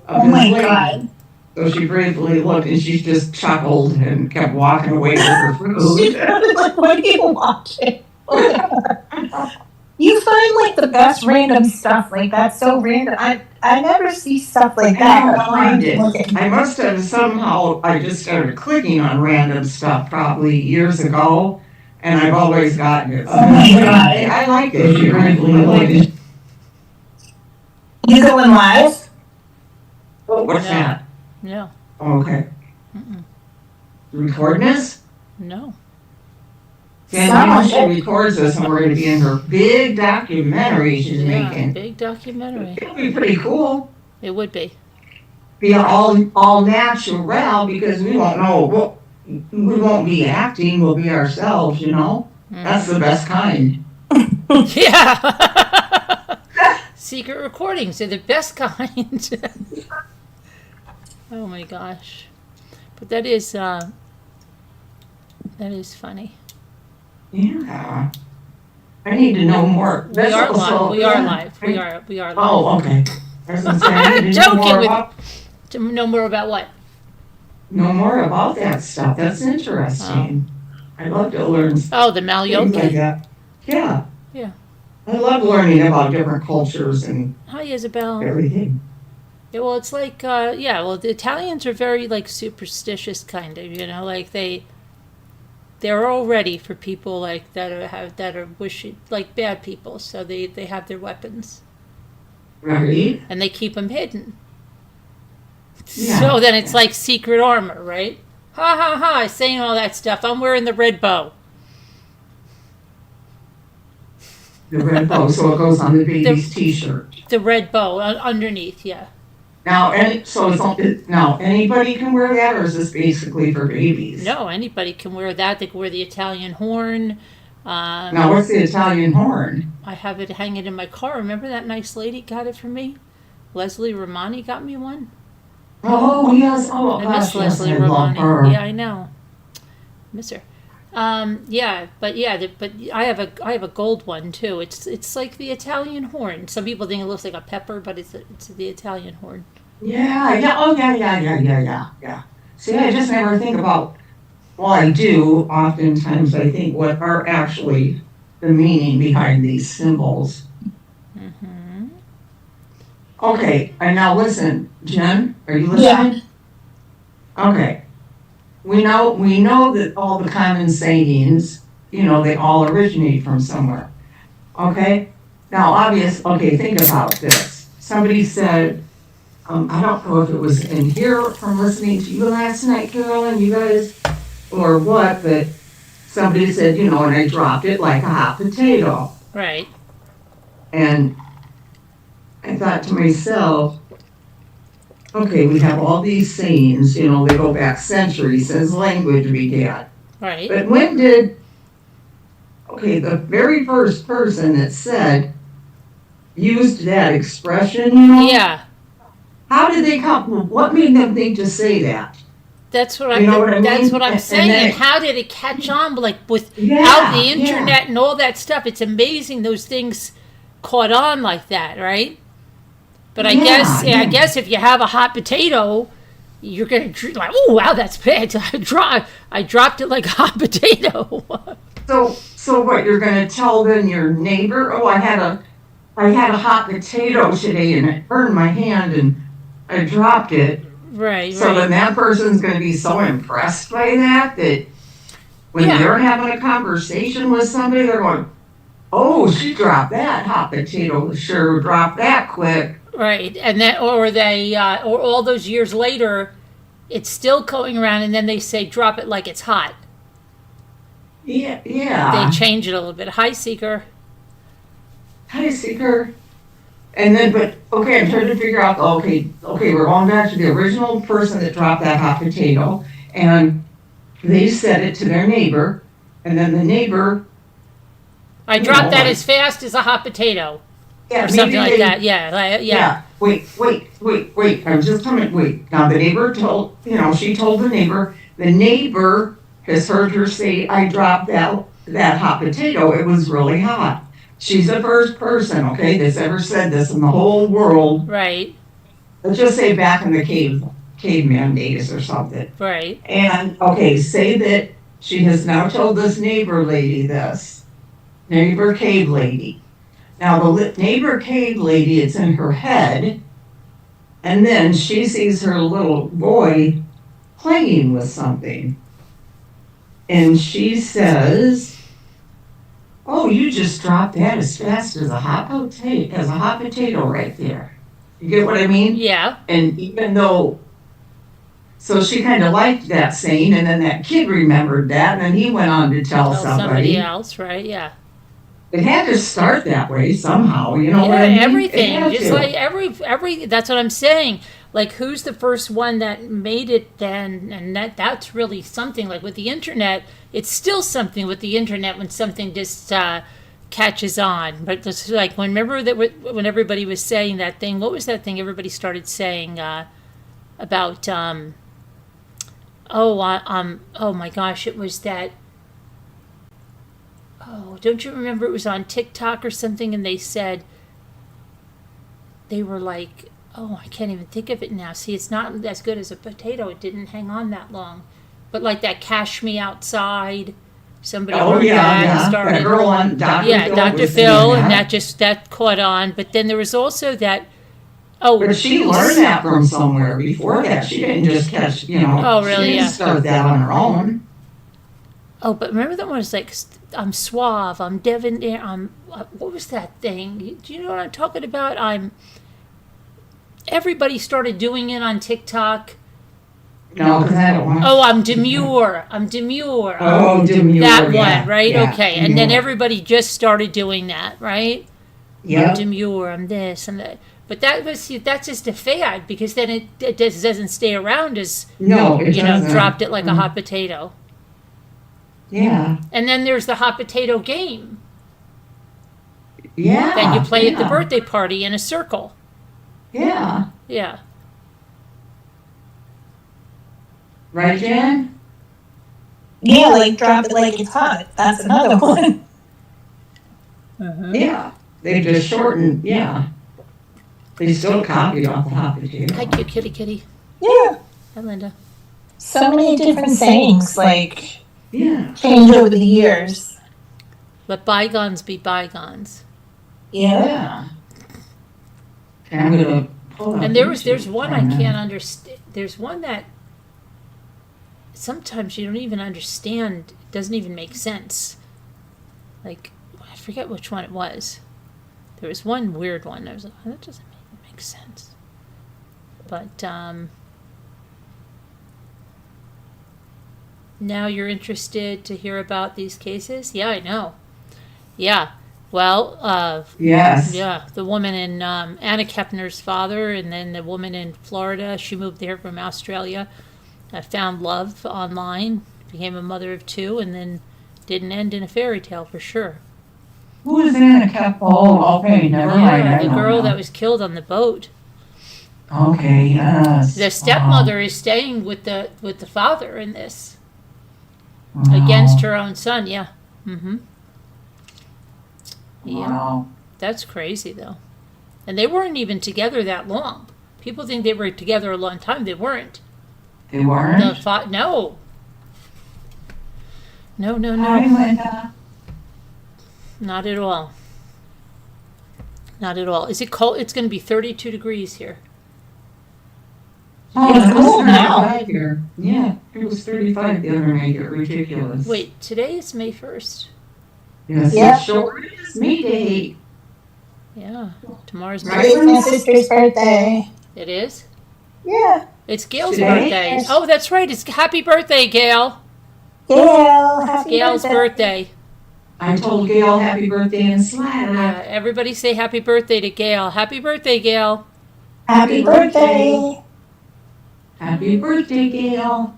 of Oh this my lady. God. So she bravely looked and she just chuckled and kept walking away with her food. She was like, what are you watching? You find like the best random stuff. Like that's so random. I never see stuff like I that. don't That's why find I'm it. looking. I must have somehow, I just started clicking on random stuff probably years ago, and I've always gotten it. So Oh my I God. like it. She bravely looked. You going live? What's No. that? No. Oh, okay. Recording this? No. And she records us, and we're going to be in her big documentary she's Yeah, making. big documentary. It'll be pretty cool. It would be. Be all natural because we won't know. We won't be acting. We'll be ourselves. That's the best kind. Yeah. Secret recordings are the best kind. Oh my gosh. But that is funny. Yeah. I need to know more. We are live. We are live. We are live. Oh, okay. I'm joking with to know more about what? Know more about that stuff. That's interesting. I love to learn Oh, the things Malyoki? like that. Yeah. Yeah. I love learning about different cultures and Hi, Isabel. everything. Yeah, well, it's like, the Italians are very, like, superstitious, kind of, like, they're all ready for people, like, that are wishy, like, bad people, so they have their weapons. Right? And they keep them hidden. Yeah. So then it's like secret armor, right? Ha ha ha, saying all that stuff. I'm wearing the red bow. The red bow, so it goes on the baby's t-shirt. The red bow underneath, yeah. Now, now anybody can wear that, or is this basically for babies? No, anybody can wear that. They can wear the Italian horn. Now, what's the Italian horn? I have it hanging in my car. Remember that nice lady got it for me? Leslie Romani got me one. Oh, yes. Oh, I gosh, miss yes, Leslie I love Romani. her. Yeah, I know. Miss her. But I have a gold one too. It's like the Italian horn. Some people think it looks like a pepper, but it's the Italian horn. Yeah. Oh, yeah. See, I just never think about, well, I do. Oftentimes I think what are actually the meaning behind these symbols. Mm-hmm. Okay, and now listen, Jen, are you listening? Yeah. Okay. We know that all the common sayings, they all originate from somewhere. Okay? Now, think about this. Somebody said, I don't know if it was in here from listening to you last night, Carolyn, you guys, or what, but somebody said, and I dropped it like a hot potato. Right. And I thought to myself, okay, we have all these sayings, they go back centuries since language began. Right. But the very first person that used that expression, Yeah. How did they come? What made them think to say that? That's what That's what I'm saying. And how did it catch on? Like without the internet yeah. and all that stuff, it's amazing those things caught on like that, right? But I guess if you have a hot potato, you're gonna like, oh wow, that's bad. I dropped it like a hot potato. So what? You're gonna tell then your neighbor? Oh, I had a hot potato today and it burned my hand and I dropped it. Right. So then that person's gonna be so impressed by that when they're having a conversation with somebody, they're going, "Oh, she dropped that hot potato. Sure, dropped that quick." Right, and that, or all those years later, it's still going around, and then they say, "Drop it like it's hot." Yeah. They change it a little bit. Hi, Seeker. Hi, Seeker. And then, I'm trying to figure out. Okay, we're going back to the original person that dropped that hot potato, and they said it to their neighbor, and then the neighbor. I dropped that as fast as a hot potato. Yeah, or something like that. Yeah. Wait. I'm just coming. Wait. Now the neighbor told, she told the neighbor. The neighbor has heard her say, "I dropped that hot potato. It was really hot." She's the first person, okay, that's ever said this in the whole world. Right. let's just say back in the caveman days or something. Right. And okay, say that she has now told this neighbor lady this, neighbor cave lady. Now the neighbor cave lady, it's in her head, and then she sees her little boy playing with something, and she says, "Oh, you just dropped that as fast as a hot potato right there." You get what I mean? Yeah. And even though, so she kind of liked that saying, and then that kid remembered that, and then he went on to tell Tell somebody else, right? Yeah. It had to start that way somehow, you know what I Yeah, mean? everything. Just to. like every that's what I'm saying. Like who's the first one that made it then, and that's really something. Like with the internet, it's still something with the internet when something just catches on. But it's like remember that when everybody was saying that thing, what was that thing everybody started saying about oh my gosh, it was that. Oh, don't you remember it was on TikTok or something, and they said, they were like, oh, I can't even think of it now. See, it's not as good as a potato. It didn't hang on that long. But like that Cash Me Outside, somebody wrote that and started. That girl on Dr. Yeah, Phil Dr. was Phil, doing and that. that caught on. But then there was also that, oh. But she learned that from somewhere before that. She didn't just catch, Oh, really? she didn't Yeah. start that on her own. Oh, but remember that one was like, I'm suave, I'm debonair, what was that thing? Do you know what I'm talking about? Everybody started doing it on TikTok. No, because I don't want. Oh, I'm demure. I'm demure. Oh, demure. That yeah, one, right? yeah, Okay. demure. And then everybody just started doing that, right? Yep. I'm demure. I'm this and that. But that's just a fad because then it just doesn't stay around as, No, it doesn't. dropped it like a hot potato. Yeah. And then there's the hot potato game. Yeah. That you play at the birthday party in a circle. Yeah. Yeah. Right, Jan? Yeah, like drop it like it's hot. That's another one. Yeah. They just shortened, yeah. They still copied off the hot potato. Hi, cute kitty kitty. Yeah. Hi, Linda. So many different sayings, like, Yeah. change over the years. Let bygones be bygones. Yeah. Yeah. And I'm gonna pull up And there's YouTube one for I a can't understand. There's one that sometimes you don't even understand. It doesn't even make sense. Like, I forget which one it was. There was one weird one. I was like, oh, that doesn't make sense. But now you're interested to hear about these cases? Yeah, I know. Yeah. Well, Yes. yeah, the woman in Anna Kepner's father, and then the woman in Florida. She moved there from Australia. Found love online, became a mother of two, and then didn't end in a fairy tale for sure. Who is Anna Kep? Oh, okay, never mind. Yeah, I the don't girl know. that was killed on the boat. Okay, yes. The stepmother is staying with the father in this Wow. against her own son. Yeah. Mm-hmm. Yeah. Wow. That's crazy, though. And they weren't even together that long. People think they were together a long time. They weren't. They weren't? No. No. Hi, Linda. Not at all. Not at all. Is it cold? It's going to be 32 degrees here. Oh, It's it was cold now. 35 here. Yeah, it was 35 the other night. You're ridiculous. Wait, today is May 1st. Yes, Yeah. it sure is me day. Yeah. Tomorrow's Right. It's my sister's birthday. It is? Yeah. It's Gail's Today? birthday. Oh, that's right. It's happy birthday, Gail. Gail, It's happy Gail's birthday. I told Gail happy birthday in Slack. Yeah, everybody say happy birthday to Gail. Happy birthday, Gail. Happy birthday. Happy birthday, Gail.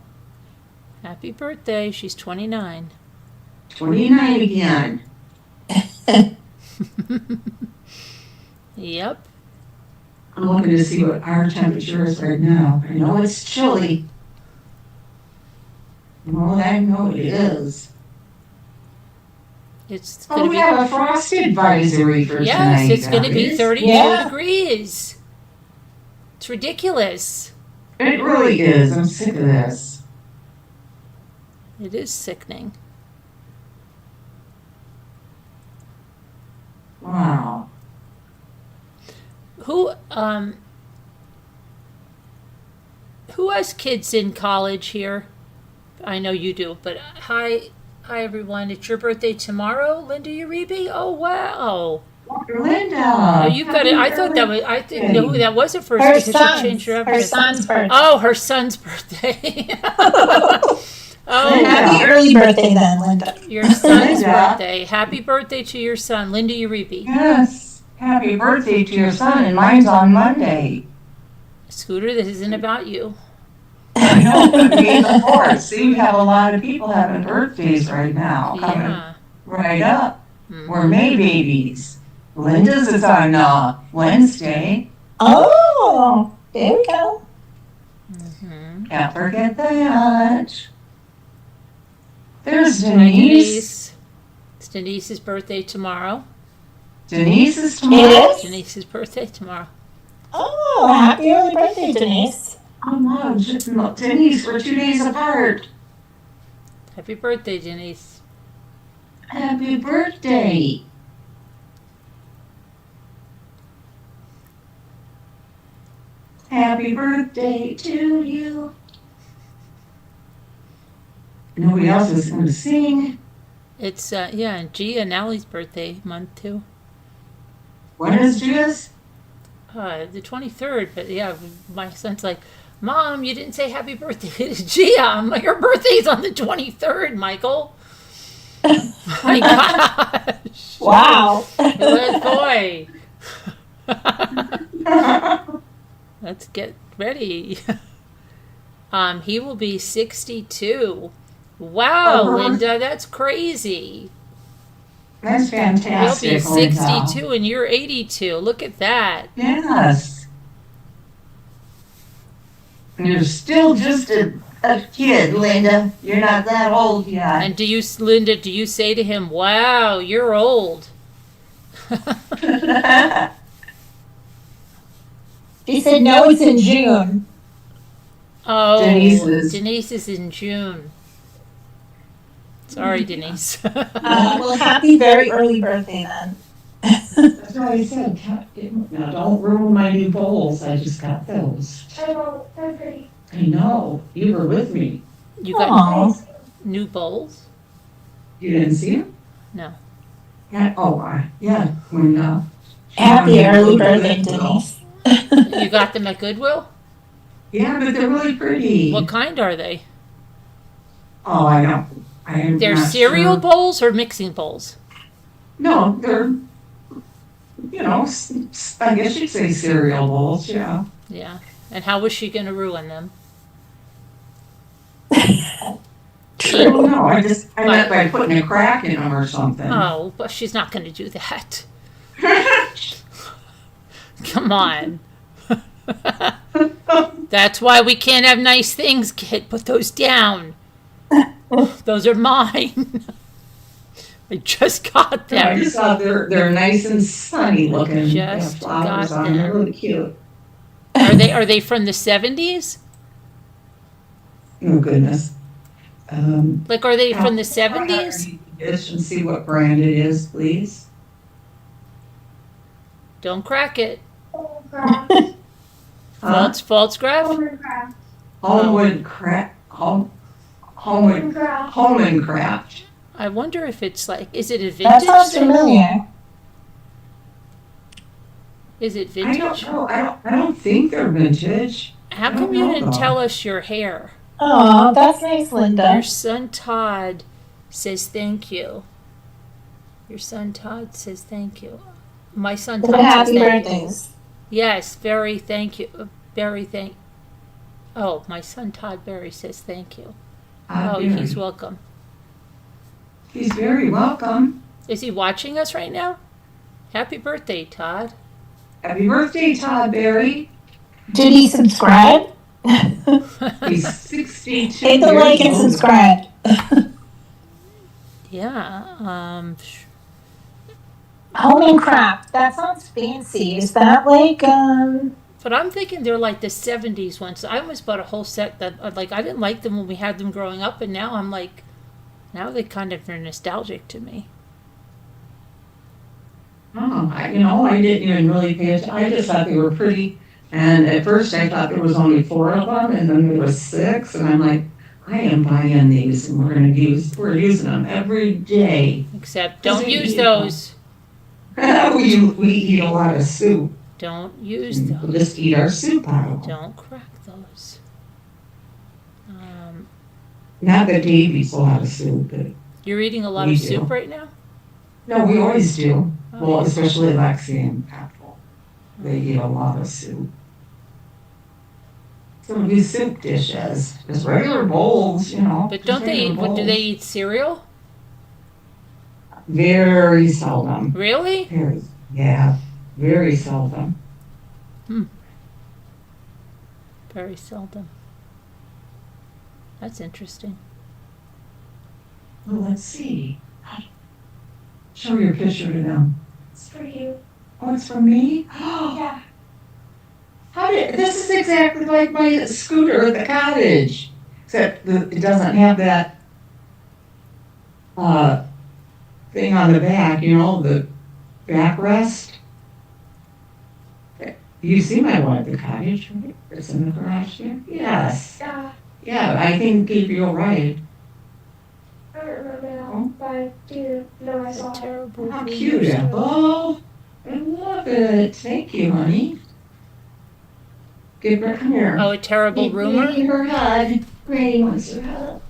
Happy birthday. She's 29. 29 again. Yep. I'm looking to see what our temperature is right now. I know it's chilly. Well, I know it is. It's Oh, going to we be. have a frost advisory for Yes, tonight. it's going to be guys. 32 Yeah. degrees. It's ridiculous. It really is. I'm sick of this. It is sickening. Wow. Who has kids in college here? I know you do, but hi everyone. It's your birthday tomorrow, Linda Uribe. Oh wow. Linda. Oh, you've got it. I thought that was. I didn't know who that was at first Her because you changed your her address. son's birthday. Oh, her son's birthday. Oh, Happy early birthday then, Linda. your son's Linda. birthday. Happy birthday to your son, Linda Uribe. Yes. Happy birthday to your son, and mine's on Monday. Scooter, this isn't about you. I know. I mean, of course. See, we have a lot of people having birthdays right now. Coming Yeah. right up. Mhm. We're May babies. Linda's is on Wednesday. Oh, there we go. Mhm. Can't forget that. There's Hi, Denise. It's Denise's birthday tomorrow. Denise is It tomorrow. is? Denise's birthday tomorrow. Oh, happy early birthday, Denise. Oh, no, Denise, we're 2 days apart. Happy birthday, Denise. Happy birthday. Happy birthday to you. Nobody else is going to sing. It's and Gia and Allie's birthday month too. When is Gia's? The 23rd, but yeah, my son's like, Mom, you didn't say happy birthday to Gia. I'm like, her birthday's on the 23rd, Michael. My gosh. Wow. Good boy. Let's get ready. He will be 62. Wow, Linda, that's crazy. That's He'll fantastic. be Linda. 62 and you're 82. Look at that. Yes. And you're still just a kid, Linda. You're not that old yet. And Linda, do you say to him, wow, you're old? She said no, it's in June. Oh, Denise's. Denise is in June. Sorry, Denise. Well, happy very early birthday then. That's why I said, now don't ruin my new bowls. I just got those. They're pretty. I know. You were with me. You got Aw. new bowls? You didn't see them? No. Yeah. Yeah. When Happy Sean early and birthday, Goodwill. Denise. You got them at Goodwill? Yeah, but they're really pretty. What kind are they? Oh, I don't. I'm They're not cereal sure. bowls or mixing bowls? No, they're. I guess you'd say cereal bowls. Yeah. Yeah. And how was she going to ruin them? I True. don't know. I meant by putting a crack in them or something. Oh, but she's not going to do that. Come on. That's why we can't have nice things, kid. Put those down. Those are mine. I just got Yeah, I them. just thought they're nice and sunny looking. They have Just flowers got on them. They're them. really cute. Are they from the 70s? Oh goodness. Like, are they from the 70s? Dish and see what brand it is, please. Oh, Don't crack it. Huh? False graph? Homewood craft. Homewood craft. I wonder if it's like, is it a That vintage sounds thing? familiar. Is it I don't vintage? know. I don't think they're vintage. How I come don't you know, didn't though. tell us your hair? Oh, that's nice, Your Linda. son Todd says thank you. Your son Todd says thank you. My son Todd Well, says happy thank you. birthdays. Yes, very thank you. Oh, my son Todd Berry says thank you. Oh, he's welcome. He's very welcome. Is he watching us right now? Happy birthday, Todd. Happy birthday, Todd Berry. Did he subscribe? He's 62 Hit the years like and old. subscribe. Yeah. Home and craft. That sounds fancy. Is that like But I'm thinking they're like the 70s ones. I almost bought a whole set that, like, I didn't like them when we had them growing up, and now I'm like, now they kind of are nostalgic to me. Oh, I didn't even really pay attention. I just thought they were pretty. And at first I thought there was only 4 of them, and then there was 6, and I'm like, I am buying these, and we're using them every day. Except, 'Cause don't we use eat those. we eat a lot of soup. Don't use We'll those. just eat our soup out of them. Don't crack those. Not that Dave eats a lot of soup, but You're eating a lot We of do. soup right now? no, we always do. Oh, Well, especially Lexi and Apple. They eat a lot of soup. So we do soup dishes, just regular bowls, But just don't they regular eat, what, do bowls. they eat cereal? Very seldom. Really? Yeah, very seldom. Very seldom. That's interesting. Well, let's see. Show your picture to them. It's for you. Oh, it's for me? Yeah. This is exactly like my scooter at the cottage, except it doesn't have that thing on the back, the backrest. You see my one at the cottage, right? It's in the garage there? Yes. Yeah, I think Gabriel right. I don't remember now, but I do know I saw it. Terrible. How cute, Apple. I love it. Thank you, honey. Give her, come here. Oh, a terrible rumor? Give her hug. Granny wants her hug.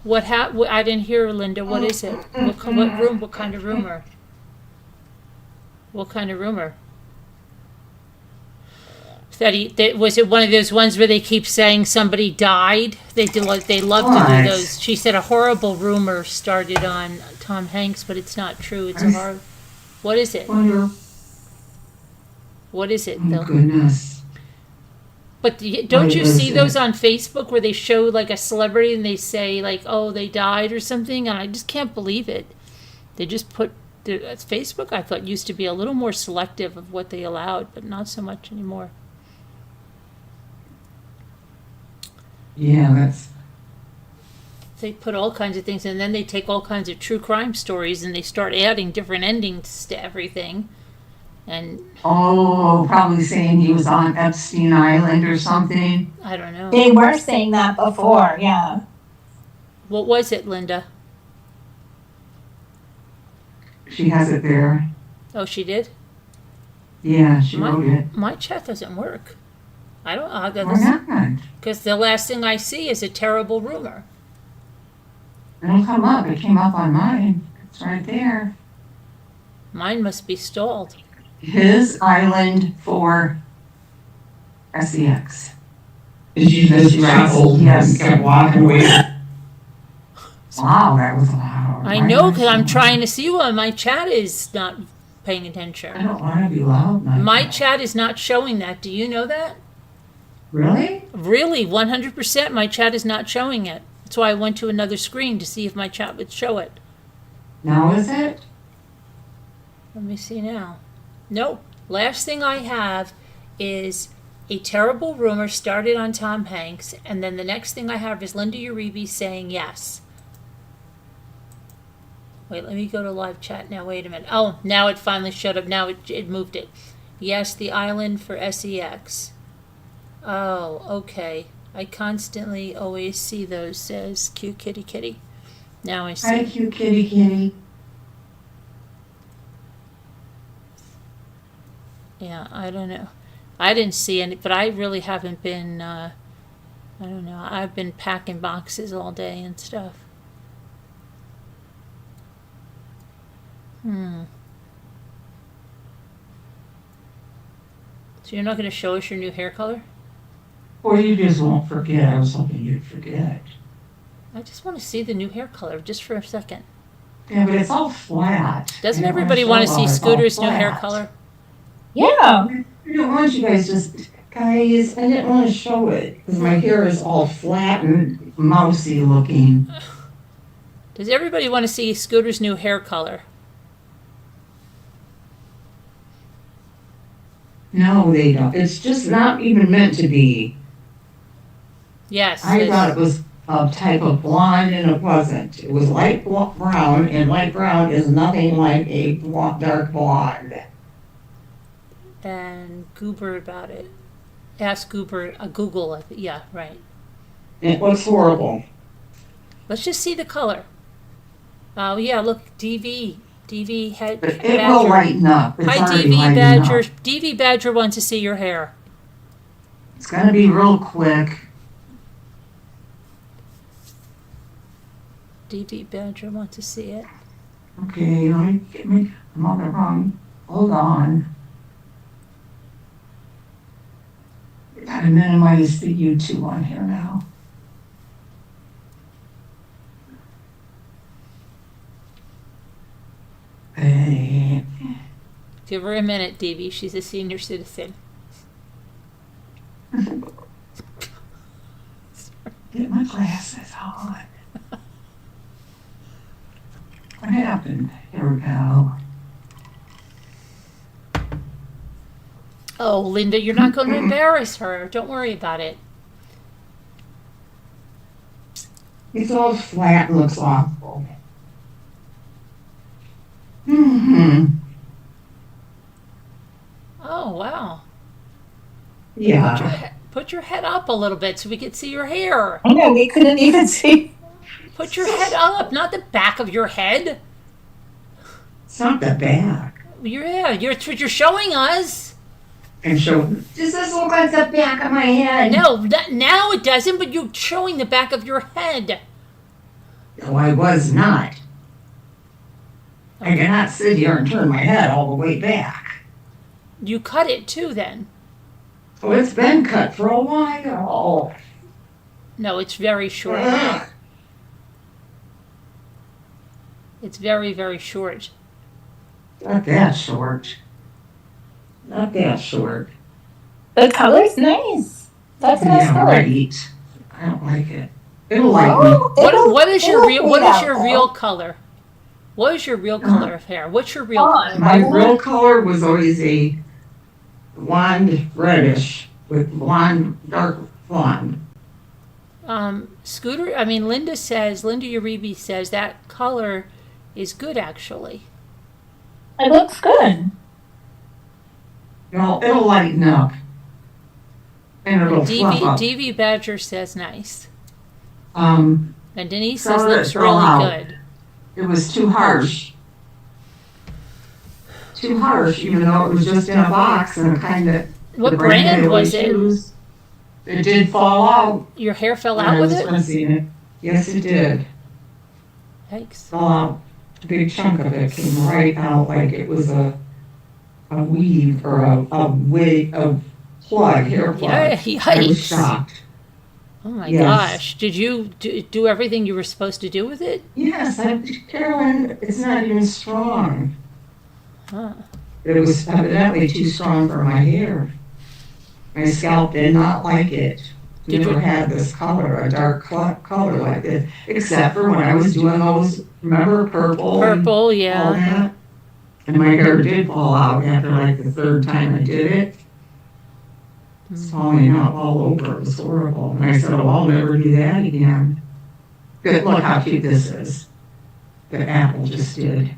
I didn't hear, Linda. What is it? What room? What kind of rumor? What kind of rumor? Was it one of those ones where they keep saying somebody died? They love to do What? those. She said a horrible rumor started on Tom Hanks, but it's not true. It's a horror. What is it? Wonder. What is it, Oh, though? goodness. But don't What you is see it? those on Facebook where they show like a celebrity and they say like, oh, they died or something? And I just can't believe it. They just put Facebook, I thought, used to be a little more selective of what they allowed, but not so much anymore. Yeah, that's. They put all kinds of things, and then they take all kinds of true crime stories and they start adding different endings to everything. And Oh, probably saying he was on Epstein Island or something. I don't know. They were saying that before, yeah. What was it, Linda? She has it there. Oh, she did? Yeah, she wrote it. My chat doesn't work. I don't Why not? because the last thing I see is a terrible rumor. It'll come up. It came up on mine. It's right there. Mine must be stalled. His island for SEX. And she just traveled Yes. and kept walking away. Wow, that was loud. I know because I'm trying to see one. My chat is not paying I attention. don't want to be loud. My chat is not showing that. Do you know that? Really? Really, 100%. My chat is not showing it. That's why I went to another screen to see if my chat would show it. Now is it? Let me see now. Nope. Last thing I have is a terrible rumor started on Tom Hanks, and then the next thing I have is Linda Uribe saying yes. Wait, let me go to live chat now. Wait a minute. Oh, now it finally showed up. Now it moved it. Yes, the island for SEX. Oh, okay. I constantly always see those, says cute kitty kitty. Now I see. Hi, cute kitty kitty. Yeah, I don't know. I didn't see any, but I really haven't been, I don't know. I've been packing boxes all day and stuff. So you're not going to show us your new hair color? Or you just won't forget. I was hoping you'd forget. I just want to see the new hair color just for a second. Yeah, but it's all flat. Doesn't I don't everybody show want to all see it's all Scooter's new hair flat. color? Yeah. I don't want you guys guys, I didn't want to show it because my hair is all flat and mousy looking. Does everybody want to see Scooter's new hair color? No, they don't. It's just not even meant to be. Yes. I thought it was a type of blonde, and it wasn't. It was light brown, and light brown is nothing like a dark blonde. And Goober about it. Ask Goober, Google. Yeah, right. It looks horrible. Let's just see the color. Oh yeah, look, DV head. But it will lighten up. It's Hi, already DV lightened Badger. up. DV Badger wants to see your hair. It's gonna be real quick. DV Badger wants to see it. Okay, let me get me. I'm on the wrong. Hold on. Gotta minimize the YouTube on here now. Hey. Give her a minute, DV. She's a senior citizen. Get my glasses on. What happened? Here we go. Oh, Linda, you're not going to embarrass her. Don't worry about it. It's all flat and looks awful. Mm-hmm. Oh, wow. Yeah. Put your head up a little bit so we could see your hair. I know, we couldn't even see. Put your head up, not the back of your head. It's not the back. Yeah, that's what you're showing us. And show. Does this look like the back of my head? No, now it doesn't, but you're showing the back of your head. No, I was not. I cannot sit here and turn my head all the way back. You cut it too, then. Oh, it's been cut for a while. No, it's very short. Ugh. It's very, very short. Not that short. Not that short. The color's nice. That's a nice Yeah, color. right. I don't like it. It'll lighten. What is your real? What is your though. real color? What is your real color of hair? What's your real color? My real color was always a blonde reddish with blonde, dark blonde. Scooter. I mean, Linda Uribe says that color is good actually. It looks good. It'll lighten up. And it'll fluff up. DV Badger says nice. Um, And Denise Some says of it looks fell really out. good. It was too harsh. Too harsh, even though it was just in a box and kind of. What brand was it? It did fall out. Your hair fell when out I with was it? rinsing it. Yes, it did. Yikes. Fell out. A big chunk of it came right out like it was a weave or a wig, a plug, hair plug. Yeah, I was yikes. shocked. Oh my Yes. gosh. Did you do everything you were supposed to do with it? Yes, Carolyn, it's not even strong. Huh. It was evidently too strong for my hair. My scalp did not like it. Did Never you- had this color, a dark color like this, except for when I was doing those, remember, purple? Purple, All yeah. that. And my hair did fall out after like the third time I did it. It's falling out all over. It was horrible. And I said, oh, I'll never do that again. Good, look how cute this is. The apple just did.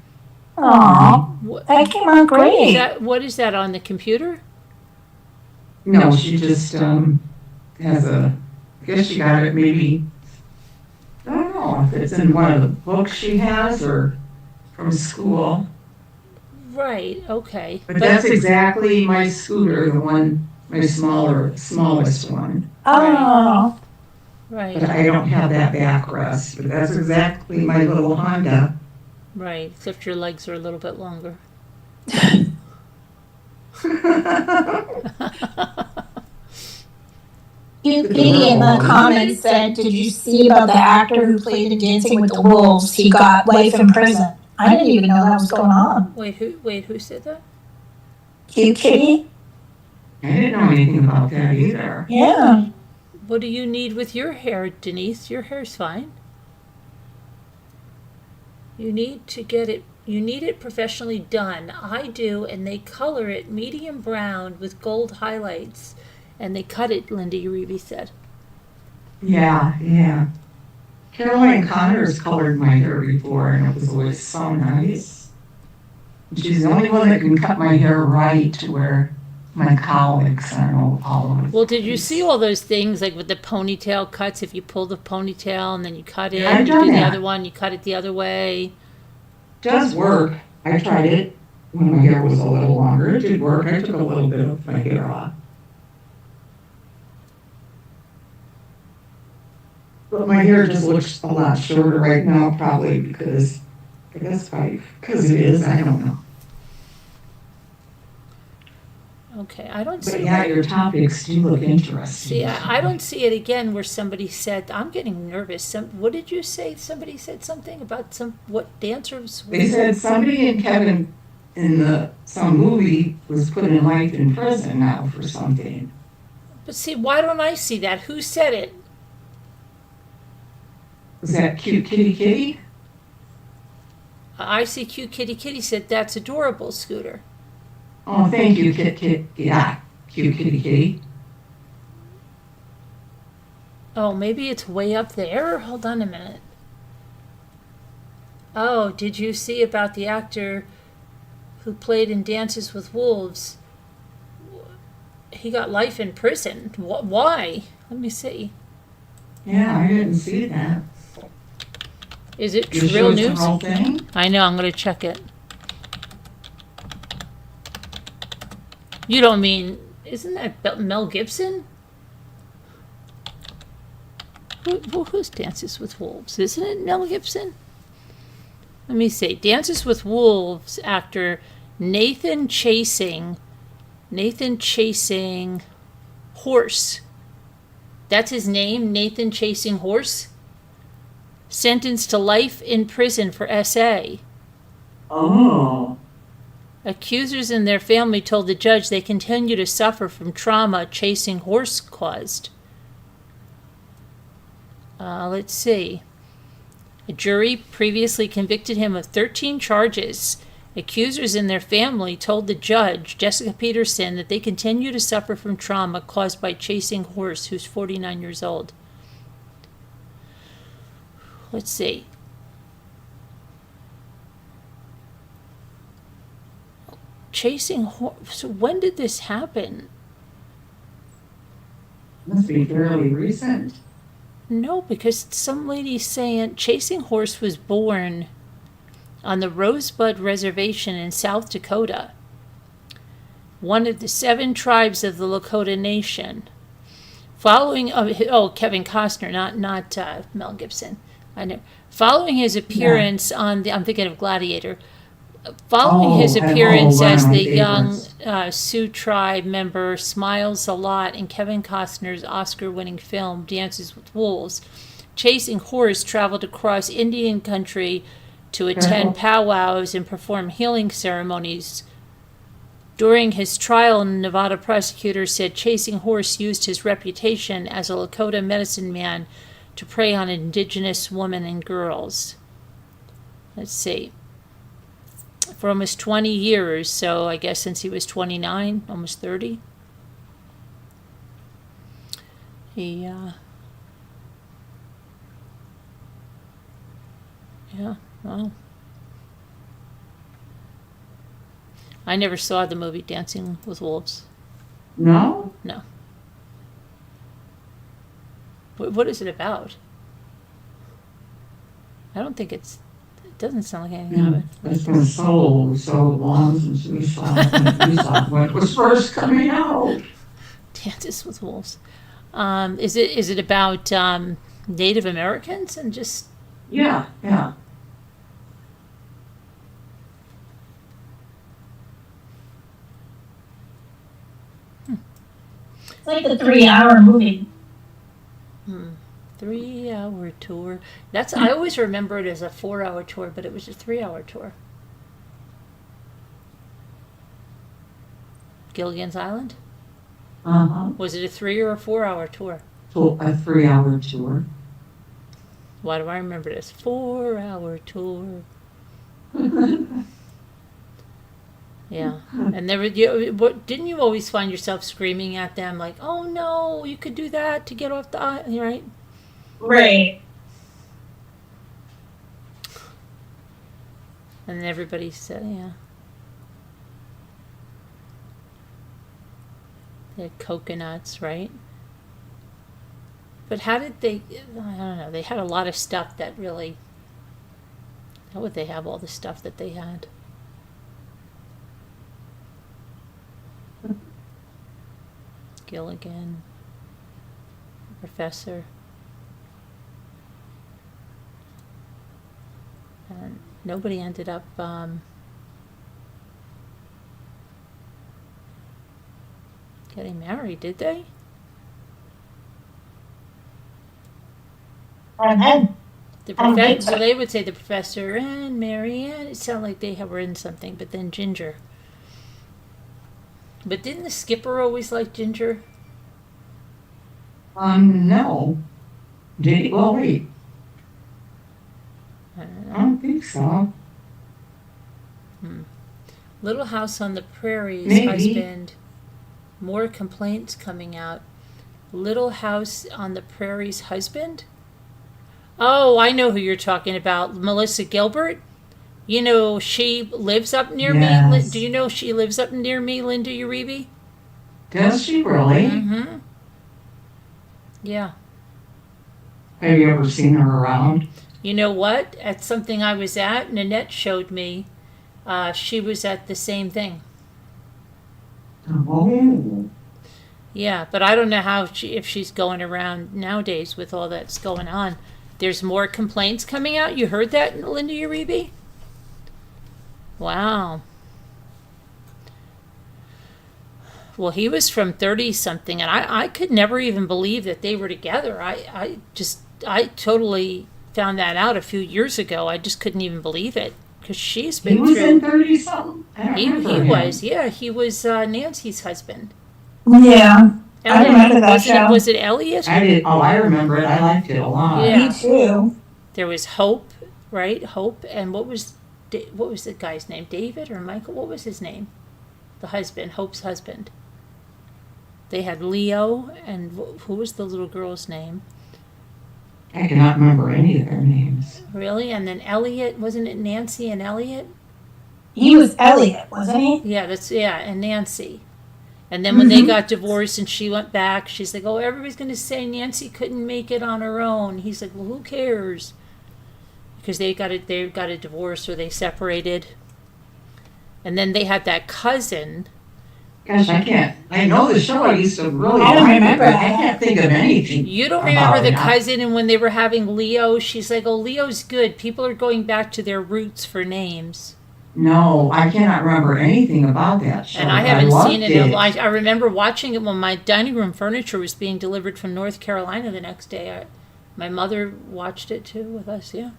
Aw, What, that came out great. what is that on the computer? No, she just has I guess she got it maybe, I don't know if it's in one of the books she has or from school. Right, okay. But that's exactly my scooter, the one, my smallest one. Oh, Right, But I don't have that backrest, but that's exactly my little Honda. right. Except your legs are a little bit longer. Cute Kitty in the comments said, did you see about the actor who played in Dancing with the Wolves? He got life in prison. I didn't even know that was going on. Wait, who said that? Cute Kitty? I didn't know anything about that either. Yeah. What do you need with your hair, Denise? Your hair's fine. You need to get it You need it professionally done. I do, and they color it medium brown with gold highlights. And they cut it, Linda Uribe said. Yeah, yeah. Caroline Connors colored my hair before, and it was always so nice. She's the only one that can cut my hair right to where my cowlicks are all over. Well, did you see all those things like with the ponytail cuts? If you pull the ponytail and then you cut it, I've you done do the that. other one, you cut it the other way. Does work. I tried it when my hair was a little longer. It did work. I took a little bit of my hair off. But my hair just looks a lot shorter right now, probably because, I guess because it is, I don't know. Okay, I don't But see. yeah, your topics do look interesting. See, I don't see it again where somebody said, I'm getting nervous. What did you say? Somebody said something about what dancers? They said somebody in Kevin in some movie was put in life in prison now for something. But see, why don't I see that? Who said it? Was that Cute Kitty Kitty? I see Cute Kitty Kitty said, that's adorable, Scooter. Oh, thank you, yeah, Cute Kitty Kitty. Oh, maybe it's way up there? Hold on a minute. Oh, did you see about the actor who played in Dances with Wolves? He got life in prison. Why? Let me see. Yeah, I didn't see that. Is it You real sure it's the news? whole thing? I know, I'm going to check it. You don't mean, isn't that Mel Gibson? Who's Dances with Wolves? Isn't it Mel Gibson? Let me see. Dances with Wolves actor Nathan Chasing Horse. That's his name, Nathan Chasing Horse. Sentenced to life in prison for SA. Oh. Accusers and their family told the judge they continue to suffer from trauma Chasing Horse caused. Let's see. A jury previously convicted him of 13 charges. Accusers and their family told the judge, Jessica Peterson, that they continue to suffer from trauma caused by Chasing Horse, who's 49 years old. Let's see. Chasing Horse. So when did this happen? Must be fairly recent. No, because some lady's saying Chasing Horse was born on the Rosebud Reservation in South Dakota, one of the 7 tribes of the Lakota Nation. Following, Kevin Costner, not Mel Gibson. I know. Following his appearance on I'm thinking of Gladiator. Following his appearance as the young Sioux tribe member Smiles a Lot in Kevin Costner's Oscar-winning film Dances with Wolves, Chasing Horse traveled across Indian country to attend powwows and perform healing ceremonies. During his trial, Nevada prosecutors said Chasing Horse used his reputation as a Lakota medicine man to prey on indigenous women and girls. Let's see. For almost 20 years, so I guess since he was 29, almost 30. Yeah, well. I never saw the movie Dancing with Wolves. No? No. What is it about? I don't think it doesn't sound like anything of it. It's been so long since we saw it when it was first coming out. Dances with Wolves. Is it about Native Americans and just? Yeah. It's like the 3-hour movie. 3-hour tour. I always remember it as a 4-hour tour, but it was a 3-hour tour. Gilligan's Island? Was it a 3 or a 4-hour tour? So a 3-hour tour. Why do I remember this? 4-hour tour. Yeah, and there were didn't you always find yourself screaming at them like, "Oh no, you could do that to get off the right?" Right. And then everybody said, "Yeah." They had coconuts, right? But how did they? I don't know. They had a lot of stuff that really. How would they have all the stuff that they had? Gilligan, professor, and nobody ended up getting married, did they? And then, The I don't think professor. so. Well, they would say the professor and Mary Ann. It sounded like they were in something, but then Ginger. But didn't the skipper always like Ginger? No. Did he? Well, wait. I don't know. I don't think so. Little House on the Prairie's Maybe. husband. More complaints coming out. Little House on the Prairie's husband? Oh, I know who you're talking about. Melissa Gilbert? You know, she lives up near me. Yes. Do you know she lives up near me, Linda Uribe? Does she really? Mm-hmm. Yeah. Have you ever seen her around? You know what? At something I was at, Nanette showed me. She was at the same thing. Oh. Yeah, but I don't know if she's going around nowadays with all that's going on. There's more complaints coming out. You heard that, Linda Uribe? Wow. Well, he was from 30 something, and I could never even believe that they were together. I totally found that out a few years ago. I just couldn't even believe it because she's been He was through. in 30 something? I don't He remember him. was, yeah, he was Nancy's husband. Yeah, I Elliot, remember that wasn't it, show. was it Elliot? I did. Oh, I remember it. I liked it a lot. Yeah. Me too. There was Hope, right? Hope, and what was the guy's name? David or Michael? What was his name? The husband, Hope's husband. They had Leo, and who was the little girl's name? I cannot remember any of their names. Really? And then Elliot, wasn't it Nancy and Elliot? He was Elliot, wasn't he? Yeah, and Nancy. And then when they got divorced and she went back, she's like, "Oh, everybody's going to say Nancy couldn't make it on her own." He's like, "Well, who cares?" Because they got a divorce or they separated. And then they had that cousin. Gosh, I know the show. I used to really I don't like it, remember but I that. can't think of anything. You don't about remember the it. cousin, and when they were having Leo, she's like, "Oh, Leo's good. People are going back to their roots for names." No, I cannot remember anything about that show. And I haven't loved seen it. I remember watching it when my dining room furniture was being delivered from North Carolina the next day. My mother watched it too with us, yeah.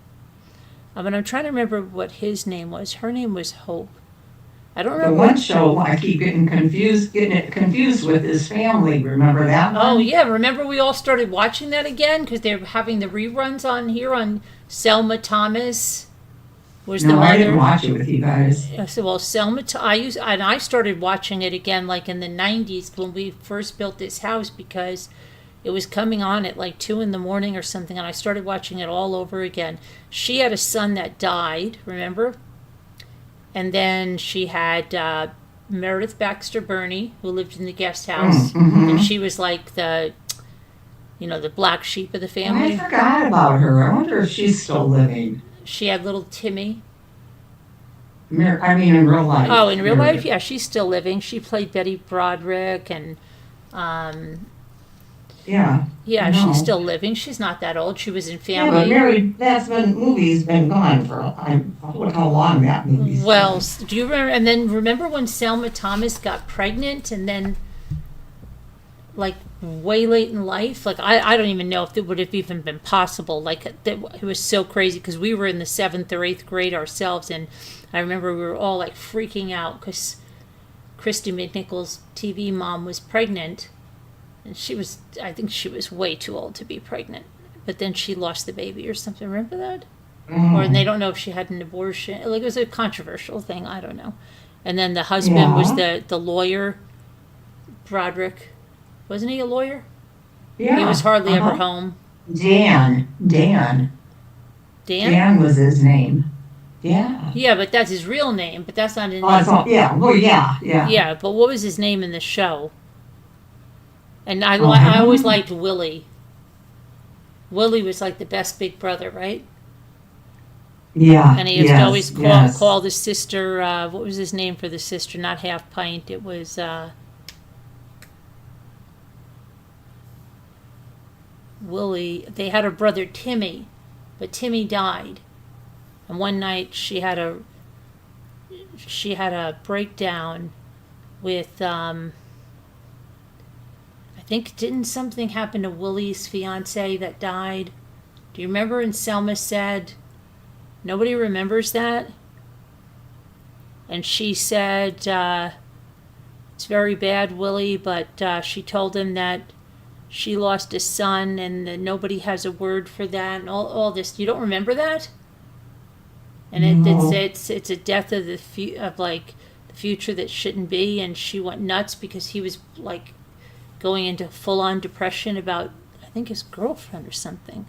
But I'm trying to remember what his name was. Her name was Hope. I don't The remember. one show I keep getting it confused with is Family. Remember that one? Oh, yeah. Remember we all started watching that again because they're having the reruns on here on Selma Thomas. Was the No, mother. I didn't watch it with you guys. I said, well, Selma, I started watching it again like in the 90s when we first built this house because it was coming on at like 2 in the morning or something, and I started watching it all over again. She had a son that died, remember? And then she had Meredith Baxter Burney, who lived in the guest house, and she was like the black sheep of the family. I forgot about her. I wonder if she's still living. She had little Timmy. I mean, in real life. Oh, in real life, Meredith. yeah, she's still living. She played Betty Broderick, and Yeah. yeah, I know. she's still living. She's not that old. She was in Yeah, but Family. Mary, movie's been gone for how long that movie's Well, been. do you remember? And then remember when Selma Thomas got pregnant, and then like way late in life, like I don't even know if it would have even been possible. Like it was so crazy because we were in the 7th or 8th grade ourselves, and I remember we were all like freaking out because Christy McNichol's TV mom was pregnant, and I think she was way too old to be pregnant, but then she lost the baby or something. Remember that? or they don't know if she had an abortion. Like, it was a controversial thing. I don't know. And then the husband was the lawyer, Broderick. Wasn't he a lawyer? Yeah. He was hardly ever home. Dan. Dan? Dan was his name. Yeah. Yeah, but that's his real name. But that's not his Oh, name. yeah. Well, yeah. Yeah, but what was his name in the show? And I always liked Willie. Willie was like the best big brother, right? Yeah. And he used to always call the sister, what was his name for the sister? Not Half Pint. It was Willie. They had a brother, Timmy, but Timmy died. And one night she had a breakdown with I think, didn't something happen to Willie's fiance that died? Do you remember? And Selma said, nobody remembers that? And she said, it's very bad, Willie, but she told him that she lost a son and that nobody has a word for that and all this. You don't remember that? And it's a death of the future that shouldn't be, and she went nuts because he was like going into full-on depression about, I think, his girlfriend or something.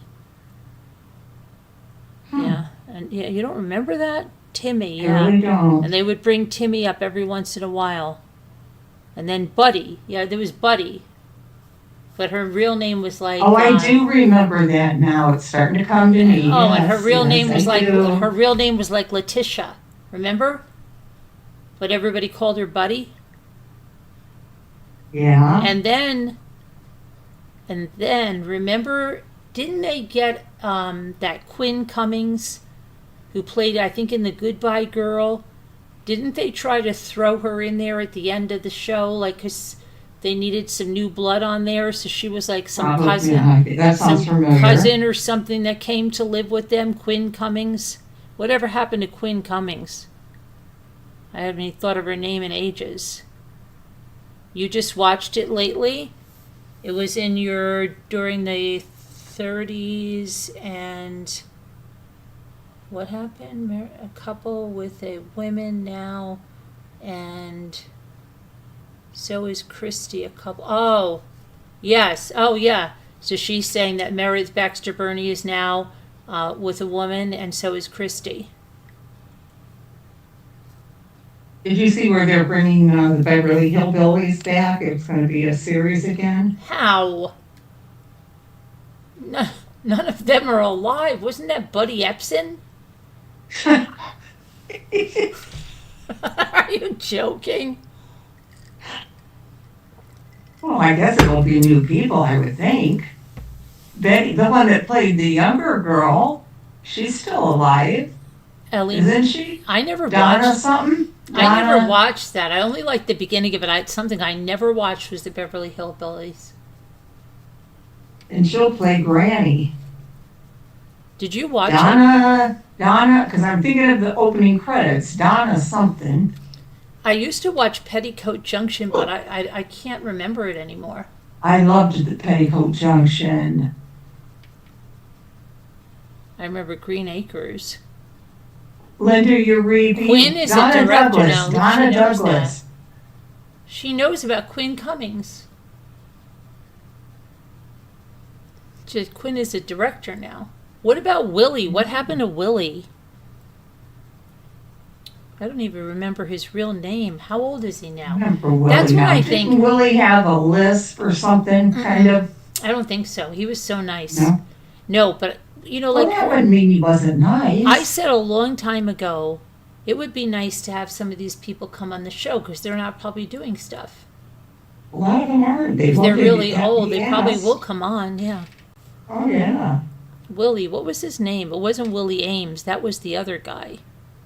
Yeah, and you don't remember that? Timmy, yeah. I really don't. And they would bring Timmy up every once in a while. And then Buddy, there was Buddy. But her real name was like... Oh, I do remember that now. It's starting to come to me. Oh, and her real name was like Letitia. Remember? But everybody called her Buddy. Yeah. And then, remember, didn't they get that Quinn Cummings, who played, I think, in The Goodbye Girl? Didn't they try to throw her in there at the end of the show, like, because they needed some new blood on there? So she was like some cousin, that sounds familiar. Cousin or something that came to live with them. Quinn Cummings. Whatever happened to Quinn Cummings? I haven't even thought of her name in ages. You just watched it lately? It was during the 30s, and what happened? A couple with a women now, and so is Christy a couple. Oh, yes. Oh, yeah. So she's saying that Meredith Baxter Burney is now with a woman, and so is Christy. Did you see where they're bringing the Beverly Hillbillies back? It's going to be a series again. How? None of them are alive. Wasn't that Buddy Epson? Are you joking? Well, I guess it'll be new people, I would think. Betty, the one that played the younger girl, she's still alive, Ellie, isn't she? I never Donna watched. something? I never watched that. I only liked the beginning of it. Something I never watched was the Beverly Hillbillies. And she'll play Granny. Did you watch Donna, because I'm thinking of the opening credits. Donna something. I used to watch Petticoat Junction, but I can't remember it anymore. I loved the Petticoat Junction. I remember Green Acres. Linda, you're reading. Quinn is Donna a director Douglas. now. Donna She knows Douglas. that. She knows about Quinn Cummings. Quinn is a director now. What about Willie? What happened to Willie? I don't even remember his real name. How old is he now? Remember Willie That's what now. I think. Didn't Willie have a lisp or something, kind of? I don't think so. He was so nice. No? No, but, Well, that wouldn't mean he wasn't nice. I said a long time ago, it would be nice to have some of these people come on the show because they're not probably doing stuff. A lot of them aren't. If they're really old, they probably will come on, yeah. Oh, yeah. Willie, what was his name? It wasn't Willie Ames. That was the other guy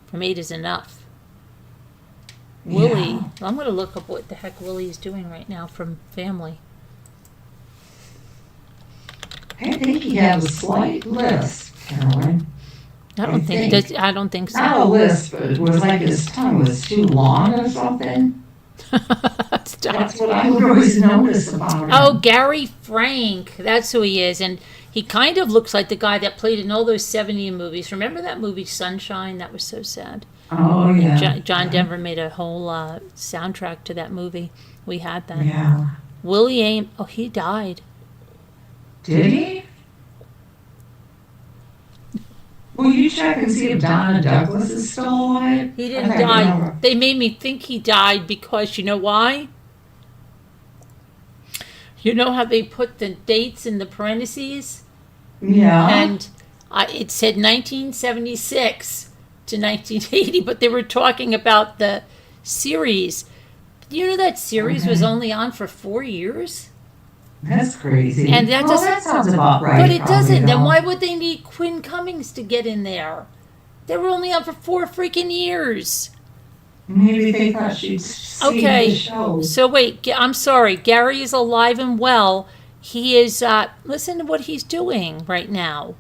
from Eight is Enough. Willie, Yeah. I'm going to look up what the heck Willie is doing right now from Family. I think he has a slight lisp, Carolyn. I don't think so. Not a lisp, but it was like his tongue was too long or something. Stop. That's what I would always notice about him. Oh, Gary Frank. That's who he is. And He kind of looks like the guy that played in all those 70 movies. Remember that movie Sunshine? That was so sad. Oh, yeah. John Denver made a whole soundtrack to that movie. We had that. Yeah. Willie Ames, oh, he died. Did he? Will you check and see if Donna Douglas is still alive? He didn't I thought you die. never- They made me think he died because you know why? You know how they put the dates in the parentheses? Yeah. And it said 1976 to 1980, but they were talking about the series. You know that series was only on for 4 years? That's crazy. And that well, just- that sounds about right. But it probably, doesn't. Then though. why would they need Quinn Cummings to get in there? They were only on for 4 freaking years. Maybe they thought she'd see Okay. the show. So wait, I'm sorry. Gary is alive and well. He is, listen to what he's doing right now.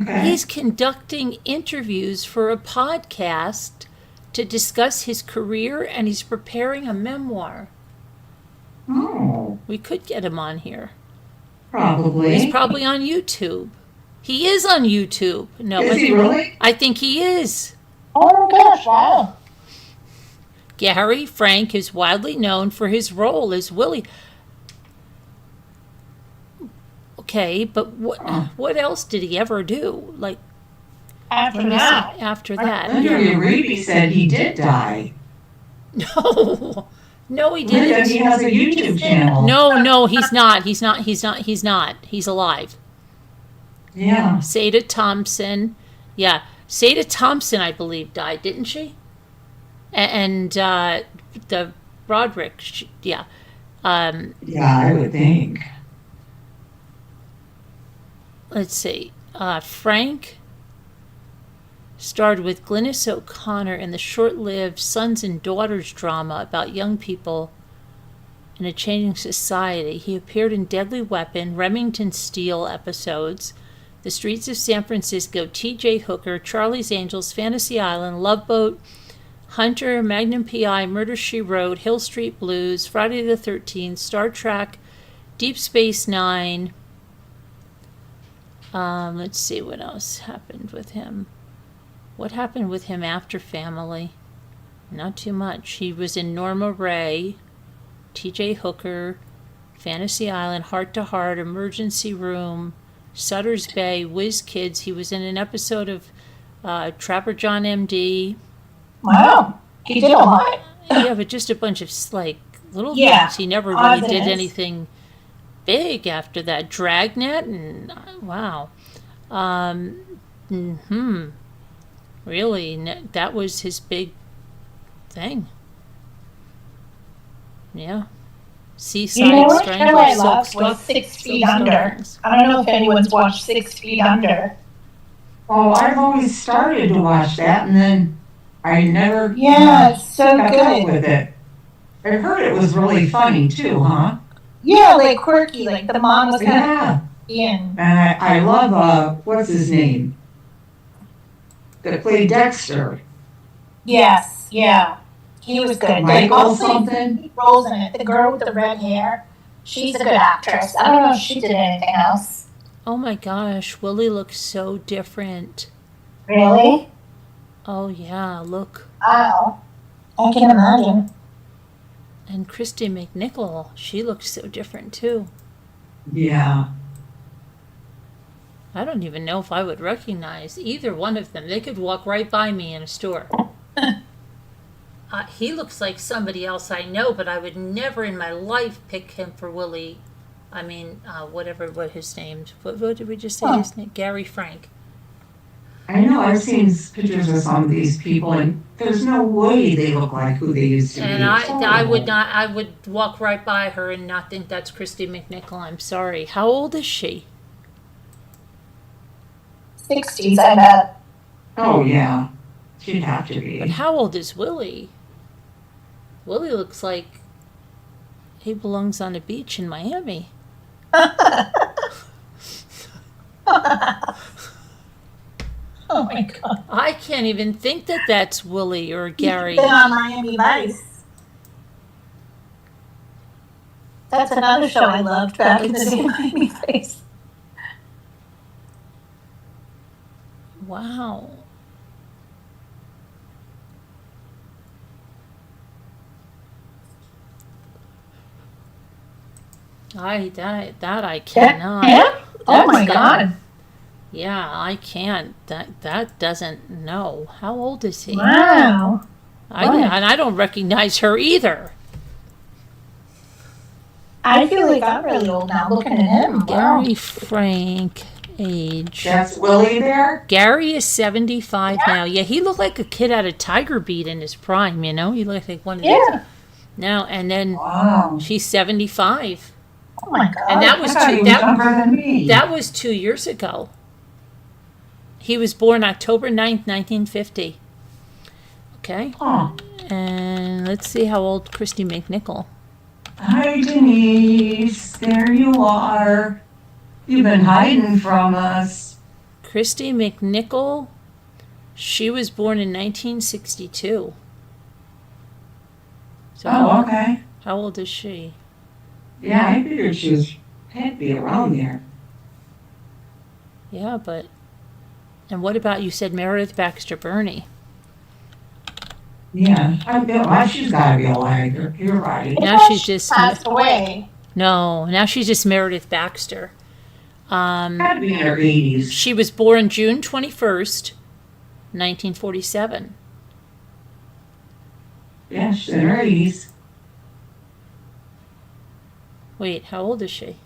Okay. He's conducting interviews for a podcast to discuss his career, and he's preparing a memoir. Oh, We could get him on here. probably. He's probably on YouTube. He is on YouTube. No, Is he really? I think he is. Oh my gosh, wow. Gary Frank is widely known for his role as Willie. Okay, but what else did he ever do? Like After that. after that? Linda Uribe said he did die. No, no, he Linda, didn't. he has a YouTube channel. No, he's not. He's not. He's alive. Yeah. Sada Thompson. Yeah, Sada Thompson, I believe, died, didn't she? And the Broderick, yeah. Yeah, I would think. Let's see. Frank starred with Glynis O'Connor in the short-lived Sons and Daughters drama about young people in a changing society. He appeared in Deadly Weapon, Remington Steele episodes, The Streets of San Francisco, T.J. Hooker, Charlie's Angels, Fantasy Island, Love Boat, Hunter, Magnum P.I., Murder, She Wrote, Hill Street Blues, Friday the 13th, Star Trek, Deep Space Nine. Let's see what else happened with him. What happened with him after Family? Not too much. He was in Norma Ray, T.J. Hooker, Fantasy Island, Heart to Heart, Emergency Room, Sutter's Bay, Whiz Kids. He was in an episode of Trapper John M.D. Wow. He did a lot. Yeah, but just a bunch of like little Yeah, things. He never really odds and did ends. anything big after that. Dragnet and wow. Really, that was his big thing. Yeah. Seaside You know what Strangler, show I Silk loved Stuff, was 6 Feet Silk Under. Stockings. I don't know if anyone's watched 6 Feet Under. Oh, I've always started to watch that, and then I never Yeah, it's so kept up good. with it. I heard it was really funny too, huh? Yeah, like quirky, like the mom was kind Yeah. of in. And I love what's his name? That played Dexter. Yes, yeah. He was good. Michael Also, something. he roles in it. The girl with the red hair, she's a good actress. I don't know if she did anything else. Oh my gosh, Willie looks so different. Really? Oh yeah, look. Wow. I can imagine. And Christy McNichol, she looks so different too. Yeah. I don't even know if I would recognize either one of them. They could walk right by me in a store. He looks like somebody else I know, but I would never in my life pick him for Willie. I mean, what his name? What did we just say his name? Gary Frank. I know I've seen pictures of some of these people, and there's no way they look like who they used to be. And It's I would horrible. not. I would walk right by her and not think that's Christy McNichol. I'm sorry. How old is she? 60s, I bet. Oh yeah, she'd have to But be. how old is Willie? Willie looks like he belongs on a beach in Miami. Oh my god. I can't even think that that's Willie or Gary. Been on Miami Vice. That's another show I loved back in the day, Miami Vice. Wow. That I cannot. Yeah? Oh That's my got- God. Yeah, I can't. That doesn't know. How old is he? Wow. And I don't recognize her either. I feel like I'm really old now looking at him. Wow. Gary Frank, age. That's Willie there? Gary is 75 now. Yeah, he looked like a kid out of Tiger Beat in his prime, you know? He looked like one of these. Yeah. Now, and then Wow. she's 75. Oh my God. And that was I thought he was younger than me. that was 2 years ago. He was born October 9th, 1950. Okay. Huh. And let's see how old Christy McNichol. Hi, Denise. There you are. You've been hiding from us. Christy McNichol, she was born in 1962. So Oh, okay. how old is she? Yeah, I figured she had to be around there. Yeah, but... And what about, you said Meredith Baxter Burney. Yeah, she's got to be alive. You're right. Now she's just... passed away. No, now she's just Meredith Baxter. Got to be in her 80s. She was born June 21st, 1947. Yeah, she's in her 80s. Wait, how old is she?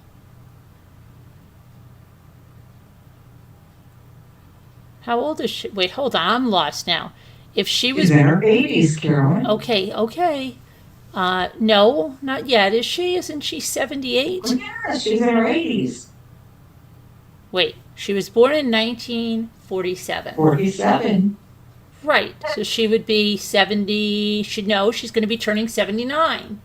How old is she? Wait, hold on, I'm lost now. If she was... She's in her 80s, Carolyn. Okay. No, not yet. Is she? Isn't she 78? Well, yeah, she's in her 80s. Wait, she was born in 1947. 47. Right, so she would be 70. She's going to be turning 79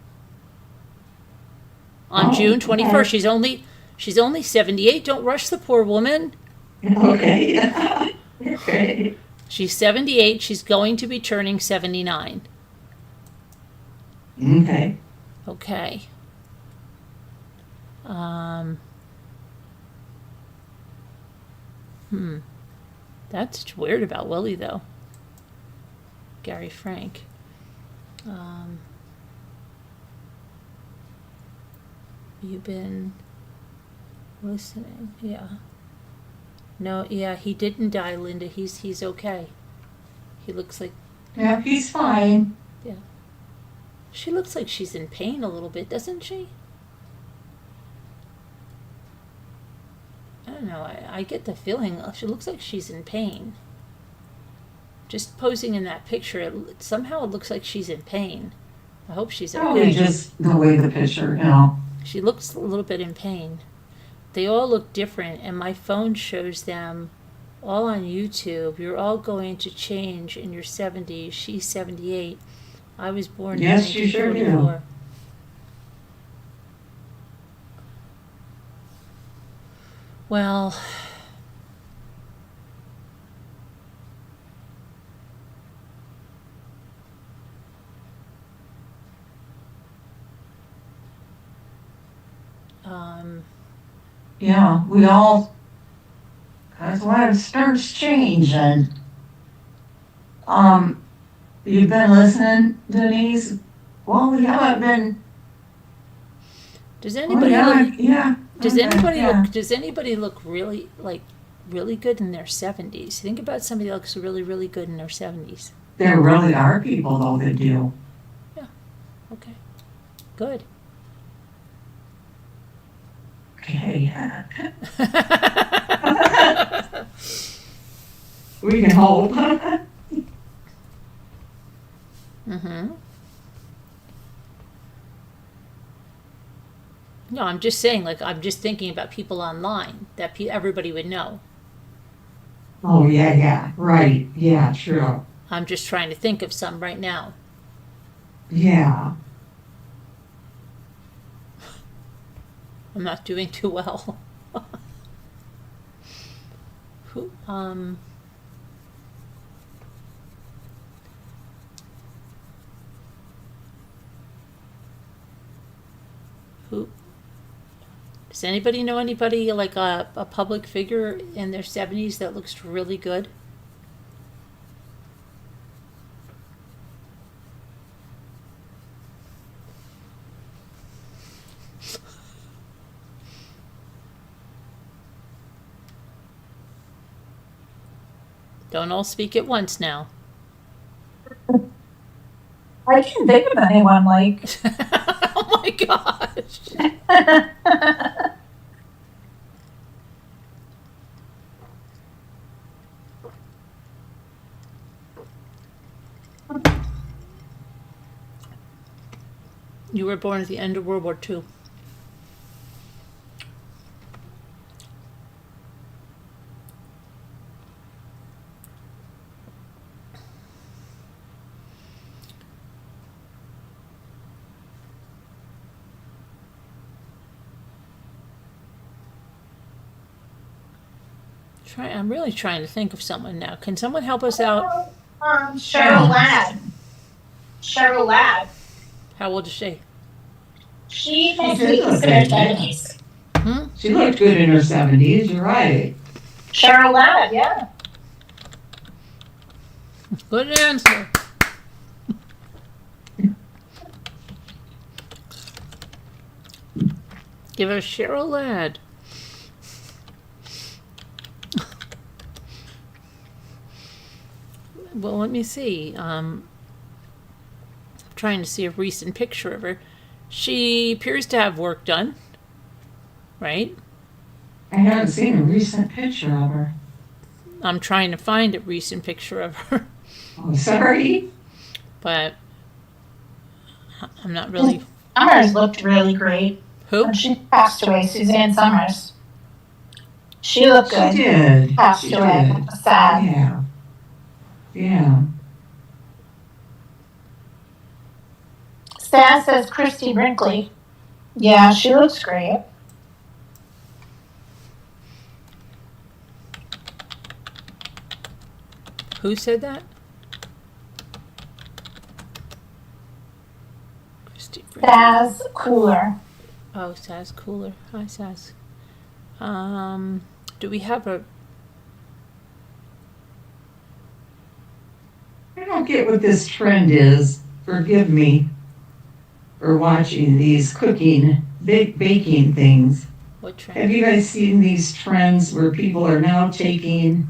on Oh, June 21st. okay. She's only 78. Don't rush the poor woman. Okay. Okay. She's 78. She's going to be turning 79. Okay. Okay. That's weird about Willie, though. Gary Frank. You've been listening, yeah. No, yeah, he didn't die, Linda. He's okay. He looks like... Yeah, he's fine. She looks like she's in pain a little bit, doesn't she? I don't know. I get the feeling she looks like she's in pain. Just posing in that picture, somehow it looks like she's in pain. I hope she's Probably okay. just the way the picture, you know. She looks a little bit in pain. They all look different, and my phone shows them all on YouTube. You're all going to change in your 70s. She's 78. I was born Yes, in you sure do. 1944. Well, Yeah, we all, that's why it starts changing. You've been listening, Denise? Well, we haven't been. does Oh, anybody yeah, look, yeah. does okay, anybody yeah. look does anybody look really really good in their 70s? Think about somebody that looks really, really good in their 70s. There really are people, though, that do. Okay. Good. Okay. We can hope. Mm-hmm. No, I'm just saying, I'm just thinking about people online that everybody would know. Oh, yeah, right. Yeah, true. I'm just trying to think of some right now. Yeah. I'm not doing too well. Who, does anybody know anybody like a public figure in their 70s that looks really good? Don't all speak at once now. I can't think of anyone like. Oh my gosh. You were born at the end of World War II. I'm really trying to think of someone now. Can someone help us out? Cheryl Ladd. Cheryl Ladd. How old is she? She must did be look in her good, yeah. 70s. She looked good in her 70s, you're right. Cheryl Ladd, yeah. Good answer. Give her Cheryl Ladd. Well, let me see. I'm trying to see a recent picture of her. She appears to have work done, right? I haven't seen a recent picture of her. I'm trying to find a recent picture of her, Oh, sorry. but I'm not really. Summers looked really great. Who? When she passed away, Suzanne Summers. She looked She good. did. Passed She away. did. Sad. Yeah. Yeah. Stan says Christy Brinkley. Yeah, she looks great. Who said that? Christy Brinkley. Saz Cooler. Oh, Saz Cooler. Hi, Saz. Do we have a? I don't get what this trend is. Forgive me for watching these cooking, baking things. What trend? Have you guys seen these trends where people are now taking,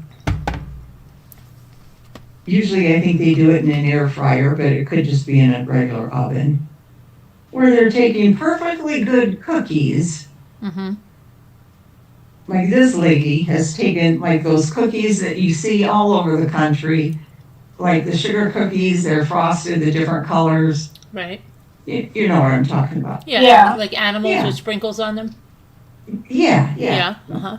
usually I think they do it in an air fryer, but it could just be in a regular oven, where they're taking perfectly good cookies. Mm-hmm. Like this lady has taken like those cookies that you see all over the country, like the sugar cookies, they're frosted, the different colors. Right. You know what I'm talking about. Yeah. Yeah. Like animals Yeah. with sprinkles on them. Yeah. Uh-huh.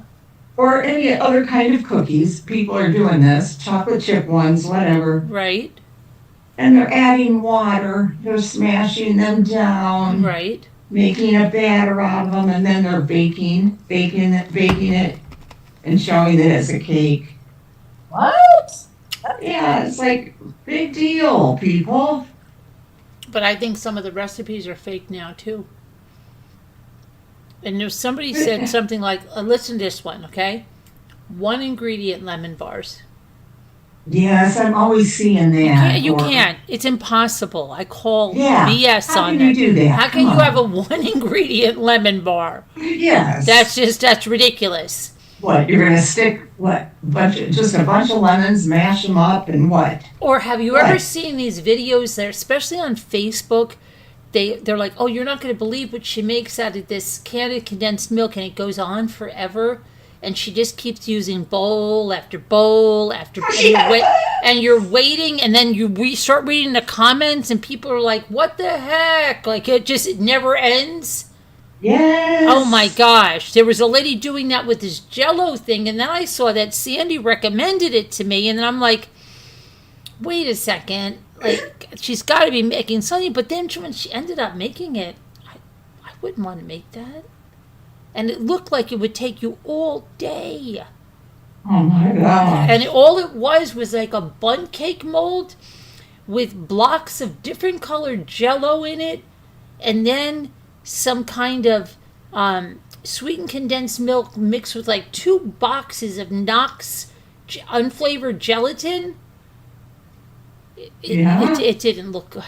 Or any other kind of cookies. People are doing this, chocolate chip ones, whatever. Right. And they're adding water, they're smashing them down, Right. making a batter out of them, and then they're baking it, and showing it as a cake. What? Yeah, it's like, big deal, people. But I think some of the recipes are fake now too. And there's somebody said something like, listen to this one, okay? 1 ingredient lemon bars. Yes, I'm always seeing that. You can't. It's impossible. I call Yeah. BS How on can you it. do that? How can Come you on. have a 1 ingredient lemon bar? Yes. That's ridiculous. What, you're gonna stick, just a bunch of lemons, mash them up, and what? Or have you What? ever seen these videos there, especially on Facebook? They're like, oh, you're not going to believe what she makes out of this can of condensed milk, and it goes on forever. And she just keeps using bowl after bowl after, and you're waiting, and then you start reading the comments, and people are like, what the heck? Like, it never ends. Yes. Oh my gosh. There was a lady doing that with this Jell-O thing, and then I saw that Sandy recommended it to me, and then I'm like, wait a second. Like, she's got to be making something, but then when she ended up making it, I wouldn't want to make that. And it looked like it would take you all day. Oh my gosh. And all it was like a bun cake mold with blocks of different colored Jell-O in it, and then some kind of sweetened condensed milk mixed with like 2 boxes of Knox unflavored gelatin. It didn't look good.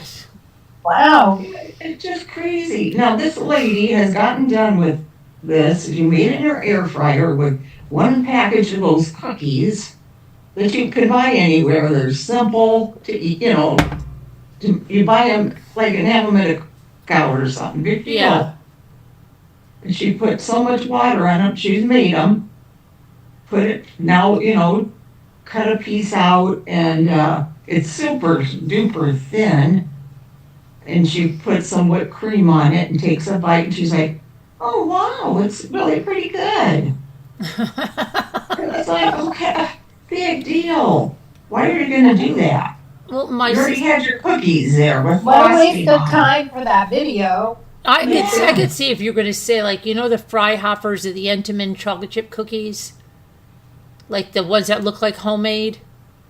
Wow. It's just crazy. Now, this lady has gotten done with this. She made it in her air fryer with 1 package of those cookies, that you can buy anywhere. They're simple to eat, you buy them like and have them at a counter or something. Big deal. Yeah. And she put so much water on them. She's made them. Put it now, cut a piece out, and it's super duper thin. And she put some whipped cream on it and takes a bite, and she's like, "Oh wow, it's really pretty good." And it's like, okay, big deal. Why are you gonna do that? Well, You already had your cookies there with What a waste frosting of on them. time for that video. I could see if you're going to say, like, the Freihoffers or the Entenmann chocolate chip cookies, like the ones that look like homemade.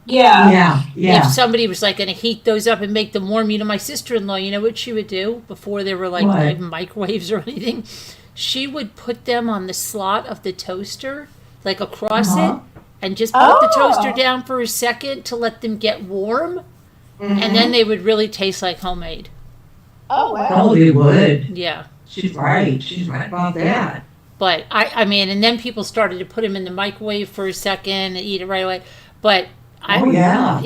Yeah. Yeah. If somebody was like going to heat those up and make them warm, my sister-in-law, you know what she would do before they were like What? microwaves or anything? She would put them on the slot of the toaster, like across it, and just put the toaster down for a second to let them get warm, and then they would really taste like homemade. Oh, wow. Oh, they would. Yeah. She's right. She's right about that. But I mean, and then people started to put them in the microwave for a second and eat it right away. But I thought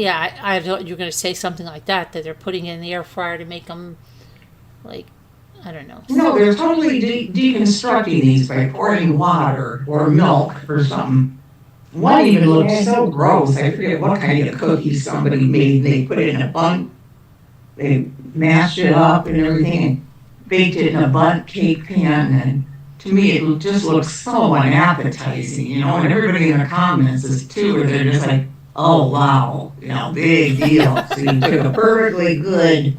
you were going to say something like that they're putting it in the air fryer to make them, like, I don't know. No, they're totally deconstructing these by pouring water or milk or something. One even looked so gross. I forget what kind of cookie somebody made. They put it in a bun. They mashed it up and everything and baked it in a bundt cake pan. And to me, it just looks so unappetizing, and everybody in the comments is too, where they're just like, "Oh wow, big deal." So you took a perfectly good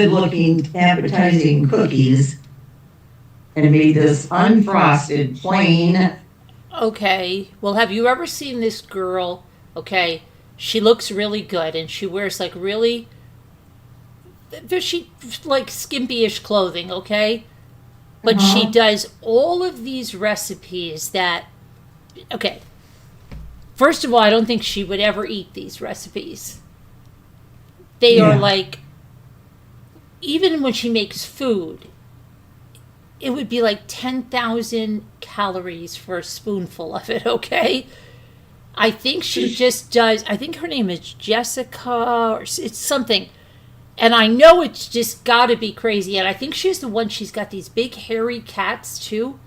looking, appetizing cookies and made this unfrosted, plain. Okay. Well, have you ever seen this girl? Okay. She looks really good and she wears like really, like skimpy-ish clothing, okay? But she does all of these recipes that, okay. First of all, I don't think she would ever eat these recipes. They are like, even when she makes food, it would be like 10,000 calories for a spoonful of it, okay? I think she just does, I think her name is Jessica, or it's something. And I know it's just got to be crazy. And I think she's the one, she's got these big hairy cats too.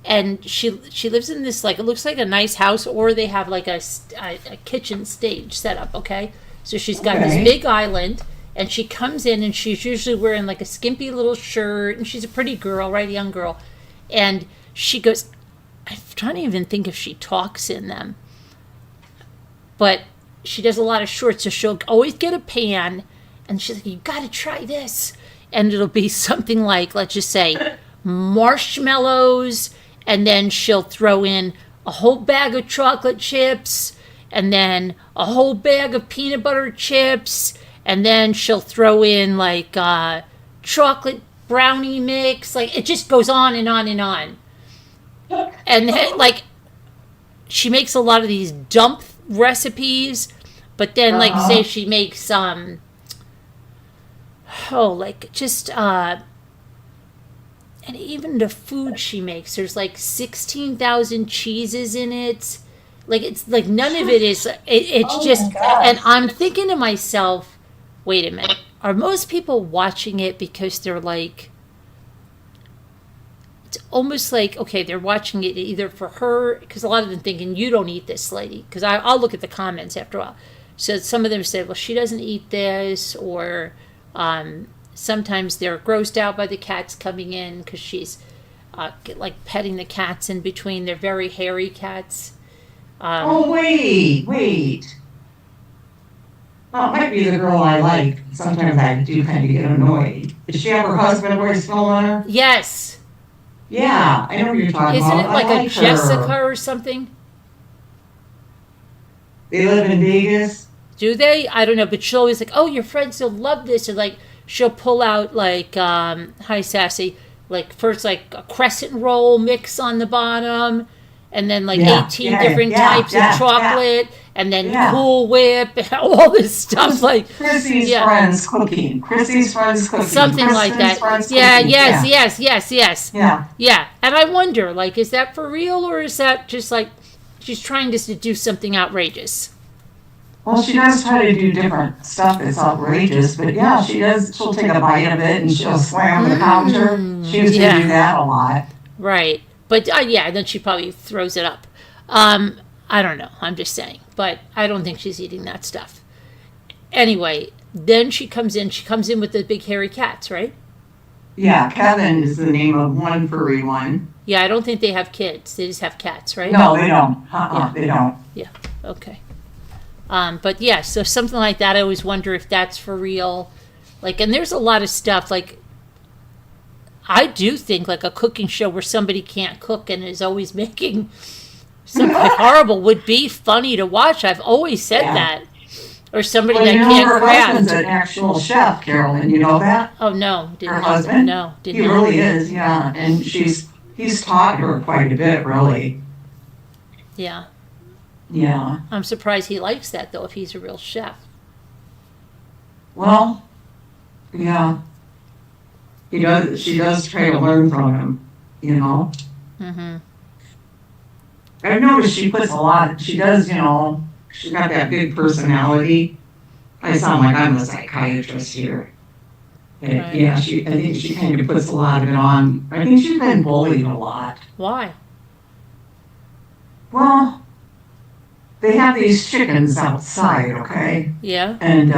And she lives in this, like, it looks like a nice house, or they have like a kitchen stage set up, okay? So she's got this big island, and she comes in, and she's usually wearing like a skimpy little shirt, and she's a pretty girl, right, a young girl. And she goes, I'm trying to even think if she talks in them. But she does a lot of shorts, so she'll always get a pan, and she's like, you got to try this. And it'll be something like, let's just say, marshmallows, and then she'll throw in a whole bag of chocolate chips, and then a whole bag of peanut butter chips, and then she'll throw in like chocolate brownie mix. Like, it just goes on and on and on. And then, like, she makes a lot of these dump recipes, but then like say she makes and even the food she makes, there's like 16,000 cheeses in it. Like, it's like none of it is, it's just, and I'm thinking to myself, wait a minute, are most people watching it because they're like, it's almost like, okay, they're watching it either for her, because a lot of them thinking, you don't eat this, lady, because I'll look at the comments after a while. So some of them say, well, she doesn't eat this, or sometimes they're grossed out by the cats coming in because she's like petting the cats in between. They're very hairy cats. Wait. Well, it might be the girl I like. Sometimes I do kind of get annoyed. Does she have her husband wears still on her? Yes. Yeah, I know what you're talking Isn't about. it like I a Jessica or something? They live in Vegas. Do they? I don't know, but she'll always like, oh, your friends will love this, or like she'll pull out like, hi Sassy, like first like a crescent roll mix on the bottom, and then like 18 different types of chocolate, and then Cool Whip, and all this stuff, like Chrissy's friends cooking. Chrissy's friends cooking. Something like that. Yes. Yeah. Yeah. And I wonder, like, is that for real, or is that just like she's trying to do something outrageous. Well, she does try to do different stuff that's outrageous, but yeah, she does. She'll take a bite of it and she'll slam the counter. She used to do that a lot. Right. But yeah, then she probably throws it up. I don't know. I'm just saying. But I don't think she's eating that stuff. Anyway, then she comes in. She comes in with the big hairy cats, right? Yeah, Kevin is the name of one furry one. Yeah, I don't think they have kids. They just have cats, right? No, they don't. Yeah. They don't. Yeah. Okay. But yeah, so something like that. I always wonder if that's for real. Like, and there's a lot of stuff. Like, I do think like a cooking show where somebody can't cook and is always making something horrible would be funny to watch. I've always said that. Or somebody that can't her craft. husband's an actual chef, Carolyn. You know that? Oh no, didn't Her know. husband? No, didn't He know. really is, yeah. And he's taught her quite a bit, really. Yeah, Yeah. I'm surprised he likes that though. If he's a real chef. Well, yeah. She does try to learn from him, you know. Mm-hmm. I've noticed she puts a lot. She does, you know. She's got that big personality. I sound like I'm a psychiatrist here. But Right. yeah, I think she kind of puts a lot of it on. I think she's been bullied a lot. Why? Well, they have these chickens outside, okay? Yeah. And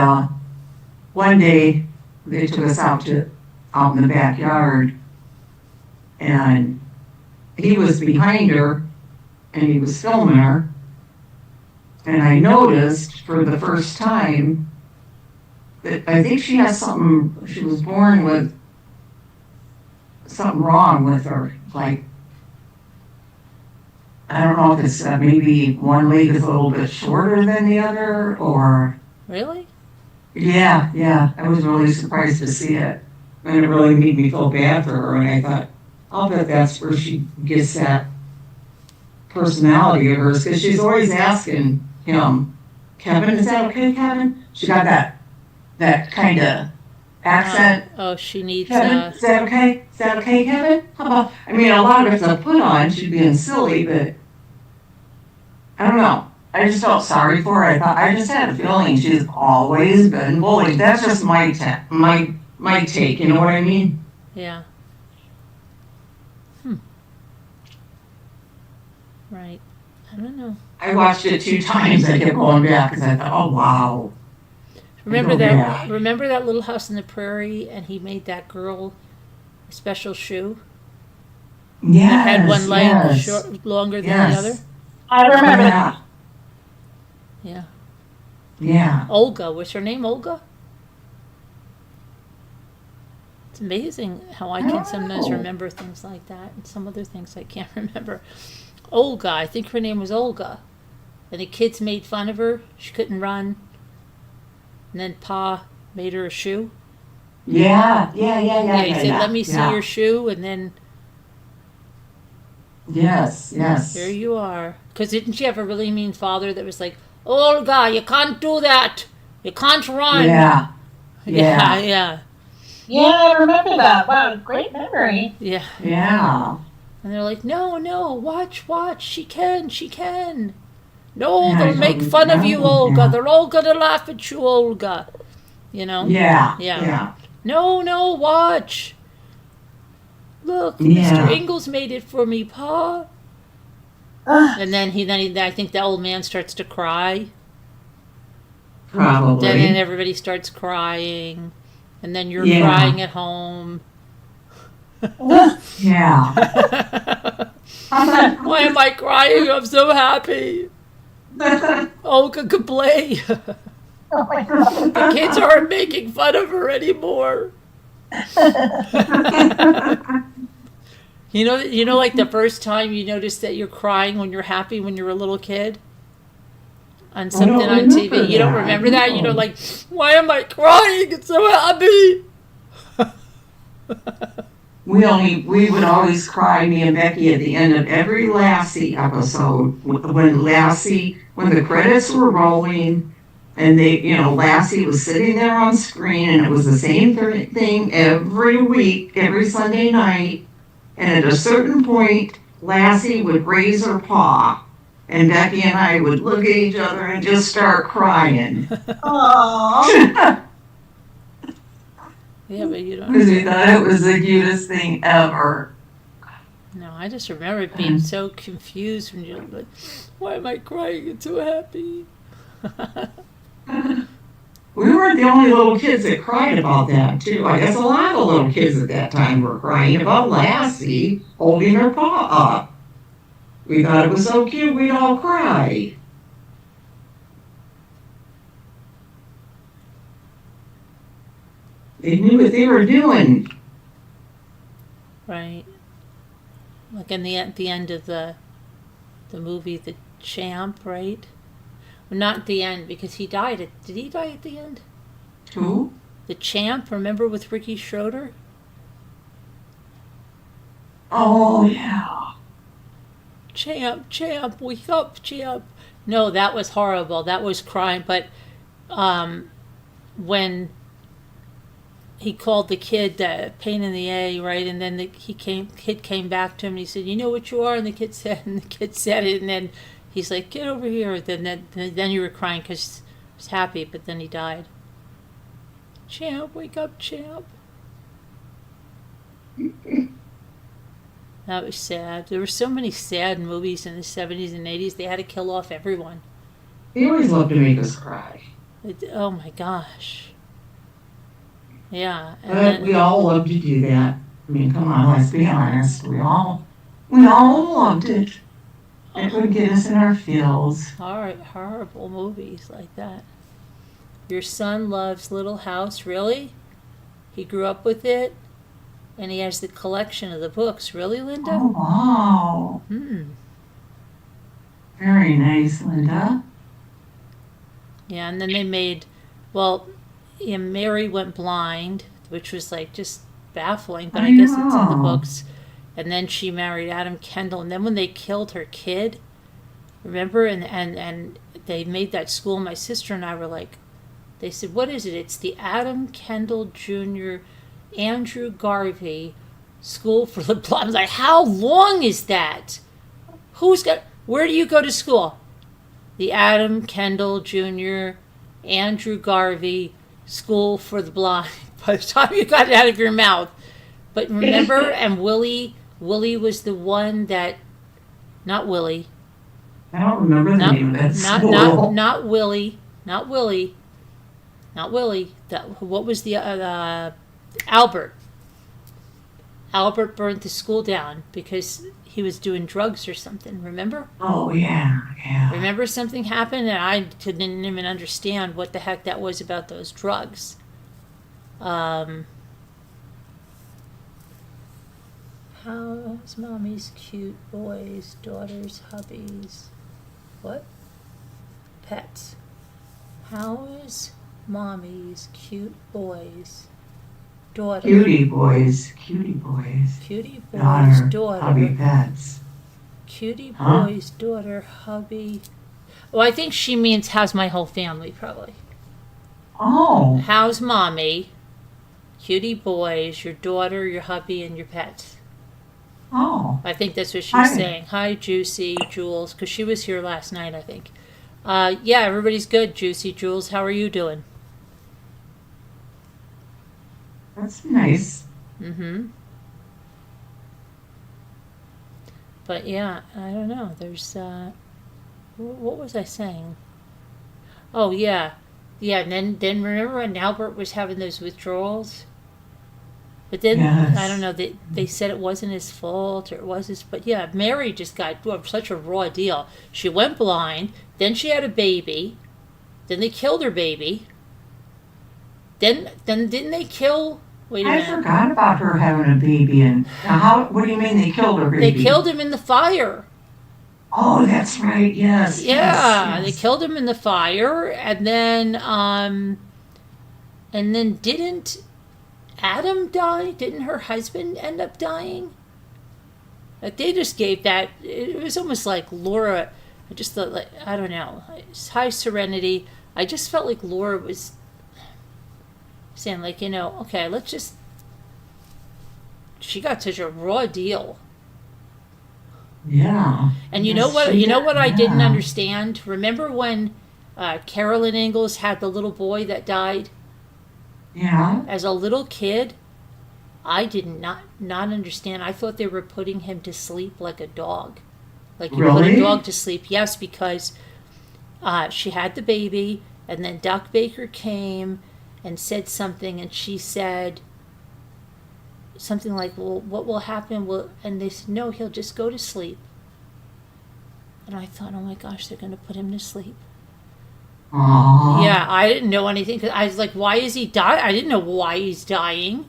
one day they took us out in the backyard, and he was behind her, and he was filming her. And I noticed for the first time that I think she has something. She was born with something wrong with her. Like, I don't know if it's maybe one leg is a little bit shorter than the other, or Really? yeah. I was really surprised to see it, and it really made me feel bad for her. And I thought, I'll bet that's where she gets that personality of hers, because she's always asking him, Kevin, is that okay, Kevin? She got that kind of accent. Oh, she needs. Kevin, is that okay? Is that okay, Kevin? How about? I mean, a lot of it's a put on. She's being silly, but I don't know. I just felt sorry for her. I just had a feeling she's always been bullied. That's just my take. You know what I mean? Yeah. Right. I don't know. I watched it 2 times. I kept going back because I thought, oh wow. Remember go that? back. Remember that Little House on the Prairie, and he made that girl a special shoe. Yes. It had one leg yes. longer than Yes. the other. I remember that. Yeah. Yeah. Yeah. Olga. Was her name Olga? It's amazing how I can sometimes remember things like that, and some other things I can't remember. Olga. I think her name was Olga. And the kids made fun of her. She couldn't run. And then Pa made her a shoe. Yeah. He said, "Let me see yeah. your shoe," and then Yes. here you are. Because didn't she have a really mean father that was like, "Olga, you can't do that. You can't run." Yeah. Yeah. Yeah, I remember that. Wow, great memory. Yeah. Yeah. And they're like, no, watch. She can. No, Yeah, they'll I make don't fun of you, know. Olga. Yeah. They're all gonna laugh at you, Olga. You know? Yeah. Yeah. No, watch. Look, Yeah. Mr. Ingalls made it for me, Pa. And then I think the old man starts to cry. Probably. Then everybody starts crying. And then you're Yeah. crying at home. Yeah. Why am I crying? I'm so happy. Olga could play. Oh my God. The kids aren't making fun of her anymore. You know, like the first time you notice that you're crying when you're happy when you're a little kid on something on remember TV. You don't that. remember that? You No. know, like, why am I crying? It's so happy. We would always cry, me and Becky, at the end of every Lassie episode. When the credits were rolling, and Lassie was sitting there on screen, and it was the same thing every week, every Sunday night. And at a certain point, Lassie would raise her paw, And Becky and I would look at each other and just start crying. Aww. Yeah, but you don't. Because we thought it was the cutest thing ever. No, I just remember being so confused when you're like, why am I crying? It's so happy. We weren't the only little kids that cried about that, too. I guess a lot of little kids at that time were crying about Lassie holding her paw up. We thought it was so cute, we'd all cry. They knew what they were doing. Right. Like in at the end of the movie, The Champ, right? Well, not at the end, because he died. Did he die at the end? Who? The Champ, remember, with Ricky Schroeder? Oh, yeah. Champ, wake up, Champ. No, that was horrible. That was crying. But when he called the kid the pain in the A, right? And then kid came back to him and he said, "You know what you are?" And the kid said it. And then he's like, "Get over here." Then you were crying because he was happy, but then he died. Champ, wake up, Champ. That was sad. There were so many sad movies in the 70s and 80s. They had to kill off everyone. They always loved to make us cry. Oh my gosh. Yeah. But we all loved to do that. I mean, come on, let's be honest. We all loved it. It would get us in our feels. Horrible movies like that. Your son loves Little House, really? He grew up with it? And he has the collection of the books. Really, Linda? Oh, wow. Very nice, Linda. Yeah, and then they made, Mary went blind, which was like just baffling, but I guess it's in the books. And then she married Adam Kendall. And then when they killed her kid, remember? And they made that school. My sister and I were like, they said, what is it? It's the Adam Kendall Jr. Andrew Garvey School for the Blind. I was like, how long is that? Where do you go to school? The Adam Kendall Jr. Andrew Garvey School for the Blind. By the time you got it out of your mouth. But remember, and Willie was the one that, not Willie. I don't remember the name of that school. Not Willie. What was the Albert? Albert burned the school down because he was doing drugs or something. Remember? Oh yeah. Remember something happened and I didn't even understand what the heck that was about those drugs. How's mommy's cute boys, daughters, hubbies? What? Pets. How is mommy's cute boys, daughter? Cutie boys. Daughter. Hubby pets. Cutie boys, daughter, hubby. Oh, I think she means how's my whole family, probably. Oh. How's mommy, cutie boys, your daughter, your hubby, and your pets. Oh. I think that's what she's saying. Hi, Juicy, Jules, because she was here last night, I think. Yeah, everybody's good, Juicy, Jules. How are you doing? That's nice. But yeah, I don't know. There's, what was I saying? Oh, yeah. Yeah, and then remember when Albert was having those withdrawals? But then, yes. I don't know, they said it wasn't his fault or it was his, but yeah, Mary just got such a raw deal. She went blind, then she had a baby, then they killed her baby, then didn't they kill, wait a minute. I forgot about her having a baby and, what do you mean they killed her baby? They killed him in the fire. Oh, that's right, yes. Yeah, yes. They killed him in the fire, and then didn't Adam die? Didn't her husband end up dying? Like they just gave that. It was almost like Laura. I just thought, like, I don't know. It's High Serenity. I just felt like Laura was saying, like, okay, let's just. She got such a raw deal. Yeah. And you know Yes, what? she You know did, what I didn't yeah. understand. Remember when Carolyn Ingalls had the little boy that died Yeah. as a little kid? I did not understand. I thought they were putting him to sleep like a dog, like you put a Really? dog to sleep. Yes, because she had the baby, and then Doc Baker came and said something, and she said something like, "Well, what will happen?" Will and they said, "No, he'll just go to sleep." And I thought, "Oh my gosh, they're going to put him to sleep." Aww. Yeah, I didn't know anything. 'Cause I was like, "Why is he dying?" I didn't know why he's dying.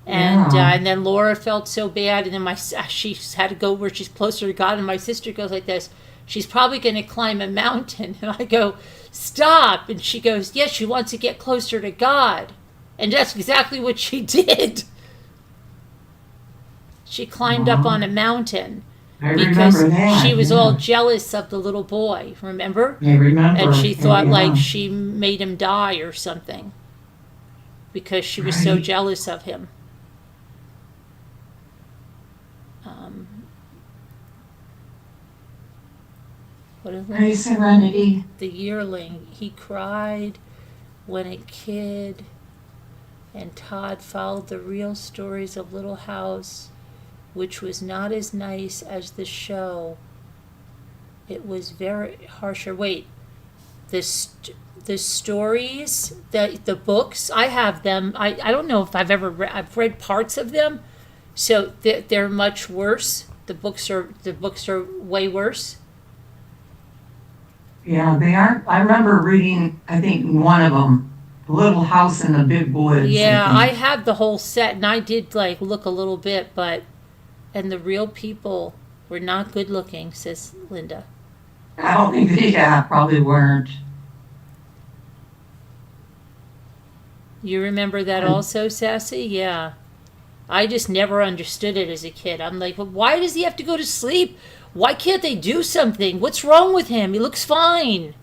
Yeah. And then Laura felt so bad, and then she had to go where she's closer to God, and my sister goes like this. She's probably going to climb a mountain, and I go, "Stop!" And she goes, "Yes, she wants to get closer to God," and that's exactly what she did. She climbed up on a mountain I because remember that. she was yeah. all jealous of the little boy. Remember? I remember. And she thought yeah. like she made him die or something because she was so Right. jealous of him. Um, what is Hey, it? Serenity. The yearling. He cried when a kid, and Todd followed the real stories of Little House, which was not as nice as the show. It was very harsher. Wait, the stories, the books, I have them. I don't know if I've ever I've read parts of them, so they're much worse. The books are way worse. Yeah, they aren't. I remember reading, I think, one of them, Little House in the Big Woods. Yeah, I think. have the whole set, and I did like look a little bit, but and the real people were not good looking, says Linda. I don't think they probably weren't. You remember that And also, Sassy? Yeah. I just never understood it as a kid. I'm like, well, why does he have to go to sleep? Why can't they do something? What's wrong with him? He looks fine.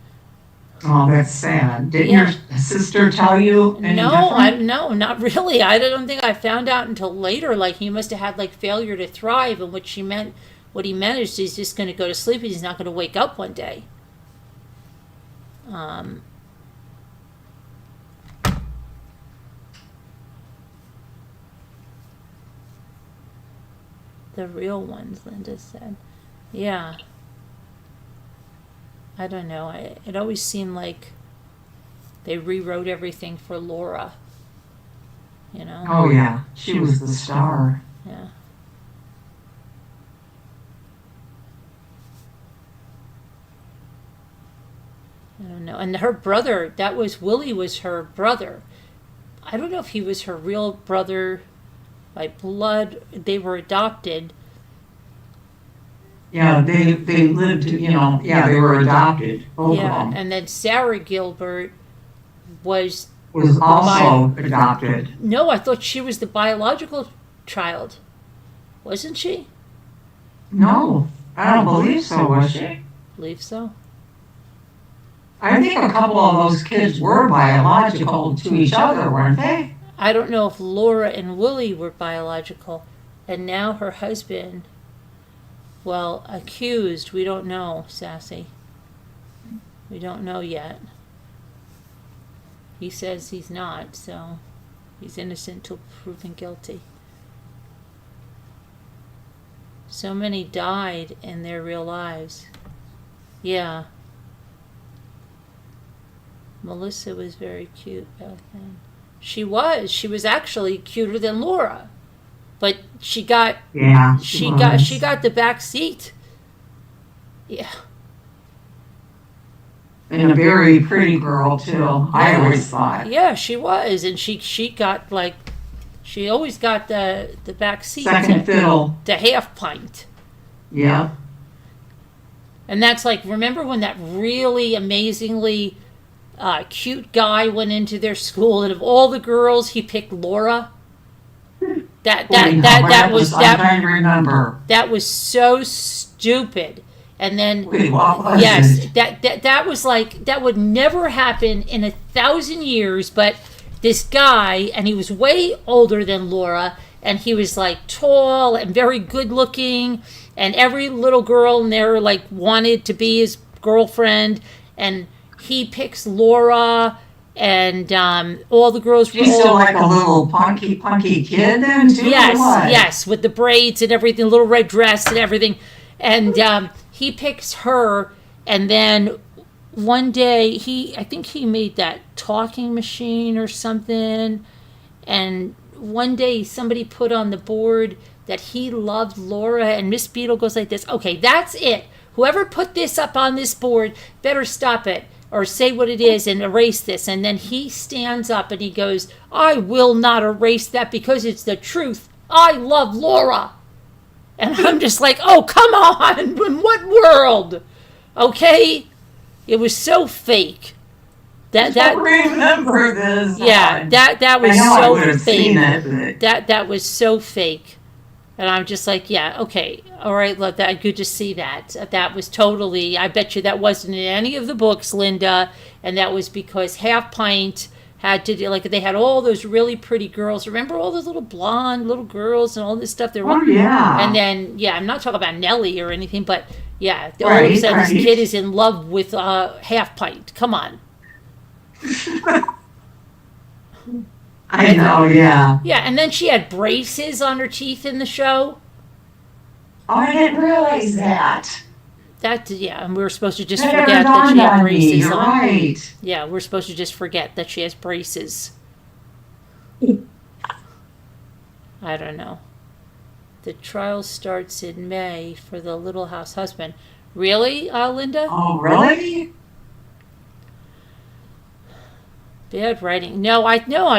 oh, that's sad. Didn't Yeah. your sister tell you any different? No, not really. I don't think I found out until later. Like he must have had like failure to thrive, and what he meant is he's just going to go to sleep and he's not going to wake up one day. Um, the real ones, Linda said. Yeah. I don't know. It always seemed like they rewrote everything for Laura. You know? Oh yeah, she was the star. Yeah. I don't know. And her brother, Willie was her brother. I don't know if he was her real brother by blood. They were adopted. Yeah, they lived. Yeah, they were adopted. Both of Yeah. them And then Sarah Gilbert was was also adopted. no, I thought she was the biological child. Wasn't she? No, I don't believe so. Was she? Believe so. I think a couple of those kids were biological to each other, weren't they? I don't know if Laura and Willie were biological. And now her husband, well, accused, we don't know, Sassy. We don't know yet. He says he's not, so he's innocent till proven guilty. So many died in their real lives. Yeah. Melissa was very cute back then. She was actually cuter than Laura. But she got Yeah, she was. got the back seat. Yeah. And a very pretty girl too. I always thought. Yeah, she was, and she got like she always got the back seat Second fiddle. to half pint. Yeah. And that's like, remember when that really amazingly cute guy went into their school, and of all the girls, he picked Laura. That was I'm trying to remember. that was so stupid. And then Wait, what was yes, it? that was like that would never happen in 1,000 years. But this guy, and he was way older than Laura, and he was like tall and very good looking, and every little girl in there like wanted to be his girlfriend, and he picks Laura, and all the girls were She's still all like a little punky kid then too. yes, or what? yes, with the braids and everything, little red dress and everything, and he picks her, and then one day I think he made that talking machine or something, and one day somebody put on the board that he loved Laura, and Miss Beadle goes like this, okay, that's it. Whoever put this up on this board better stop it or say what it is and erase this. And then he stands up and he goes, I will not erase that because it's the truth. I love Laura. And I'm just like, oh, come on. In what world? Okay? It was so fake. I don't remember this. Yeah, that was I know I so would have fake. seen it, but That was so fake. And I'm just like, yeah, okay, all right, look, that good to see that. That was totally, I bet you that wasn't in any of the books, Linda, and that was because Half Pint had to do, like, they had all those really pretty girls. Remember all those little blonde little girls and all this stuff? They were, oh yeah. and then, yeah, I'm not talking about Nellie or anything, but yeah, all of a Right, sudden this right. kid is in love with Half Pint. Come on. I know, yeah. Yeah, and then she had braces on her teeth in the show. Oh, I didn't realize that. That, yeah, and we were supposed to just That forget never that she dawned had on me. braces You're on. right. Yeah, we're supposed to just forget that she has braces. I don't know. The trial starts in May for the Little House husband. Really, Linda? Oh, really? Bad writing. No,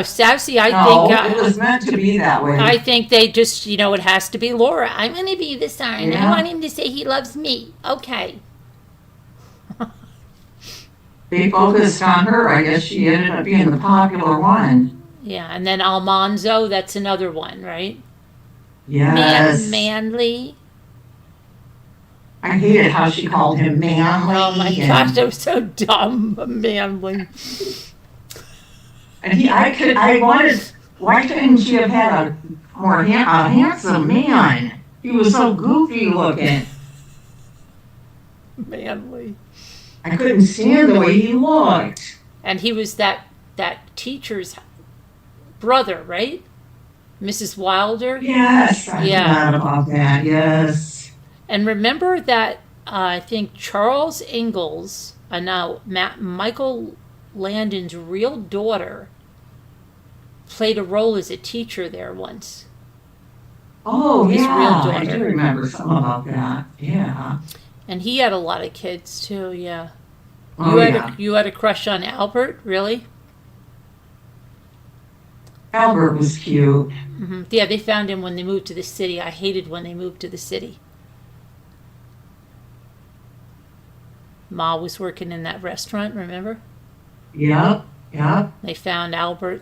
Sassy, I No, think. it was meant to be that way. I think they just, it has to be Laura. I'm going to be the sign. Yeah. I want him to say he loves me. Okay. They focused on her. I guess she ended up being the popular one. Yeah, and then Almanzo, that's another one, right? Yes. Manly. I hated how she called him manly. Oh my and- gosh, that was so dumb. Manly. And I wanted, why couldn't she have had a more a handsome man? He was so goofy looking. Manly. I couldn't stand the way he looked. And he was that teacher's brother, right? Mrs. Wilder. Yes, I Yeah. forgot about that, yes. And remember that I think Charles Ingalls, now Michael Landon's real daughter, played a role as a teacher there once. Oh, His yeah, real I daughter. do remember some about that, yeah. And he had a lot of kids too, yeah. Oh, yeah. You had a crush on Albert, really? Albert was cute. Yeah, they found him when they moved to the city. I hated when they moved to the city. Ma was working in that restaurant, remember? Yep. They found Albert,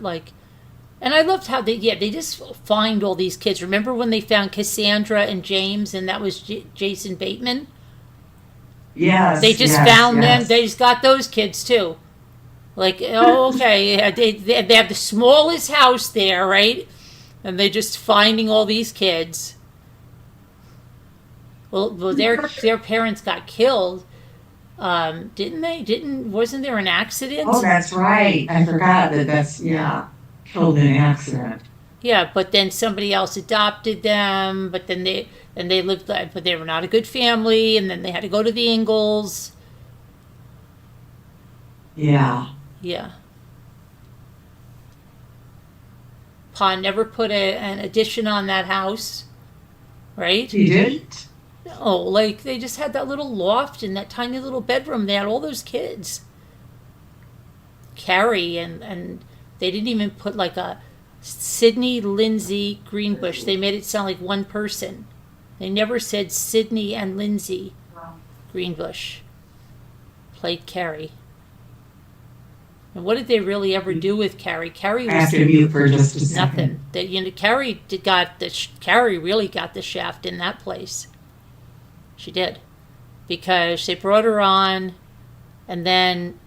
and I loved how they just find all these kids. Remember when they found Cassandra and James, and that was Jason Bateman? Yes. They just found them. They just got those kids too. Okay, they have the smallest house there, right? And they just finding all these kids. Well, their parents got killed, didn't they? Wasn't there an accident? Oh, that's right. I forgot that's killed in an accident. Yeah, but then somebody else adopted them. But then they lived, but they were not a good family, and then they had to go to the Ingalls. Yeah. Yeah. Pa never put an addition on that house, right? He didn't? No, they just had that little loft and that tiny little bedroom. They had all those kids. Carrie and they didn't even put a Sydney, Lindsay, Greenbush. They made it sound like one person. They never said Sydney and Lindsay Greenbush played Carrie. And what did they really ever do with Carrie? Carrie I have was to mute for just a second. nothing. Carrie really got the shaft in that place. She did, because they brought her on, and then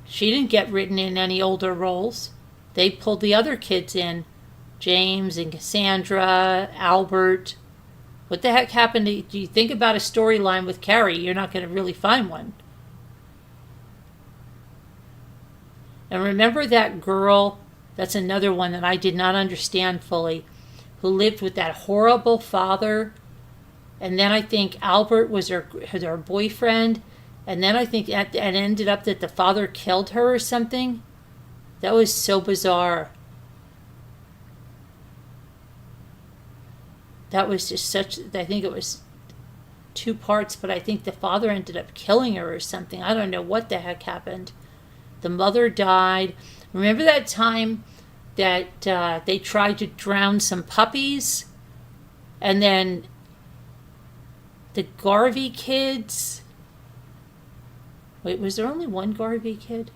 she didn't get written in any older roles. They pulled the other kids in, James and Cassandra, Albert, What the heck happened to, do you think about a storyline with Carrie? You're not going to really find one. And remember that girl, that's another one that I did not understand fully, who lived with that horrible father. And then I think Albert was her boyfriend. And then I think it ended up that the father killed her or something. That was so bizarre. That was just such, I think it was 2 parts, but I think the father ended up killing her or something. I don't know what the heck happened. The mother died. Remember that time that they tried to drown some puppies? And then the Garvey kids. Wait, was there only one Garvey kid?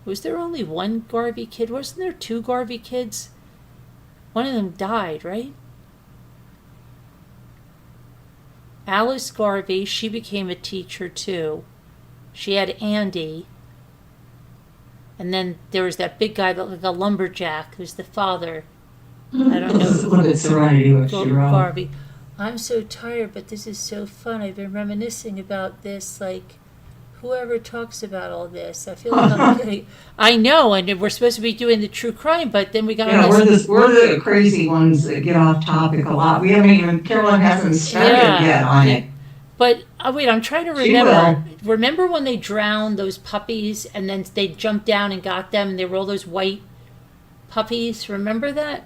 Was there only one Garvey kid? Wasn't there 2 Garvey kids? One of them died, right? Alice Garvey, she became a teacher too. She had Andy. And then there was that big guy that looked like a lumberjack, who's the father. I don't know. Look at Serenity, what she wrote. Garvey. I'm so tired, but this is so fun. I've been reminiscing about this, like, whoever talks about all this. I feel like I'm kidding. I know, and we're supposed to be doing the true crime, but then we got we're the crazy ones that get off topic a lot. We haven't even, Carolyn hasn't started yet on it. But wait, I'm trying to remember. Remember when they drowned those puppies and then they jumped down and got them and they were all those white puppies? Remember that?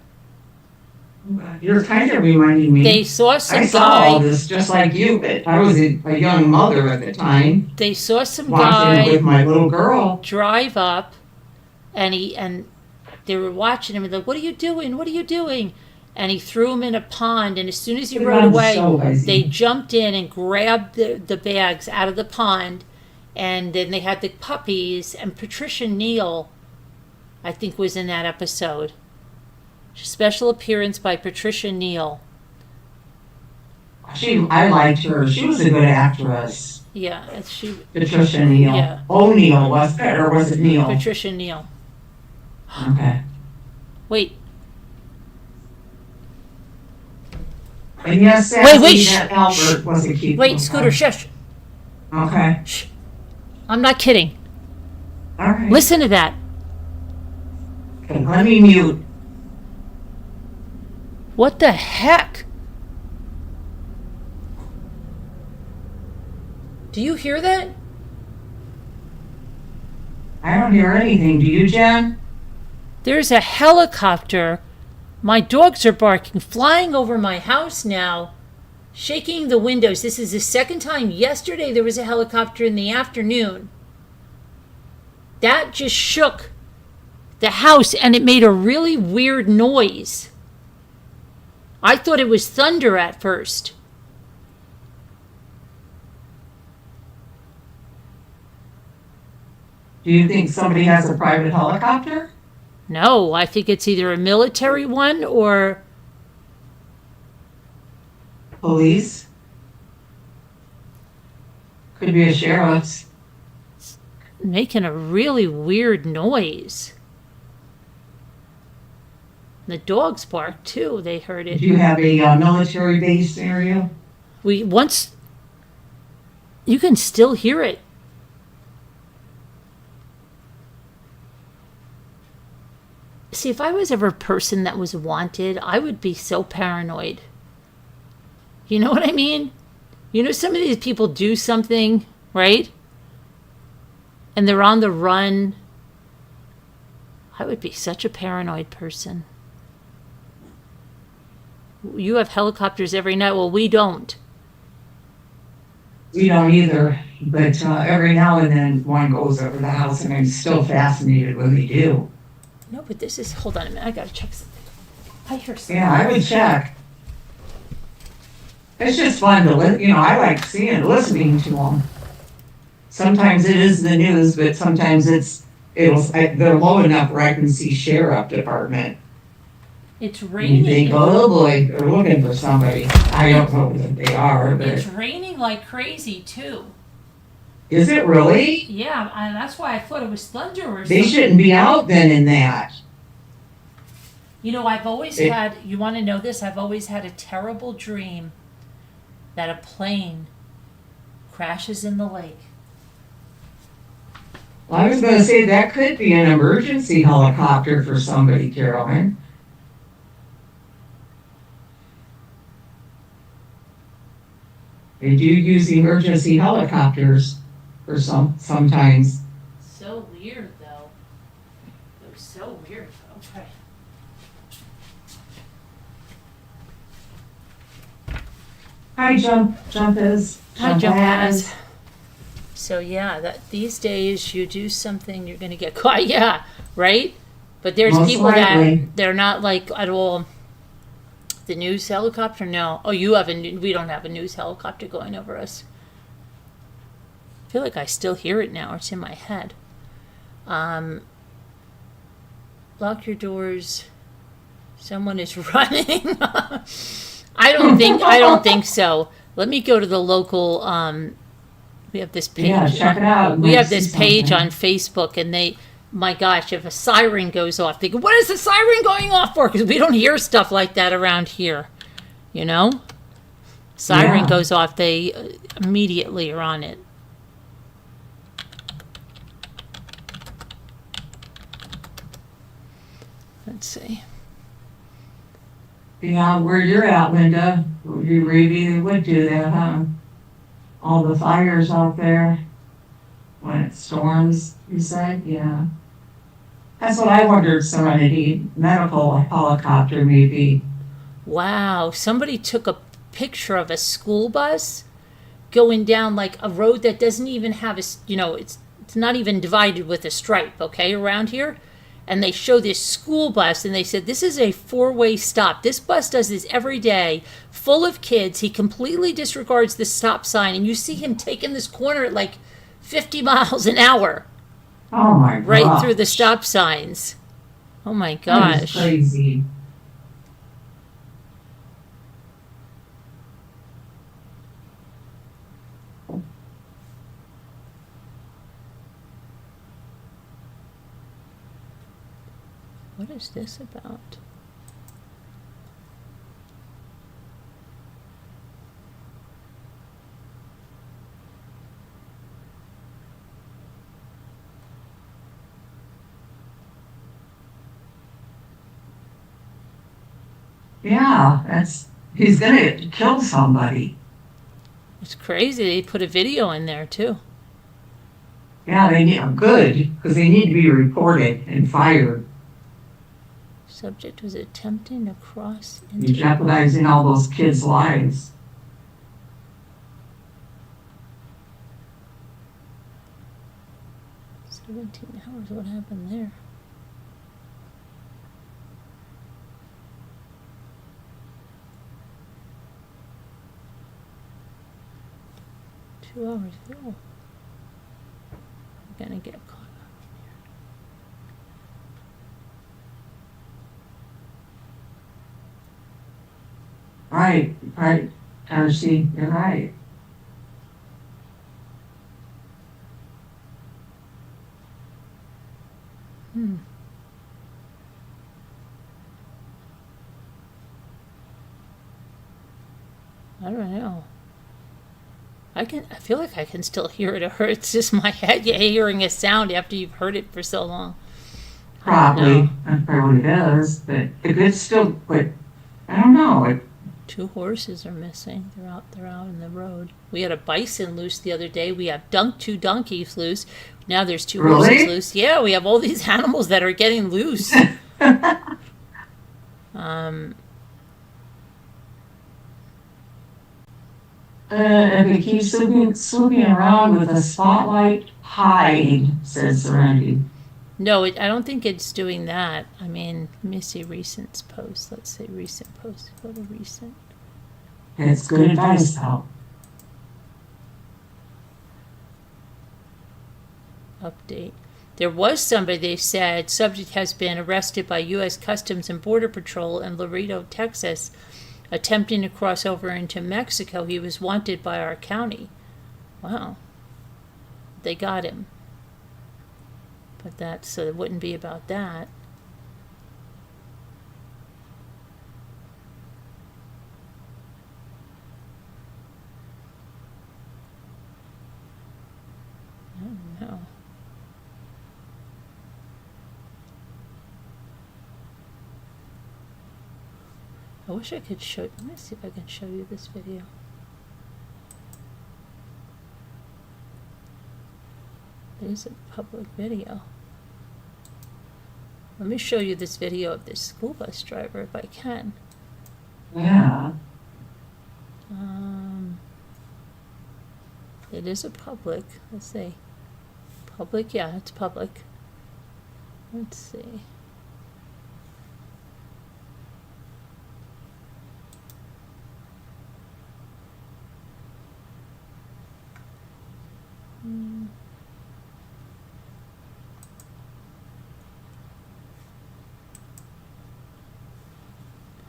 You're kind of reminding me. They saw some I saw all this just like you, but I was a young mother at the time. They saw some watching guy it with my little girl drive up, and they were watching him and like, "What are you doing? What are you doing?" And he threw him in a pond, and as soon as he rode away, they jumped in and grabbed the bags out of the pond, and then they had the puppies, and Patricia Neal, I think, was in that episode. Special appearance by Patricia Neal. I liked her. She was a good actress. Yeah, Patricia Neal. Yeah. O'Neal, was it, or was it Neal? Patricia Neal. Okay. Wait. And yes, sadly, that Albert was a cute. Wait, Scooter, shush. Okay. Shh. I'm not kidding. All right. Listen to that. Okay, let me mute. What the heck? Do you hear that? I don't hear anything. Do you, Jen? There's a helicopter. My dogs are barking, flying over my house now, shaking the windows. This is the second time. Yesterday there was a helicopter in the afternoon. That just shook the house and it made a really weird noise. I thought it was thunder at first. Do you think somebody has a private helicopter? No, I think it's either a military one or police. Could be a sheriff's. making a really weird noise. The dogs bark too. They heard it. Do you have a military base area? You can still hear it. See, if I was ever a person that was wanted, I would be so paranoid. You know what I mean? You know, some of these people do something, right? And they're on the run. I would be such a paranoid person. You have helicopters every night. Well, we don't. We don't either. But every now and then one goes over the house, and I'm still fascinated when they do. No, but this is, hold on a minute, I gotta check something. I hear something. Yeah, I would check. It's just fun to I like listening to them. Sometimes it is the news, but sometimes they're low enough where I can see sheriff department. It's raining. You think, oh boy, they're looking for somebody. I don't know that they are, but. It's raining like crazy too. Is it really? Yeah, and that's why I thought it was thunder or something. They shouldn't be out then in that. You know, I've always It- had, you want to know this? I've always had a terrible dream that a plane crashes in the lake. I was gonna say that could be an emergency helicopter for somebody, Carolyn. They do use emergency helicopters for sometimes. So weird, though. It was so weird. Okay. Hi, Jump is. Hi, Jump has. So yeah, that these days you do something, you're gonna get caught. Yeah, right. But there's Most people likely. that they're not like at all. The news helicopter? No. Oh, you have we don't have a news helicopter going over us. I feel like I still hear it now. It's in my head. Lock your doors. Someone is running. I don't think so. Let me go to the local. We have this page. Yeah, check it out. We Might have see this page something. on Facebook, and my gosh, if a siren goes off, they go, "What is the siren going off for?" Because we don't hear stuff like that around here. You know, siren Yeah. goes off, they immediately are on it. Let's see. Yeah, where you're at, Linda, you really would do that, huh? All the fires out there when it storms, you said, yeah. That's what I wondered, Serenity, medical helicopter maybe. Wow, somebody took a picture of a school bus going down like a road that doesn't even have it's not even divided with a stripe, okay, around here. And they show this school bus and they said, this is a 4-way stop. This bus does this every day, full of kids. He completely disregards the stop sign, and you see him taking this corner at like 50 miles an hour Oh my God. right through the stop signs. Oh my That is gosh. crazy. What is this about? Yeah, he's gonna kill somebody. It's crazy. They put a video in there too. Yeah, good, because they need to be reported and fired. Subject was attempting to cross You're into jeopardizing all those kids' lives. 17 hours. What happened there? $2 ago. I'm gonna get caught up Right, Darcy, you're right. here. I don't know. I feel like I can still hear it, or it's just my head hearing a sound after you've heard it for so long. Probably, that's probably what it is, but if it's still, but, I don't know, 2 horses are missing. They're out in the road. We had a bison loose the other day. We have 2 donkeys loose. Now there's 2 horses Really? loose. Yeah, we have all these animals that are getting loose. if it keeps swooping around with a spotlight, hide, says Serenity. No, I don't think it's doing that. I mean, let me see recent posts. Let's say recent posts. Go to recent. It's good advice, though. Update. There was somebody, they said, subject has been arrested by U.S. Customs and Border Patrol in Laredo, Texas, attempting to cross over into Mexico. He was wanted by our county. Wow. They got him. But so it wouldn't be about that. Oh. I wish I could show. Let me see if I can show you this video. It is a public video. Let me show you this video of this school bus driver if I can. Yeah. It is a public. Let's see. Public, yeah, it's public. Let's see.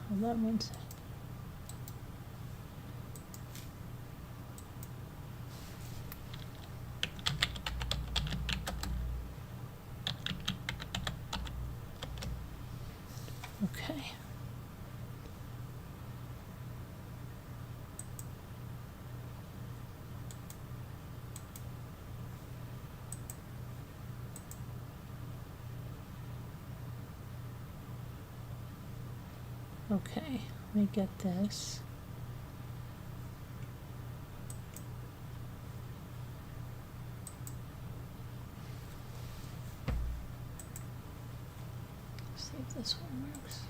Hold on one second. Okay. Okay, let me get this. See if this one works.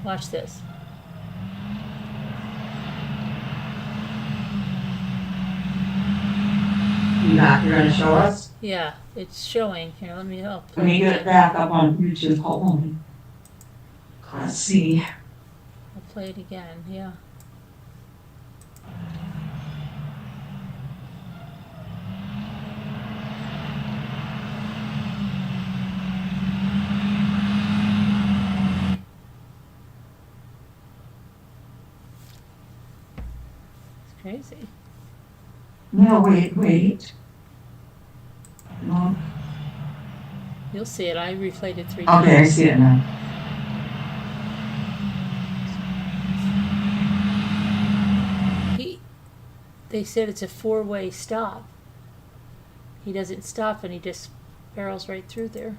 Watch this. You're gonna show us? Yeah, it's showing. Here, let me help. Let me get it back up on YouTube. Hold on. Let's see. I'll play it again, yeah. It's crazy. No, wait. No. You'll see it. I replayed it 3 Okay, I times. see it now. They said it's a 4-way stop. He doesn't stop and he just barrels right through there.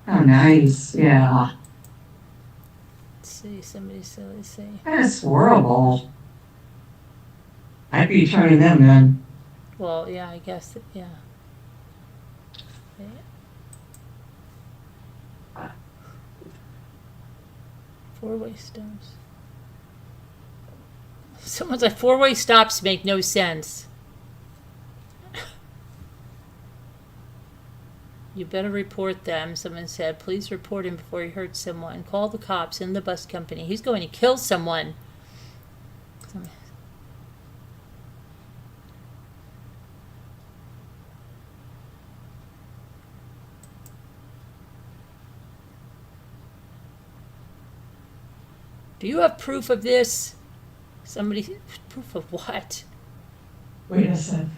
Oh, nice. Yeah. Let's see, somebody said, let's see. That's horrible. I'd be turning them in. Well, yeah, I guess, yeah. Four-way stops. Someone's like, 4-way stops make no sense. You better report them, someone said. Please report him before he hurts someone. Call the cops and the bus company. He's going to kill someone. Do you have proof of this? Somebody, proof of what? Wait a second.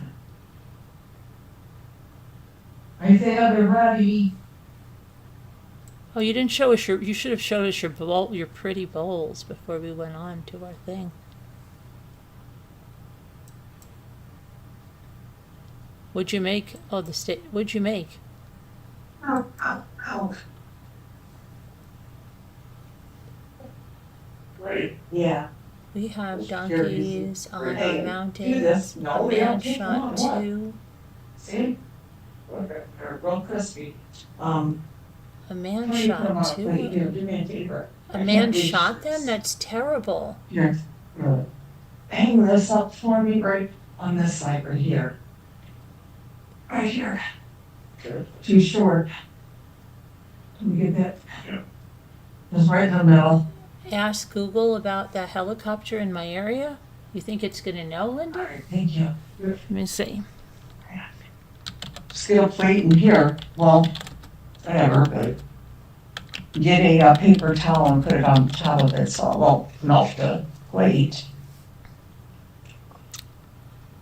I think they're ready. Oh, you didn't show us you should have showed us your pretty bowls before we went on to our thing. What'd you make? Oh, what'd you make? Ow. Right. Yeah. We have Those donkeys on Hey, our do mountains. this. No, A we man don't take shot one. 2. See? They're real crispy. A man Wait, come shot on, wait, here, 2. give me a paper. A man shot them? That's terrible. Here, hang this up for me right on this side right here. Right here. Too short. Let me get that. Just right in the middle. Ask Google about the helicopter in my area. You think it's going to know, All Linda? right, thank you. Let me see. Just get a plate in here. Well, whatever, but get a paper towel and put it on top of it so it won't melt the plate.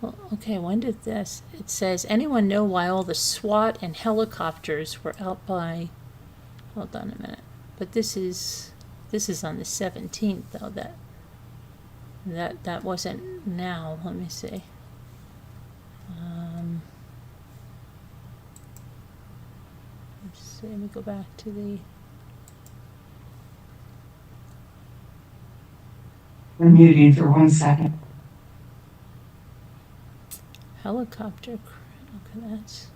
Well, okay, when did this? It says, anyone know why all the SWAT and helicopters were out by... Hold on a minute. But this is on the 17th though. That wasn't now. Let me see. Let's see. Let me go back to the. I'm muting for 1 second. Helicopter. Okay, that's.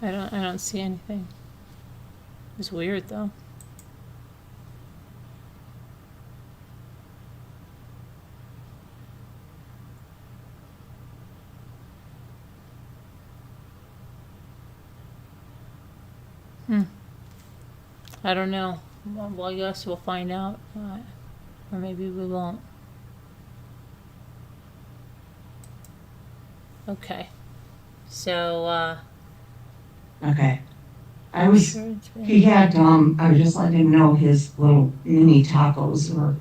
I don't see anything. It's weird though. I don't know. Well, I guess we'll find out. Or maybe we won't. Okay. So, Okay. He he had, I was just letting him know his little mini tacos were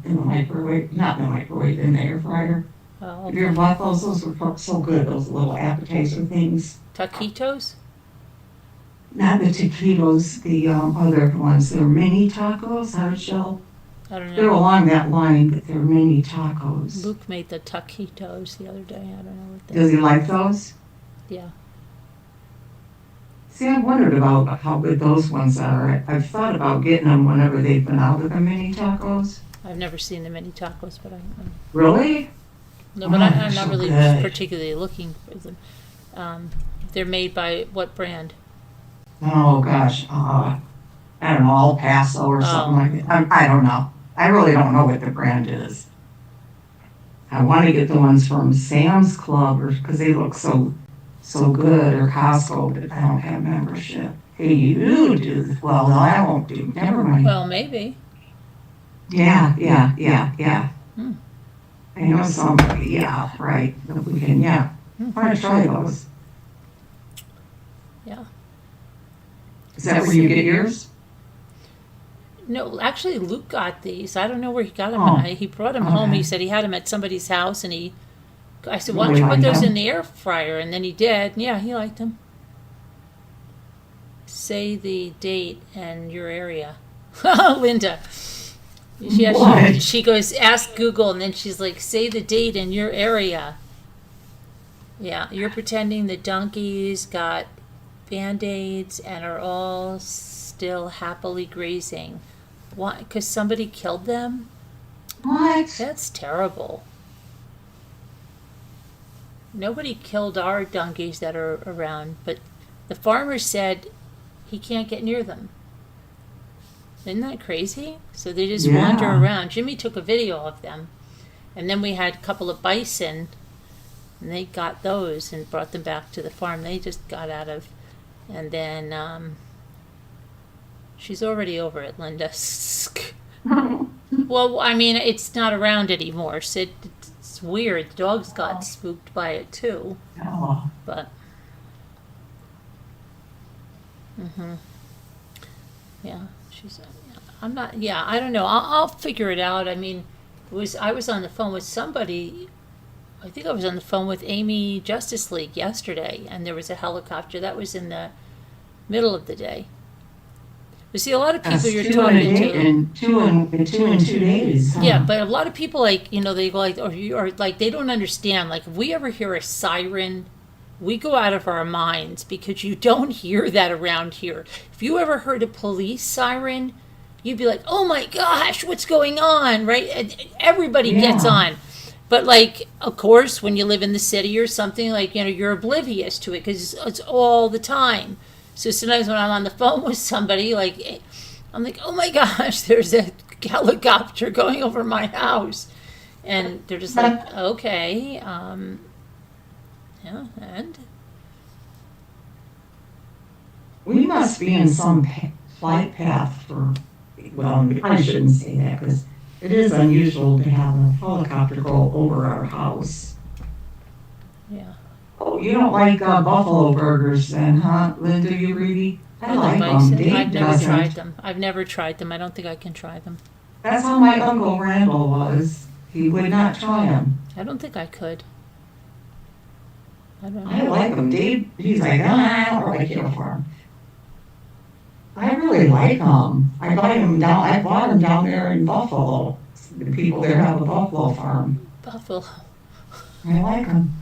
in the microwave, not in the microwave, in the air fryer. Oh, Have you ever bought those? Those were so good, those little appetizer things. taquitos? Not the taquitos, the other ones. They're mini tacos. How did you? I don't They're know. along that line, but they're mini tacos. Luke made the taquitos the other day. I don't know what they. Does he like those? Yeah. See, I've wondered about how good those ones are. I've thought about getting them whenever they've been out of the mini tacos. I've never seen the mini tacos, but Really? no, but Oh, I'm they're not so really good. particularly looking for them. They're made by what brand? Oh gosh, I don't know, El Paso or something like that. I don't know. I really don't know what the brand is. I want to get the ones from Sam's Club because they look so good, or Costco, but I don't have membership. Hey, you do. Well, no, I won't do. Never mind. Well, maybe. Yeah. Hmm. I know somebody. Yeah, right. But we can. Yeah. I want to try those. Yeah. Is that where you get yours? No, actually, Luke got these. I don't know where he got them. Oh, He brought them home. He okay. said he had them at somebody's house, and I said, "Why don't Really you put like those them? in the air fryer?" And then he did. Yeah, he liked them. Say the date and your area. Linda. What? She goes, ask Google, and then she's like, say the date in your area. Yeah, you're pretending the donkeys got Band-Aids and are all still happily grazing. Why? Because somebody killed them? What? That's terrible. Nobody killed our donkeys that are around, but the farmer said he can't get near them. Isn't that crazy? So they just wander Yeah. around. Jimmy took a video of them. And then we had a couple of bison, and they got those and brought them back to the farm. They just got out of, and then she's already over it, Linda. Well, I mean, it's not around anymore, so it's weird. The dogs got spooked by it too, Oh. but. Yeah, she's. I'm not. Yeah, I don't know. I'll figure it out. I mean, I was on the phone with somebody. I think I was on the phone with Amy Justice League yesterday, and there was a helicopter that was in the middle of the day. You see, a lot of people That's you're two talking in a day, to. and two in 2 days. Huh? Yeah, but a lot of people they go like, or like they don't understand. Like if we ever hear a siren, we go out of our minds because you don't hear that around here. If you ever heard a police siren, you'd be like, oh my gosh, what's going on, right? And everybody gets Yeah. on. But like, of course, when you live in the city or something, like, you're oblivious to it because it's all the time. So sometimes when I'm on the phone with somebody, like, I'm like, oh my gosh, there's a helicopter going over my house. And they're just like, okay, yeah, and? We must be in some flight path for, well, I shouldn't say that because it is unusual to have a helicopter go over our house. Yeah. Oh, you don't like buffalo burgers then, huh, Linda, you really? I the like them. bison. Dave I've never doesn't. tried them. I've never tried them. I don't think I can try them. That's how my Uncle Randall was. He would not try them. I don't think I could. I don't I know. like him. Dave, he's like, I don't really care for him. I really like him. I bought him down there in Buffalo. The people there have a buffalo farm. Buffalo. I like them.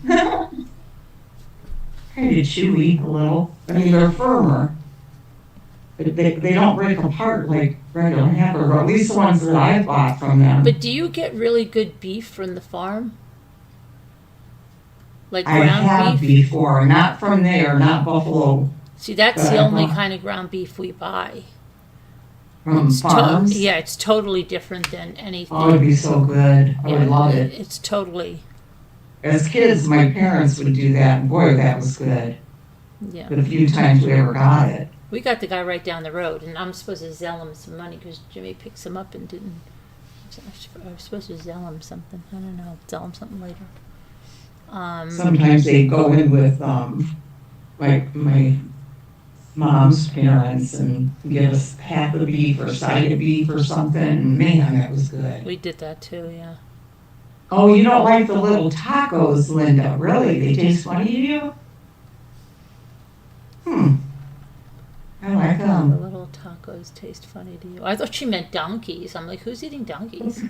Kind of chewy a little. I mean, they're firmer. But they don't break apart like regular hamburger, or at least the ones that I bought from them. But do you get really good beef from the farm? Like I ground have beef? before, not from there, not Buffalo. See, that's But the I only bought kind of ground beef we buy. from farms. Yeah, it's totally different than anything. Oh, it'd be so good. I would love it. It's totally, As kids, my parents would do that, and boy, that was good. yeah. But a few times we ever got it. We got the guy right down the road, and I'm supposed to Zell him some money because Jimmy picks him up and didn't. I was supposed to Zell him something. I don't know. Zell him something later. Sometimes they go in with like my mom's parents and give us half a beef or side of beef or something. Man, that was good. We did that too, yeah. Oh, you don't like the little tacos, Linda? Really? They taste funny to you? I like The them. little tacos taste funny to you. I thought she meant donkeys. I'm like, who's eating donkeys?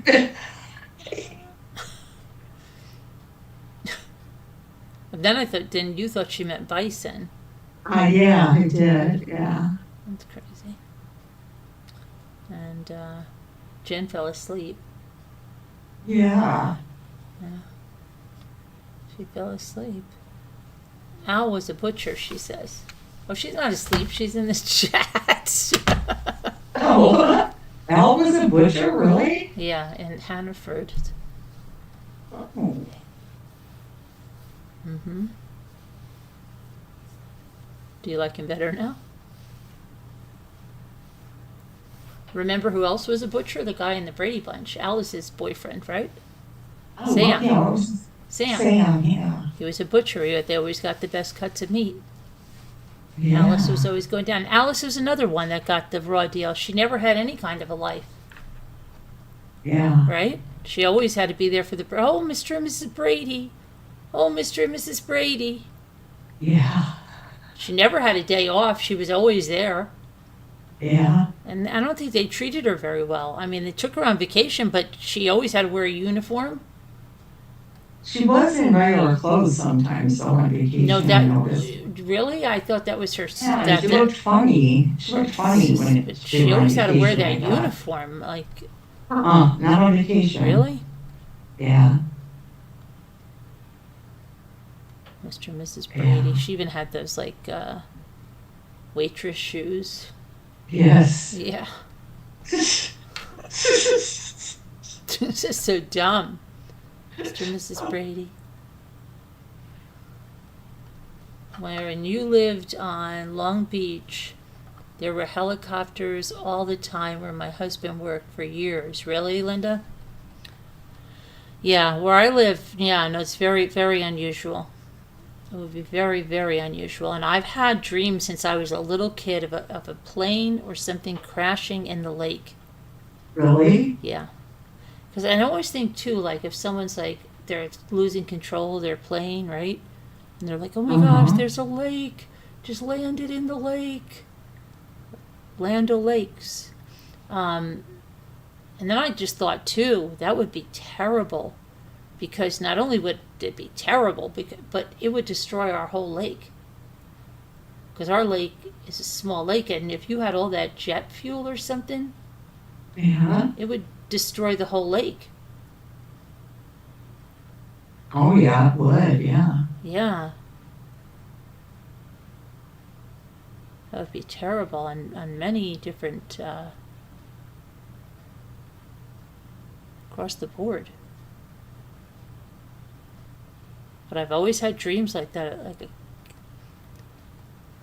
And then you thought she meant bison. Yeah, I did. Yeah. That's crazy. And Jen fell asleep. Yeah. She fell asleep. Al was a butcher, she says. Oh, she's not asleep. She's in this chat. Oh, Al was a butcher, really? Yeah, in Hannaford. Oh. Mm-hmm. Do you like him better now? Remember who else was a butcher? The guy in the Brady Bunch. Al is his boyfriend, right? Oh, Sam. Yeah, Sam. Sam, yeah. He was a butcher. They always got the best cuts of meat. Yeah. Alice was always going down. Alice was another one that got the raw deal. She never had any kind of a life, Yeah. right? She always had to be there for the, oh, Mr. and Mrs. Brady. Oh, Mr. and Mrs. Brady. Yeah. She never had a day off. She was always there. Yeah. And I don't think they treated her very well. I mean, they took her on vacation, but she always had to wear a uniform. She was in regular clothes sometimes, though, on vacation. No, I noticed. really? I thought that was her. Yeah, she looked funny. She looked funny when But she she was on always had to wear that vacation, I thought. uniform. Like, Not on vacation. really? Yeah. Mr. and Mrs. Brady. Yeah. She even had those, like, waitress shoes. Yes. Yeah. This is so dumb. Mr. and Mrs. Brady. When you lived on Long Beach, there were helicopters all the time where my husband worked for years. Really, Linda? Yeah, where I live, yeah, no, it's very, very unusual. It would be very, very unusual. And I've had dreams since I was a little kid of a plane or something crashing in the lake. Really? Yeah. Because I always think, too, like, if someone's, like, they're losing control of their plane, right? And they're like, oh, my gosh, there's a lake. Just landed in the lake. Land O'Lakes. And then I just thought, too, that would be terrible. Because not only would it be terrible, but it would destroy our whole lake. Because our lake is a small lake, and if you had all that jet fuel or something, Yeah. it would destroy the whole lake. Oh, yeah, it would, yeah. Yeah. That would be terrible on many different, across the board. But I've always had dreams like that,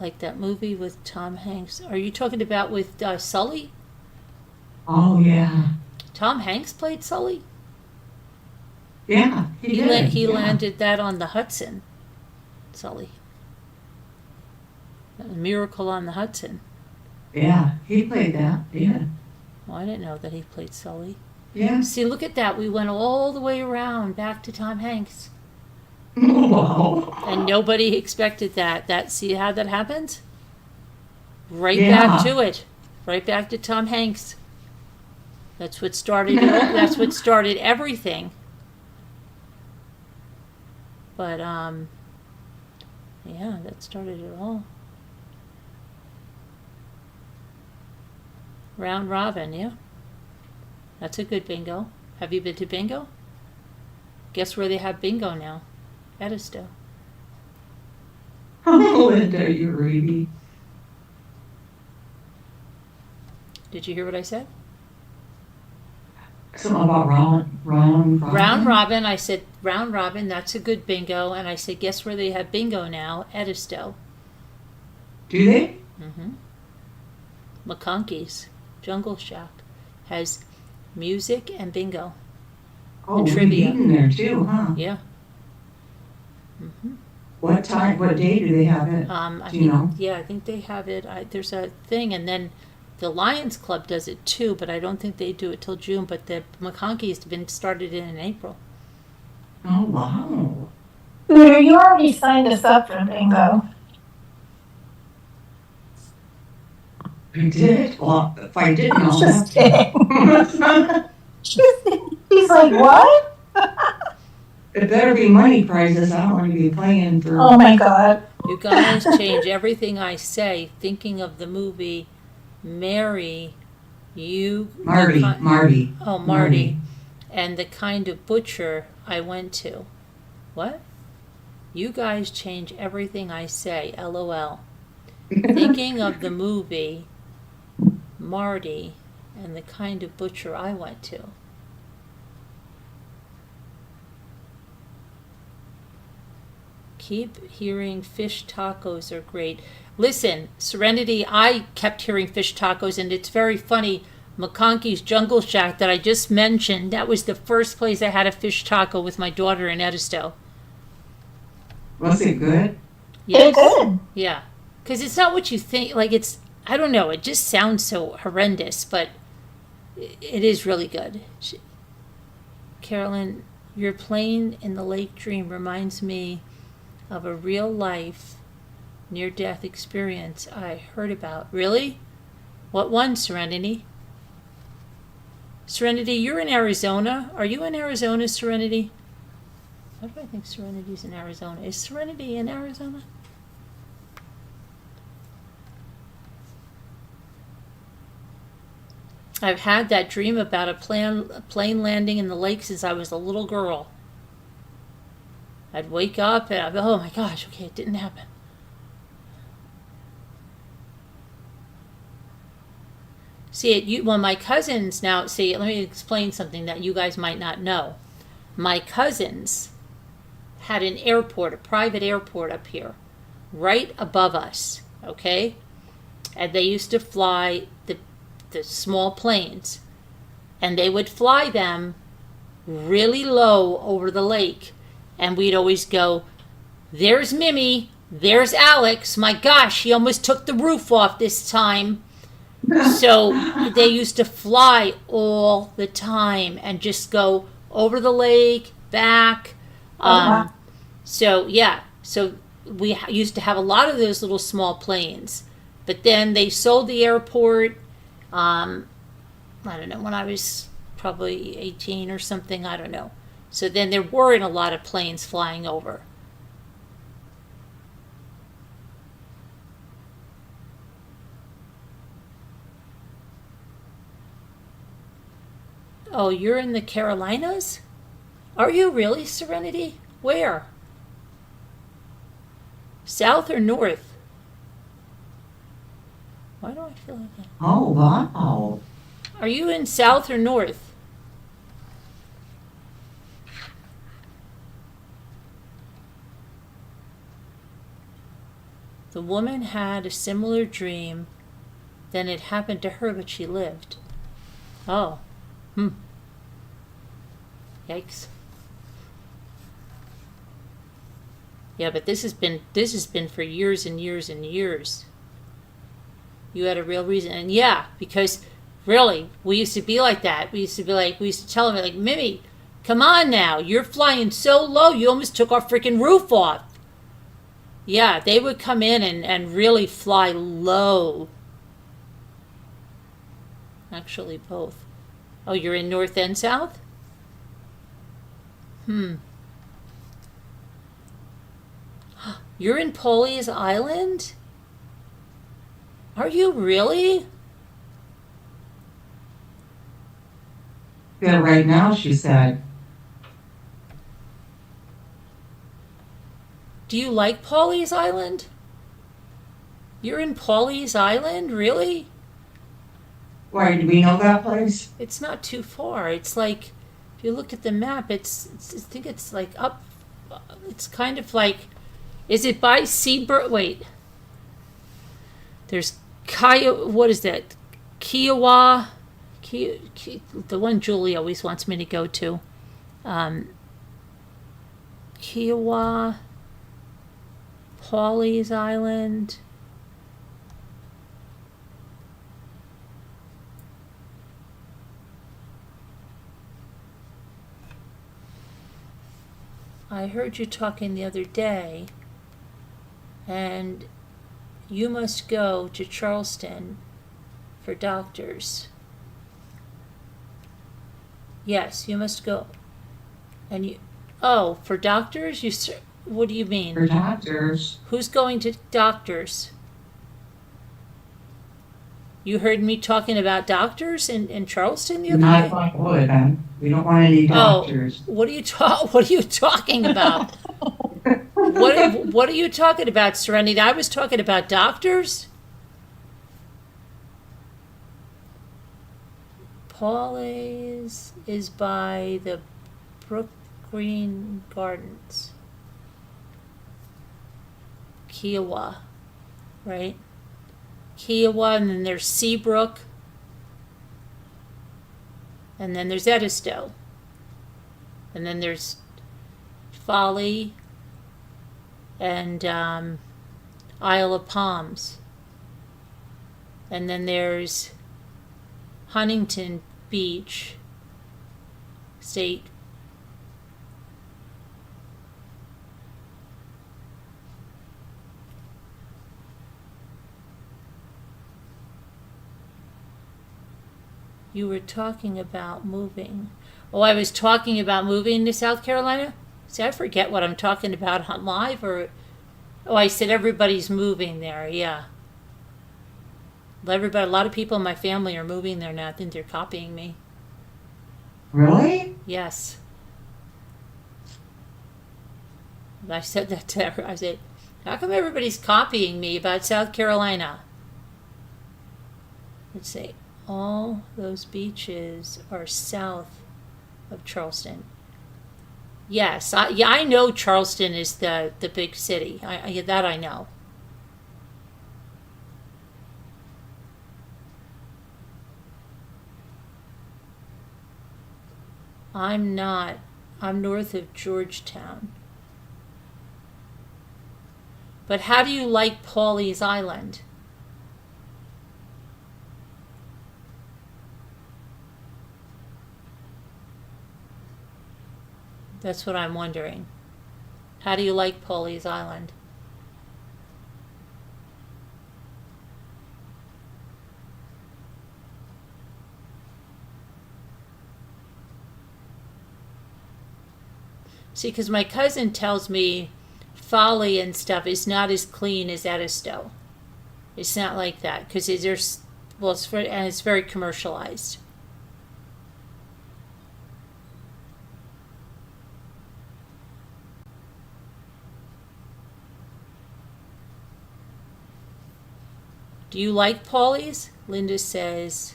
like that movie with Tom Hanks. Are you talking about with Sully? Oh, yeah. Tom Hanks played Sully? Yeah, he did. He yeah. landed that on the Hudson, Sully. A Miracle on the Hudson. Yeah, he played that, yeah. Well, I didn't know that he played Sully. Yeah. See, look at that. We went all the way around back to Tom Hanks. Wow. And nobody expected that. See how that happens? Right Yeah. back to it. Right back to Tom Hanks. That's what started it all. That's what started everything. But yeah, that started it all. Round robin, yeah. That's a good bingo. Have you been to bingo? Guess where they have bingo now? Edisto. Oh, Linda, you're really. Did you hear what I said? Something about round robin. Round robin. I said round robin. That's a good bingo. And I said, guess where they have bingo now? Edisto. Do they? Mm-hmm. McConkey's Jungle Shack has music and bingo. Oh, And we've trivia. eaten there too, huh? Yeah. Mm-hmm. What time? What day do they have it? I Do you know? Yeah, I think they have it. There's a thing, and then the Lions Club does it too, but I don't think they do it till June. But the McConkey's been started in April. Oh, wow. Peter, you already signed us up for bingo. I did? Well, if I didn't, I'm I'll just have kidding. to. He's like, what? It better be money prizes. I don't want to be playing for. Oh my God. You guys change everything I say, thinking of the movie Mary, You. Marty. Oh, Marty. And the kind of butcher I went to. What? You guys change everything I say, LOL. Thinking of the movie Marty and the kind of butcher I went to. Keep hearing fish tacos are great. Listen, Serenity, I kept hearing fish tacos, and it's very funny. McConkey's Jungle Shack that I just mentioned, that was the first place I had a fish taco with my daughter in Edisto. Was it good? It's good. Yeah. Because it's not what you think. Like, it's, I don't know, it just sounds so horrendous, but it is really good. Carolyn, your plane in the lake dream reminds me of a real life near-death experience I heard about. Really? What one, Serenity? Serenity, you're in Arizona. Are you in Arizona, Serenity? Why do I think Serenity's in Arizona? Is Serenity in Arizona? I've had that dream about a plane landing in the lake since I was a little girl. I'd wake up and I'd go, oh my gosh, okay, it didn't happen. See, well, my cousins now, see, let me explain something that you guys might not know. My cousins had an airport, a private airport up here, right above us, okay? And they used to fly the small planes, and they would fly them really low over the lake, and we'd always go, there's Mimi, there's Alex, my gosh, he almost took the roof off this time. So they used to fly all the time and just go over the lake, back. So yeah, so we used to have a lot of those little small planes, but then they sold the airport. I don't know, when I was probably 18 or something, I don't know. So then there weren't a lot of planes flying over. Oh, you're in the Carolinas? Are you really, Serenity? Where? South or north? Why do I feel like that? Oh, wow. Are you in south or north? The woman had a similar dream. Then it happened to her, but she lived. Oh. Yikes. Yeah, but this has been for years and years and years. You had a real reason. And yeah, because really, we used to be like that. We used to tell them, like, Mimi, Come on now. You're flying so low, you almost took our freaking roof off. Yeah, they would come in and really fly low. Actually, both. Oh, you're in north and south? You're in Polly's Island? Are you really? Yeah, right now, she said. Do you like Polly's Island? You're in Polly's Island? Really? Why, do we know that place? It's not too far. It's like, if you look at the map, it's I think it's like up, it's kind of like, is it by Seabird? Wait. There's what is that? Kiowa? The one Julie always wants me to go to. Kiowa, Polly's Island. I heard you talking the other day, and you must go to Charleston for doctors. Yes, you must go. And you, oh, for doctors? What do you mean? For doctors. Who's going to doctors? You heard me talking about doctors in Charleston the other Not day? if I would, we don't want any doctors. What are you talking about? What are you talking about, Serenity? I was talking about doctors. Polly's is by the Brook Green Gardens. Kiowa, right? Kiowa, and then there's Seabrook, and then there's Edisto, and then there's Folly, and Isle of Palms, and then there's Huntington Beach State. You were talking about moving. Oh, I was talking about moving to South Carolina? See, I forget what I'm talking about on live, or... Oh, I said everybody's moving there, yeah. Everybody, a lot of people in my family are moving there now. I think they're copying me. Really? Yes. I said that to her. I said, how come everybody's copying me about South Carolina? Let's see. All those beaches are south of Charleston. Yes, I know Charleston is the big city. That I know. I'm not. I'm north of Georgetown. But how do you like Polly's Island? That's what I'm wondering. How do you like Polly's Island? See, because my cousin tells me Folly and stuff is not as clean as Edisto. It's not like that because it's very commercialized. Do you like Polly's? Linda says,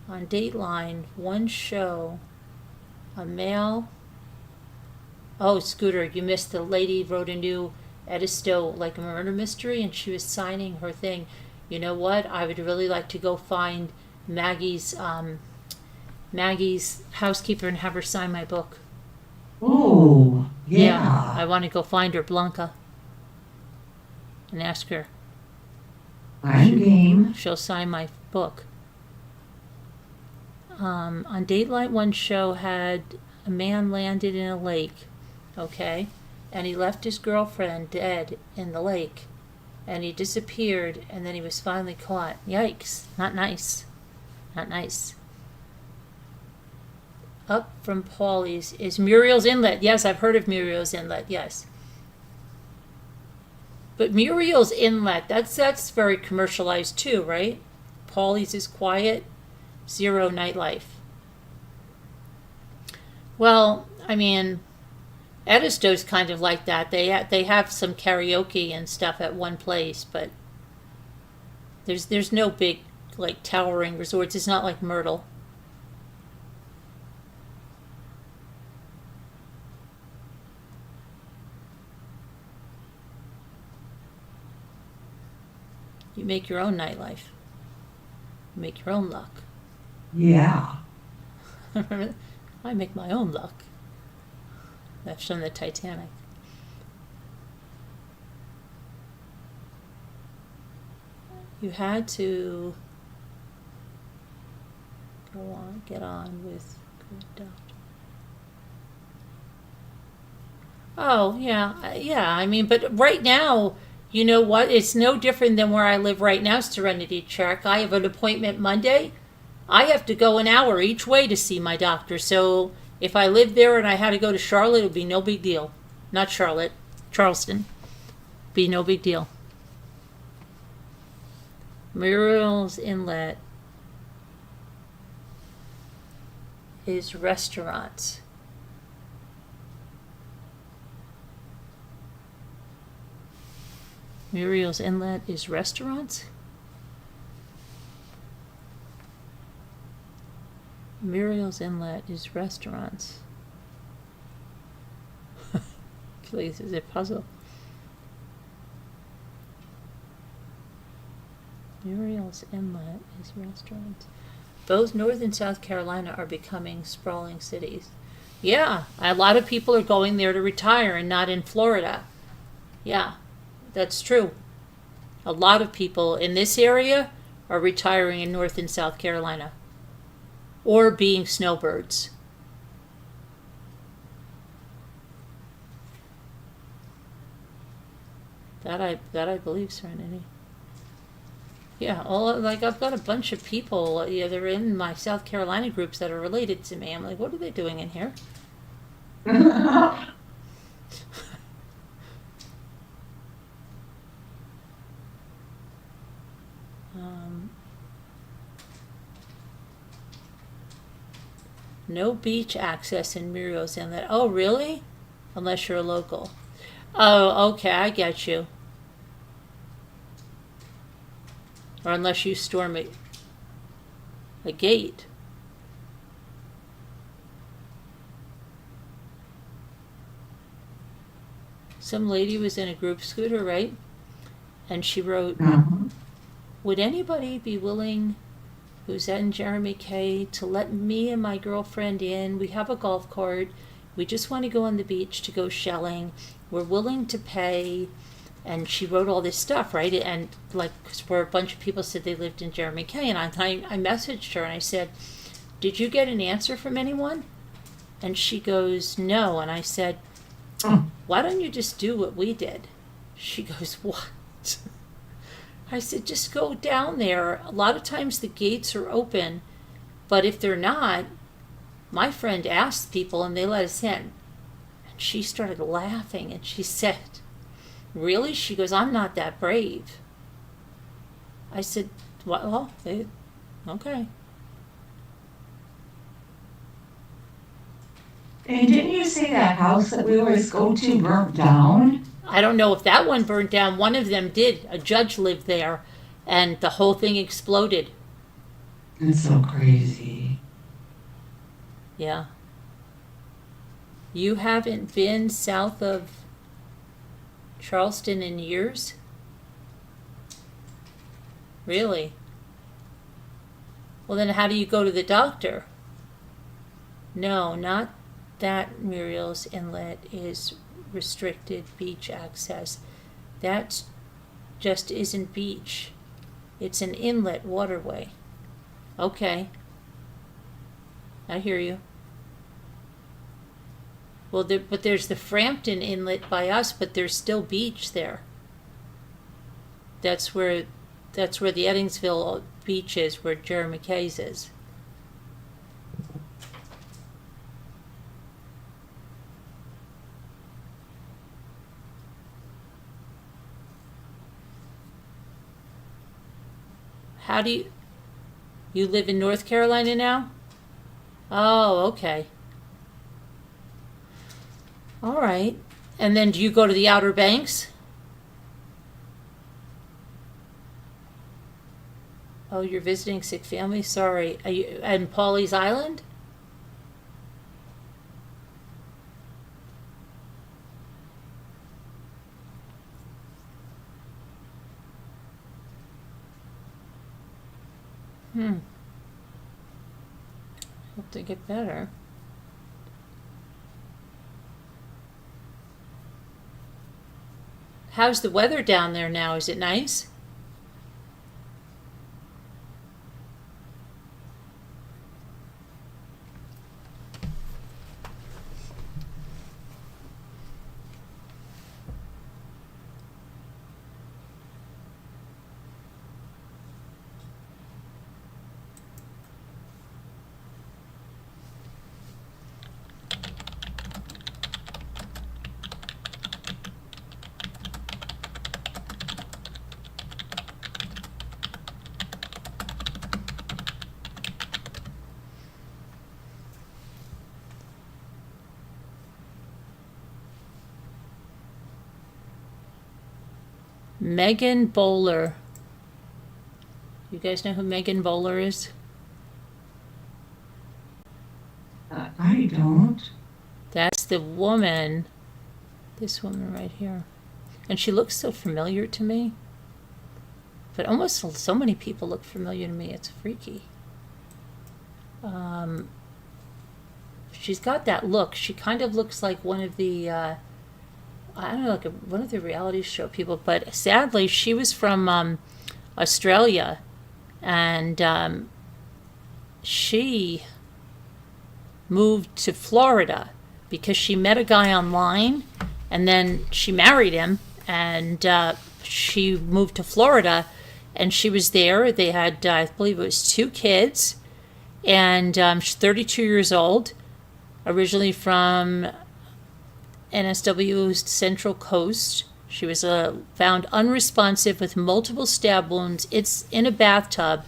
on Dateline, one show, a male... Oh, Scooter, you missed the lady wrote a new Edisto, like a murder mystery, and she was signing her thing. You know what? I would really like to go find Maggie's housekeeper and have her sign my book. Oh, yeah. I want to go find her, Blanca, and ask her. I'm game. She'll sign my book. On Dateline, one show had a man landed in a lake, okay, and he left his girlfriend dead in the lake, and he disappeared, and then he was finally caught. Yikes! Not nice. Not nice. Up from Paulie's is Muriel's Inlet. Yes, I've heard of Muriel's Inlet. Yes. But Muriel's Inlet, that's very commercialized too, right? Paulie's is quiet, zero nightlife. Well, I mean, Edisto's kind of like that. They have some karaoke and stuff at one place, but there's no big like towering resorts. It's not like Myrtle. You make your own nightlife. You make your own luck. Yeah. I make my own luck. That's from the Titanic. You had to get on with good doctor. Oh, yeah. I mean, but right now, you know what? It's no different than where I live right now, Serenity Check. I have an appointment Monday. I have to go an hour each way to see my doctor. So if I lived there and I had to go to Charlotte, it would be no big deal. Not Charlotte, Charleston. Be no big deal. Muriel's Inlet is restaurants. Muriel's Inlet is restaurants? Muriel's Inlet is restaurants. Please, is it a puzzle? Muriel's Inlet is restaurants. Both North and South Carolina are becoming sprawling cities. Yeah, a lot of people are going there to retire and not in Florida. Yeah, that's true. A lot of people in this area are retiring in North and South Carolina. Or being snowbirds. That I believe, Serenity. Yeah, I've got a bunch of people. Yeah, they're in my South Carolina groups that are related to me. I'm like, what are they doing in here? No beach access in Muriel's Inlet. Oh, really? Unless you're a local. Oh, okay, I get you. Or unless you storm a gate. Some lady was in a group scooter, right? And she wrote, would anybody be willing, who's in Jeremy K, to let me and my girlfriend in? We have a golf cart. We just want to go on the beach to go shelling. We're willing to pay. And she wrote all this stuff, right? And like, where a bunch of people said they lived in Jeremy K. And I messaged her and I said, did you get an answer from anyone? And she goes, no. And I said, why don't you just do what we did? She goes, what? I said, just go down there. A lot of times the gates are open, but if they're not, my friend asked people and they let us in. And she started laughing and she said, really? She goes, I'm not that brave. I said, well, okay. And didn't you say that house that we always go to burnt down? I don't know if that one burned down. One of them did. A judge lived there, and the whole thing exploded. It's so crazy. Yeah. You haven't been south of Charleston in years? Really? Well, then how do you go to the doctor? No, not that. Muriel's Inlet is restricted beach access. That just isn't beach. It's an inlet waterway. Okay. I hear you. Well, but there's the Frampton Inlet by us, but there's still beach there. That's where the Eddingsville beach is, where Jerry McKay's is. How do you live in North Carolina now? Oh, okay. All right. And then do you go to the Outer Banks? Oh, you're visiting sick family? Sorry. Are you in Pawleys Island? Hope they get better. How's the weather down there now? Is it nice? Megan Bowler. You guys know who Megan Bowler is? I don't. That's the woman. This woman right here. And she looks so familiar to me. But almost so many people look familiar to me. It's freaky. She's got that look. She kind of looks like one of the, I don't know, like one of the reality show people. But sadly, she was from Australia. And she moved to Florida because she met a guy online. And then she married him. And she moved to Florida. And she was there. They had, I believe it was 2 kids. And she's 32 years old, originally from NSW's Central Coast. She was found unresponsive with multiple stab wounds. It's in a bathtub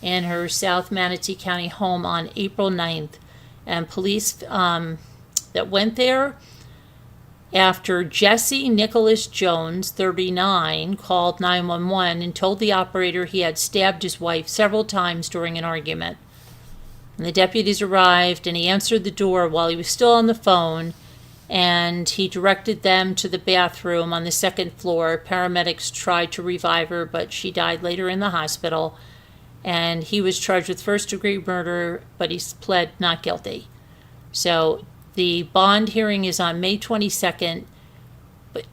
in her South Manatee County home on April 9th. And police that went there after Jesse Nicholas Jones, 39, called 911 and told the operator he had stabbed his wife several times during an argument. And the deputies arrived, and he answered the door while he was still on the phone, and he directed them to the bathroom on the 2nd floor. Paramedics tried to revive her, but she died later in the hospital, and he was charged with first-degree murder, but he pled not guilty. So the bond hearing is on May 22nd, but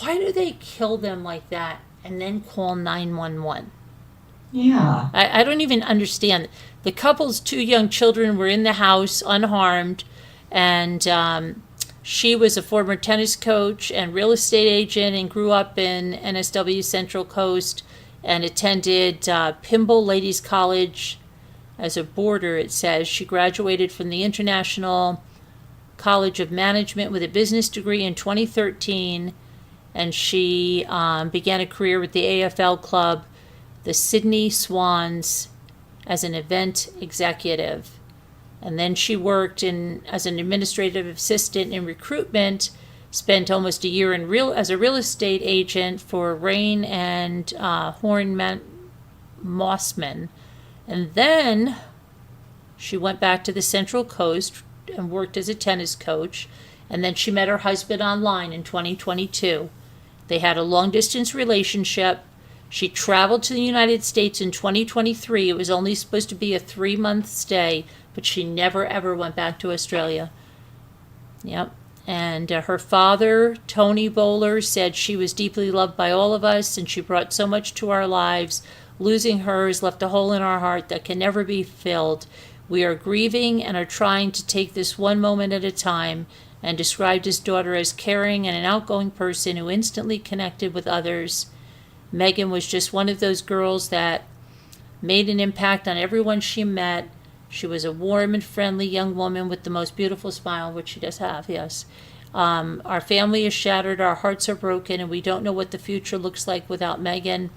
why do they kill them like that and then call 911? Yeah. I don't even understand. The couple's 2 young children were in the house unharmed, and she was a former tennis coach and real estate agent and grew up in NSW Central Coast and attended Pymble Ladies College as a boarder, it says. She graduated from the International College of Management with a business degree in 2013, and she began a career with the AFL club, the Sydney Swans, as an event executive. And then she worked as an administrative assistant in recruitment, spent almost a year as a real estate agent for Rain and Horn Mossman. And then she went back to the Central Coast and worked as a tennis coach. And then she met her husband online in 2022. They had a long-distance relationship. She traveled to the United States in 2023. It was only supposed to be a 3-month stay, but she never, ever went back to Australia. Yep. And her father, Tony Bowler, said she was deeply loved by all of us, and she brought so much to our lives. Losing her has left a hole in our heart that can never be filled. We are grieving and are trying to take this one moment at a time, and described his daughter as caring and an outgoing person who instantly connected with others. Megan was just one of those girls that made an impact on everyone she met. She was a warm and friendly young woman with the most beautiful smile, which she does have, yes. Our family is shattered, our hearts are broken, and we don't know what the future looks like without Megan.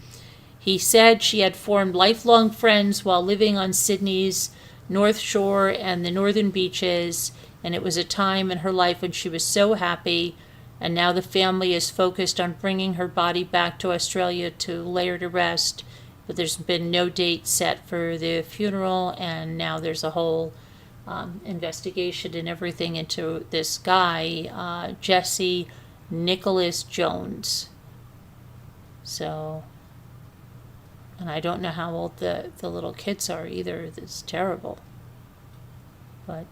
He said she had formed lifelong friends while living on Sydney's North Shore and the northern beaches, and it was a time in her life when she was so happy, and now the family is focused on bringing her body back to Australia to lay her to rest, but there's been no date set for the funeral, and now there's a whole investigation and everything into this guy, Jesse Nicholas Jones. So, and I don't know how old the little kids are either. It's terrible. But,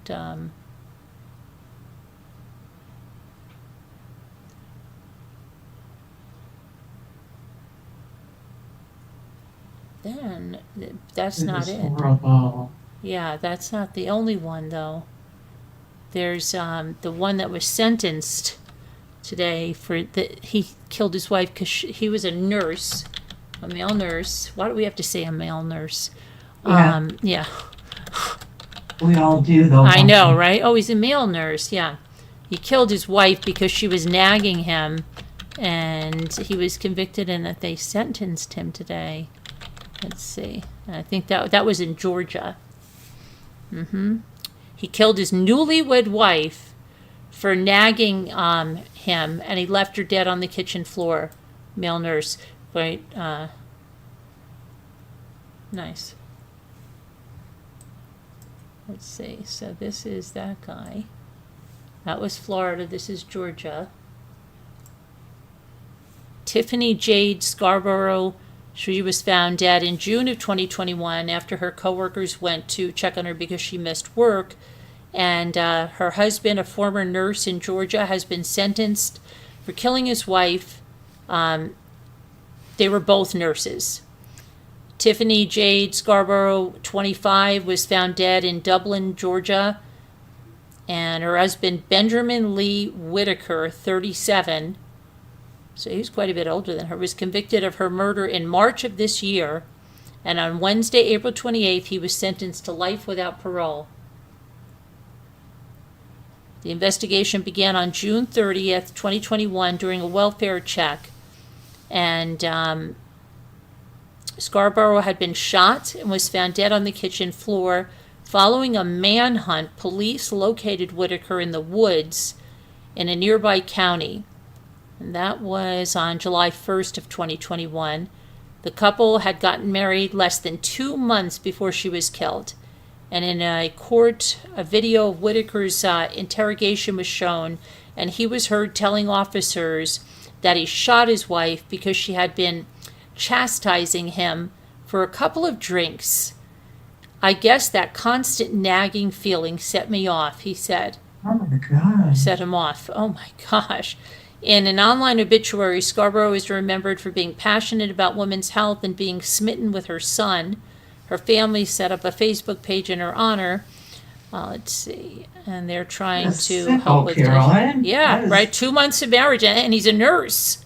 then that's not it. Horrible. Yeah, that's not the only one though. There's the one that was sentenced today for that he killed his wife because he was a nurse, a male nurse. Why do we have to say a male nurse? Yeah. Yeah. We all do though. I don't know, we? right? Oh, he's a male nurse. Yeah, he killed his wife because she was nagging him, and he was convicted, and that they sentenced him today. Let's see. I think that was in Georgia. He killed his newlywed wife for nagging him, and he left her dead on the kitchen floor. Male nurse. Right. Nice. Let's see. So this is that guy. That was Florida. This is Georgia. Tiffany Jade Scarborough. She was found dead in June of 2021 after her coworkers went to check on her because she missed work. And her husband, a former nurse in Georgia, has been sentenced for killing his wife. They were both nurses. Tiffany Jade Scarborough, 25, was found dead in Dublin, Georgia. And her husband, Benjamin Lee Whitaker, 37, so he was quite a bit older than her, was convicted of her murder in March of this year. And on Wednesday, April 28th, he was sentenced to life without parole. The investigation began on June 30th, 2021, during a welfare check. And Scarborough had been shot and was found dead on the kitchen floor. Following a manhunt, police located Whitaker in the woods in a nearby county. And that was on July 1st of 2021. The couple had gotten married less than 2 months before she was killed. And in a court, a video of Whitaker's interrogation was shown, and he was heard telling officers that he shot his wife because she had been chastising him for a couple of drinks. I guess that constant nagging feeling set me off, he said. Oh my God. Set him off. Oh my gosh. In an online obituary, Scarborough is remembered for being passionate about women's health and being smitten with her son. Her family set up a Facebook page in her honor. Let's see. And they're trying to help with Carolyn. Yeah, That is- right. 2 months of marriage, and he's a nurse.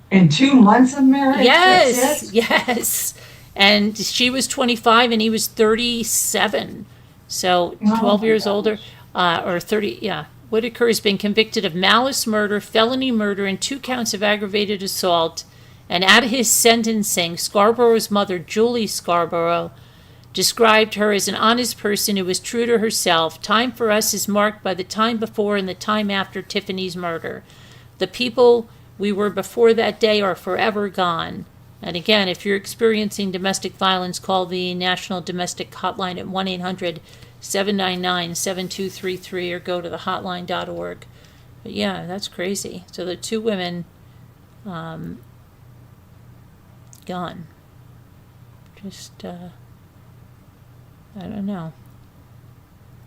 In 2 months of marriage? Yes, That's it? yes. And she was 25 and he was 37. So 12 my years gosh. older, or 30, yeah. Whitaker has been convicted of malice murder, felony murder, and 2 counts of aggravated assault. And at his sentencing, Scarborough's mother, Julie Scarborough, described her as an honest person who was true to herself. Time for us is marked by the time before and the time after Tiffany's murder. The people we were before that day are forever gone. And again, if you're experiencing domestic violence, call the National Domestic Hotline at 1-800-799-7233 or go to thehotline.org. But yeah, that's crazy. So the 2 women gone. Just, I don't know.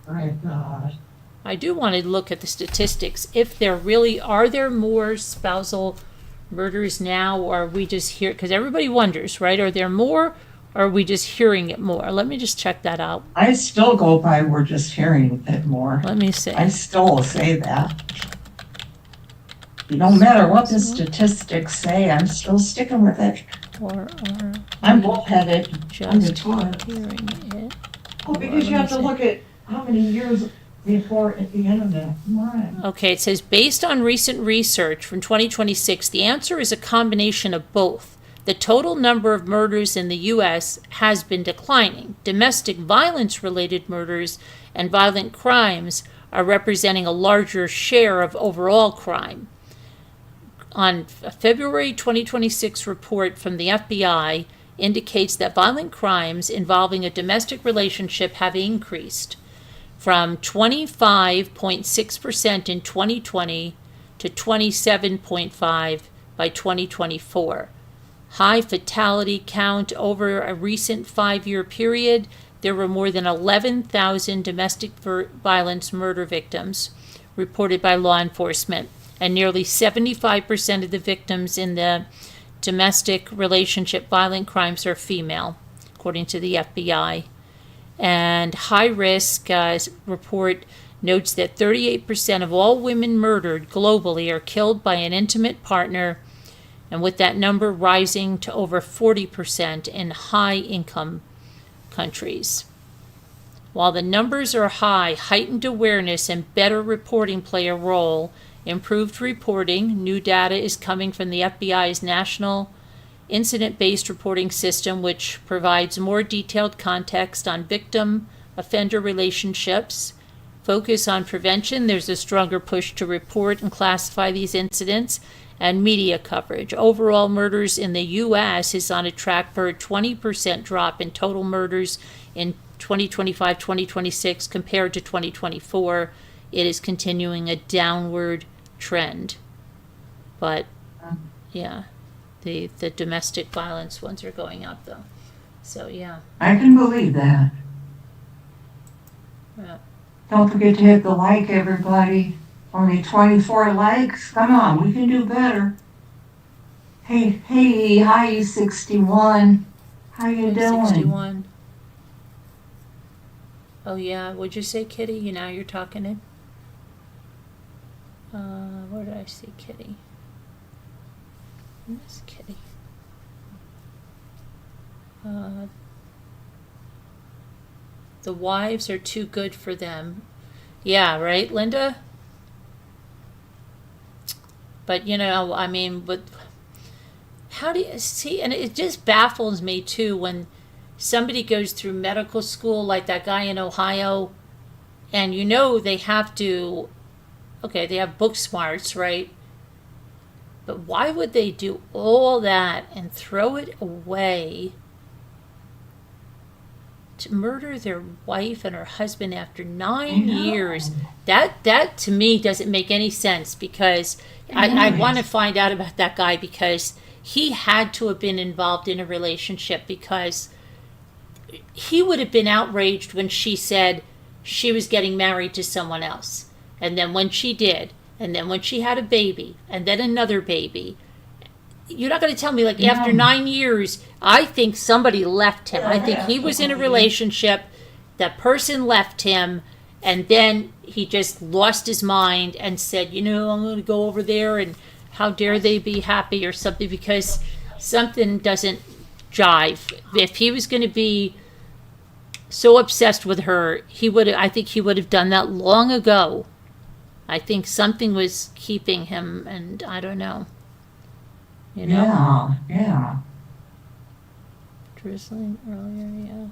My God. I do want to look at the statistics. If there really are there more spousal murders now, or are we just here? Because everybody wonders, right? Are there more, Or are we just hearing it more? Let me just check that out. I still go by we're just hearing it more. Let me see. I still say that. No matter what the statistics say, I'm still sticking with it. Or I'm bullheaded. I'm the just Taurus. hearing it. Oh, because you have to look at how many years before at the end of that. Right. Okay, it says, based on recent research from 2026, the answer is a combination of both. The total number of murders in the U.S. has been declining. Domestic violence-related murders and violent crimes are representing a larger share of overall crime. On a February 2026 report from the FBI indicates that violent crimes involving a domestic relationship have increased from 25.6% in 2020 to 27.5% by 2024. High fatality count over a recent 5-year period, there were more than 11,000 domestic violence murder victims reported by law enforcement, and nearly 75% of the victims in the domestic relationship violent crimes are female, according to the FBI. And high risk report notes that 38% of all women murdered globally are killed by an intimate partner, and with that number rising to over 40% in high-income countries. While the numbers are high, heightened awareness and better reporting play a role. Improved reporting, new data is coming from the FBI's National Incident-Based Reporting System, which provides more detailed context on victim-offender relationships. Focus on prevention, there's a stronger push to report and classify these incidents, and media coverage. Overall, murders in the U.S. is on a track for a 20% drop in total murders in 2025-2026 compared to 2024. It is continuing a downward trend. But, yeah, the domestic violence ones are going up, though. So, yeah. I can believe that. Yeah. Don't forget to hit the like, everybody. Only 24 likes? Come on, we can do better. Hey, hi, 61. How you doing? 61. Oh, yeah. What'd you say, Kitty? Now you're talking in? Where did I see Kitty? Miss Kitty. The wives are too good for them. Yeah, right, Linda? But, I mean, but how do you see? And it just baffles me, too, when somebody goes through medical school like that guy in Ohio, and they have to, okay, they have book smarts, right? But why would they do all that and throw it away to murder their wife and her husband after 9 years? That to me doesn't make any sense, because I want to find out about that guy, because he had to have been involved in a relationship, because he would have been outraged when she said she was getting married to someone else. And then when she did, and then when she had a baby, and then another baby. You're not going to tell me, after 9 years, I think somebody left him. I think he was in a relationship, that person left him, and then he just lost his mind and said, I'm going to go over there, and how dare they be happy or something, because something doesn't jive. If he was going to be so obsessed with her, I think he would have done that long ago. I think something was keeping him, and I don't know. Yeah. Drizzling earlier, yeah.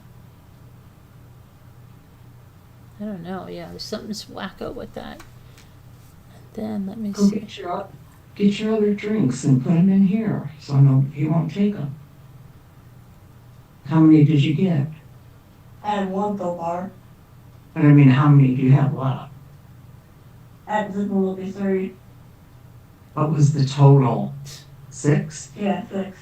I don't know, yeah, there's something's wacko with that. And then, let me Go see. get your other drinks and put them in here, so he won't take them. How many did you get? I had one so far. But I mean, how many do you have left? At this will be 3. What was the total? 6? Yeah, 6.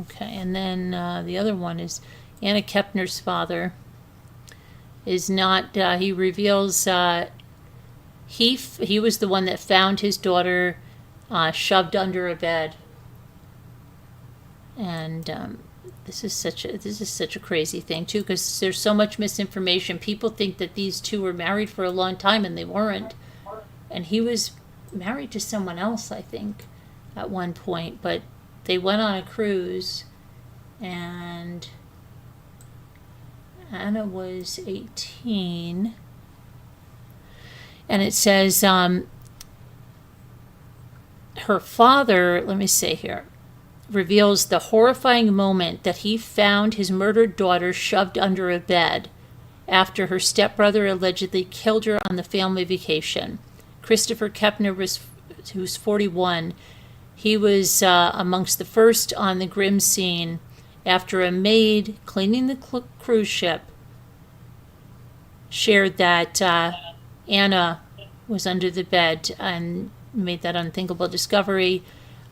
Okay, and then the other one is Anna Kepner's father is not, he reveals he was the one that found his daughter shoved under a bed. And this is such a crazy thing too, because there's so much misinformation. People think that these two were married for a long time, and they weren't. And he was married to someone else, I think, at one point. But they went on a cruise, and Anna was 18. And it says her father, let me see here, reveals the horrifying moment that he found his murdered daughter shoved under a bed after her stepbrother allegedly killed her on the family vacation. Christopher Kepner, who's 41, he was amongst the first on the grim scene after a maid cleaning the cruise ship shared that Anna was under the bed and made that unthinkable discovery.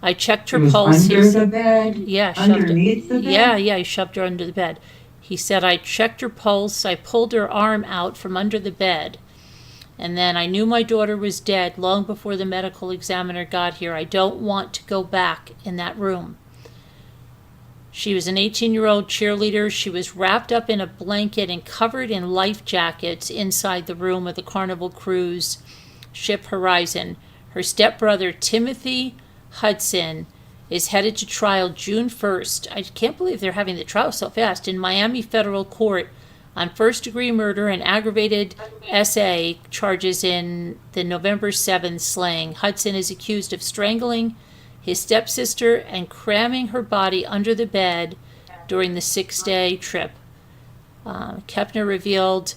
I checked her pulse. Under the bed? Yeah, Underneath the bed? Yeah, he shoved her under the bed. He said, I checked her pulse. I pulled her arm out from under the bed. And then I knew my daughter was dead long before the medical examiner got here. I don't want to go back in that room. She was an 18-year-old cheerleader. She was wrapped up in a blanket and covered in life jackets inside the room of the Carnival Cruise ship Horizon. Her stepbrother, Timothy Hudson, is headed to trial June 1st. I can't believe they're having the trial so fast. In Miami federal court on first-degree murder and aggravated SA charges in the November 7th slaying. Hudson is accused of strangling his stepsister and cramming her body under the bed during the 6-day trip. Kepner revealed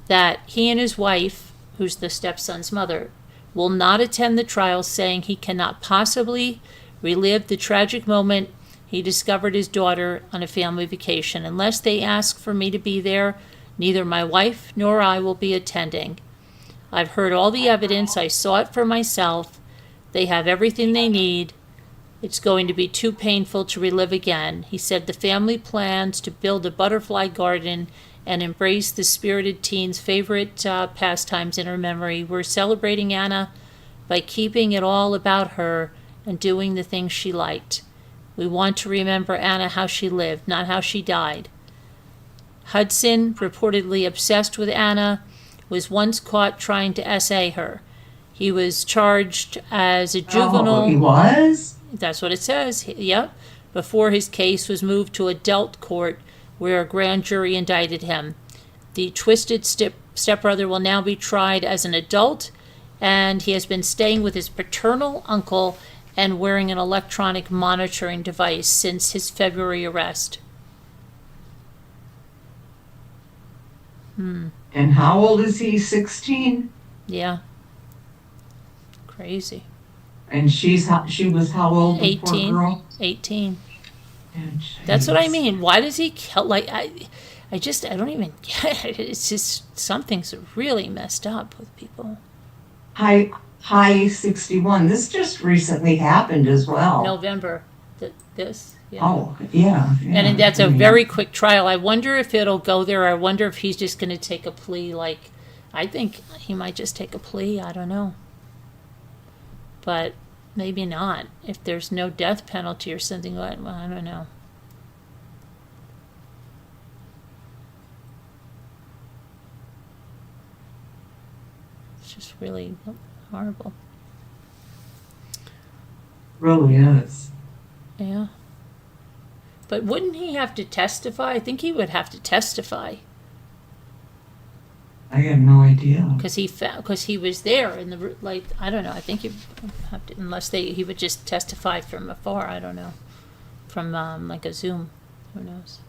that he and his wife, who's the stepson's mother, will not attend the trial, saying he cannot possibly relive the tragic moment he discovered his daughter on a family vacation. Unless they ask for me to be there, neither my wife nor I will be attending. I've heard all the evidence. I saw it for myself. They have everything they need. It's going to be too painful to relive again. He said the family plans to build a butterfly garden and embrace the spirited teen's favorite pastimes in her memory. We're celebrating Anna by keeping it all about her and doing the things she liked. We want to remember Anna how she lived, not how she died. Hudson, reportedly obsessed with Anna, was once caught trying to SA her. He was charged as a juvenile. Oh, he was? That's what it says. Yep. Before his case was moved to adult court, where a grand jury indicted him. The twisted stepbrother will now be tried as an adult, and he has been staying with his paternal uncle and wearing an electronic monitoring device since his February arrest. And how old is he? 16? Yeah. Crazy. And she was how old? The poor 18. girl? 18. And That's what I mean. Why does he kill? Like, I don't even get it. It's just, something's really messed up with people. High 61. This just recently happened as well. November. This. Yeah. Oh, yeah. And that's a very quick trial. I wonder if it'll go there. I wonder if he's just going to take a plea. Like, I think he might just take a plea. I don't know. But maybe not. If there's no death penalty or something like that, well, I don't know. It's just really horrible. Really is. Yeah. But wouldn't he have to testify? I think he would have to testify. I have no idea. Because he was there in the, like, I don't know. I think you have to, unless he would just testify from afar. I don't know, from like a Zoom. Who knows?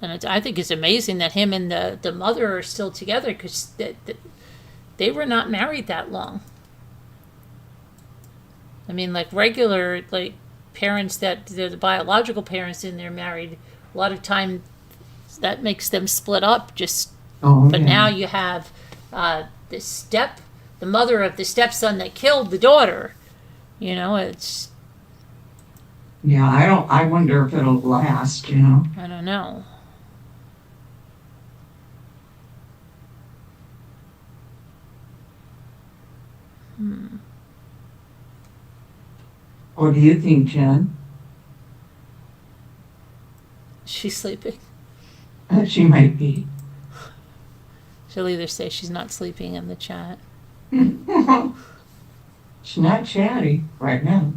And I think it's amazing that him and the mother are still together, because they were not married that long. I mean, like regular, like, parents that they're the biological parents and they're married, a lot of time that makes them split up. But now you have the the mother of the stepson that killed the daughter. You know, it's, Yeah, I wonder if it'll last, you know. I don't know. What do you think, Jen? She's sleeping. She might be. She'll either say she's not sleeping in the chat. She's not chatty right now.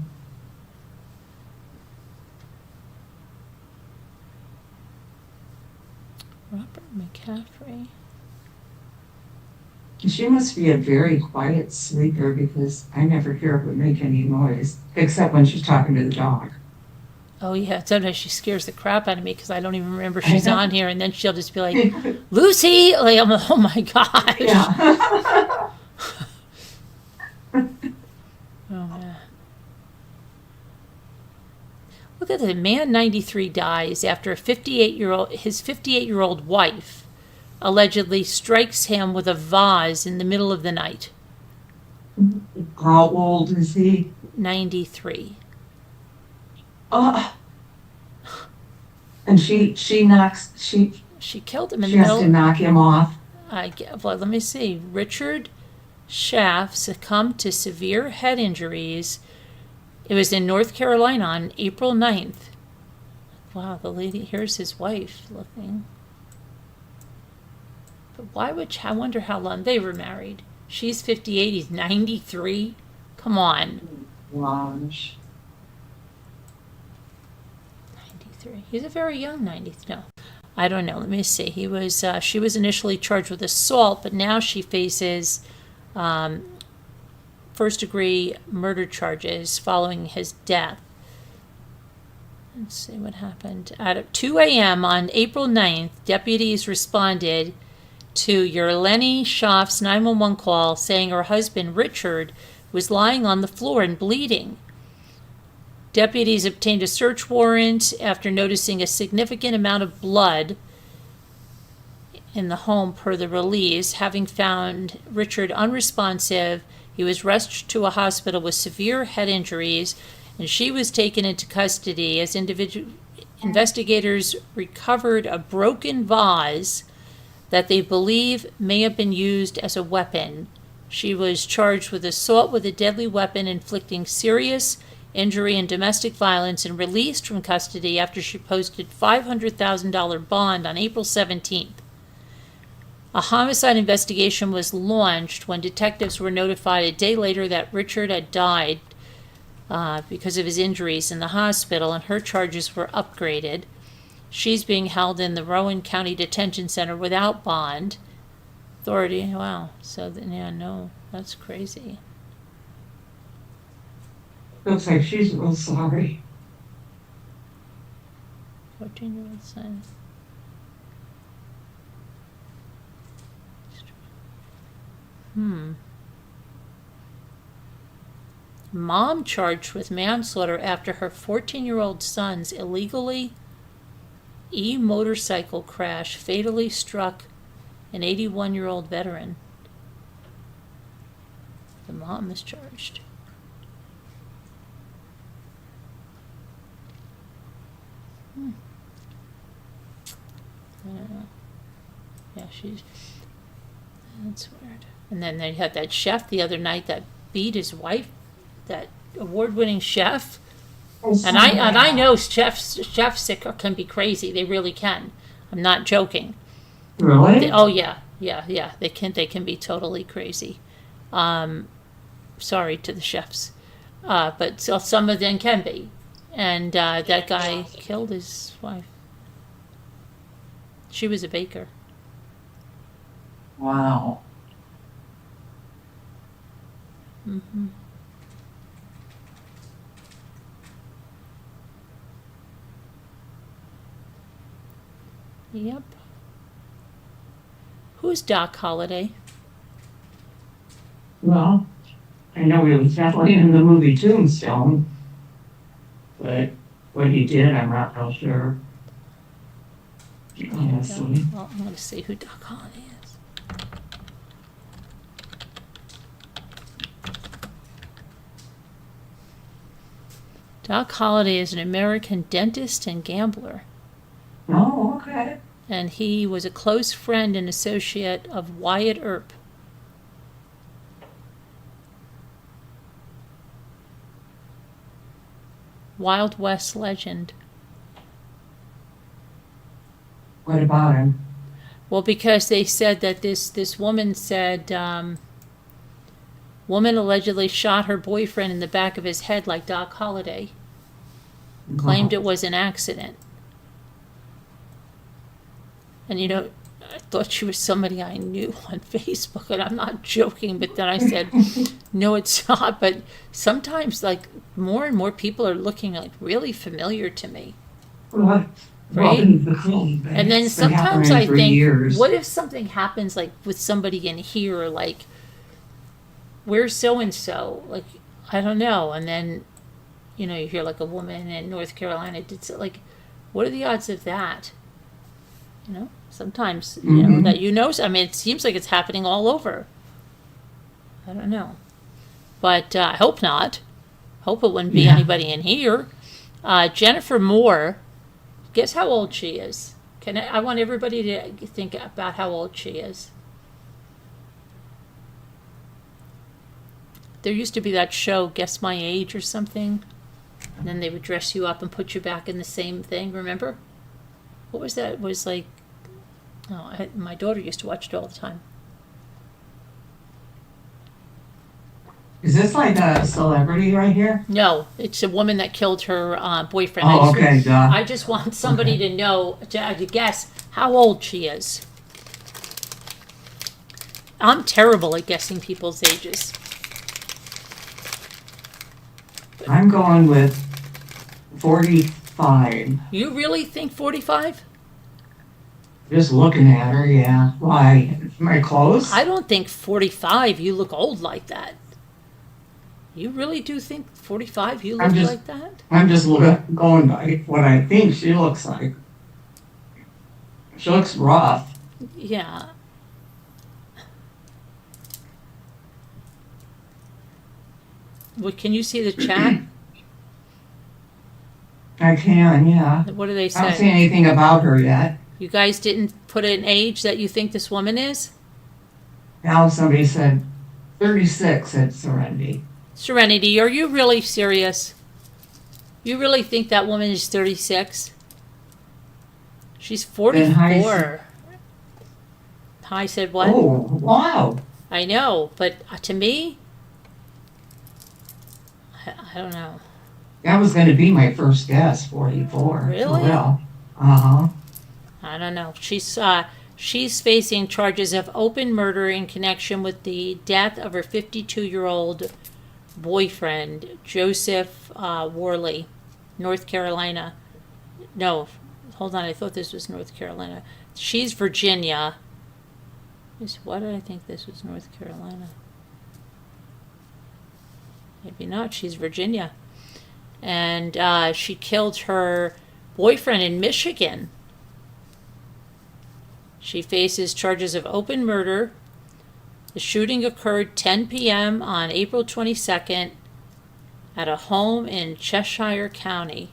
Robert McCaffrey. She must be a very quiet sleeper because I never hear her make any noise, except when she's talking to the dog. Oh yeah, sometimes she scares the crap out of me because I don't even remember I she's know. on here, and then she'll just be like, "Lucy!" Like I'm like, "Oh my gosh!" Yeah. Oh man. Look at the man. 93 dies after his 58-year-old wife allegedly strikes him with a vase in the middle of the night. How old is he? 93. And she killed him in she the has middle. to knock him off. Well, let me see. Richard Schaff succumbed to severe head injuries. It was in North Carolina on April 9th. Wow, the lady, here's his wife looking. But I wonder how long they were married. She's 58, he's 93. Come on. Gosh. 93. He's a very young 93. No, I don't know. Let me see. She was initially charged with assault, but now she faces first-degree murder charges following his death. Let's see what happened. At 2 a.m. on April 9th, deputies responded to Yerleni Schaff's 911 call saying her husband, Richard, was lying on the floor and bleeding. Deputies obtained a search warrant after noticing a significant amount of blood in the home per the release. Having found Richard unresponsive, he was rushed to a hospital with severe head injuries, and she was taken into custody as investigators recovered a broken vase that they believe may have been used as a weapon. She was charged with assault with a deadly weapon, inflicting serious injury and domestic violence, and released from custody after she posted $500,000 bond on April 17th. A homicide investigation was launched when detectives were notified a day later that Richard had died because of his injuries in the hospital, and her charges were upgraded. She's being held in the Rowan County Detention Center without bond. Authority, wow. So, no, that's crazy. Looks like she's real sorry. 14-year-old son. Mom charged with manslaughter after her 14-year-old son's illegally motorcycle crash fatally struck an 81-year-old veteran. The mom is charged. Yeah, that's weird. And then they had that chef the other night that beat his wife, that award-winning chef. And I know chefs can be crazy. They really can. I'm not joking. Really? Oh yeah. They can be totally crazy. Sorry to the chefs, but so some of them can be. And that guy killed his wife. She was a baker. Wow. Mm-hmm. Yep. Who's Doc Holliday? Well, I know he was definitely in the movie Tombstone, but what he did, I'm not real sure. Honestly. Well, I'm going to see who Doc Holliday is. Doc Holliday is an American dentist and gambler. Oh, okay. And he was a close friend and associate of Wyatt Earp. Wild West legend. What about him? Well, because they said that this woman said, woman allegedly shot her boyfriend in the back of his head like Doc Holliday. Claimed it was an accident. And you know, I thought she was somebody I knew on Facebook, and I'm not joking, but then I said, no, it's not. But sometimes, like, more and more people are looking like really familiar to me. What? Right? And then It's been sometimes happening I for think, years. what if something happens like with somebody in here, like, where's so and so? Like, I don't know. And then, you know, you hear like a woman in North Carolina did so, like, what are the odds of that? You know, sometimes, you know, that you know, I mean, it seems like it's happening all over. I don't know. But I hope not. Hope it wouldn't be anybody in here. Jennifer Moore, guess how old she is? I want everybody to think about how old she is. There used to be that show, Guess My Age or something. And then they would dress you up and put you back in the same thing, remember? What was that? It was like, my daughter used to watch it all the time. Is this like a celebrity right here? No, it's a woman that killed her boyfriend. Oh, okay, duh. I just want somebody to know, to guess how old she is. I'm terrible at guessing people's ages. I'm going with 45. You really think 45? Just looking at her, yeah. Why? Am I close? I don't think 45 you look old like that. You really do think 45 you look like that? I'm just going by what I think she looks like. She looks rough. Yeah. Well, can you see the chat? I can, yeah. What do they I don't see say? anything about her yet. You guys didn't put an age that you think this woman is? Now somebody said 36 at Serenity. Serenity, are you really serious? You really think that woman is 36? She's 44. Hi said what? Oh, wow. I know, but to me, I don't know. That was going to be my first guess, 44. Really? Well, uh-huh. I don't know. She's facing charges of open murder in connection with the death of her 52-year-old boyfriend, Joseph Worley, North Carolina. No, hold on. I thought this was North Carolina. She's Virginia. Why did I think this was North Carolina? Maybe not. She's Virginia. And she killed her boyfriend in Michigan. She faces charges of open murder. The shooting occurred 10 p.m. on April 22nd at a home in Cheshire County.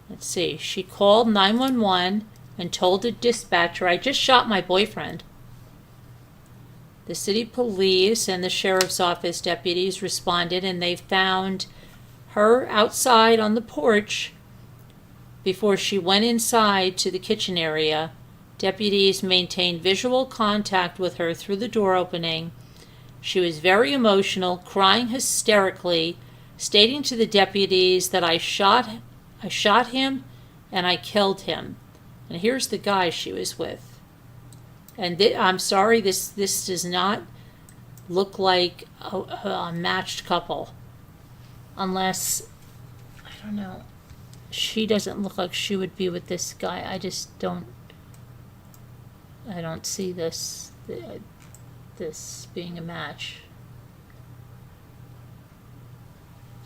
Let's see. She called 911 and told the dispatcher, "I just shot my boyfriend." The city police and the sheriff's office deputies responded, and they found her outside on the porch before she went inside to the kitchen area. Deputies maintained visual contact with her through the door opening. She was very emotional, crying hysterically, stating to the deputies that I shot him and I killed him. And here's the guy she was with. And I'm sorry, this does not look like a matched couple. Unless, I don't know, she doesn't look like she would be with this guy. I don't see this being a match.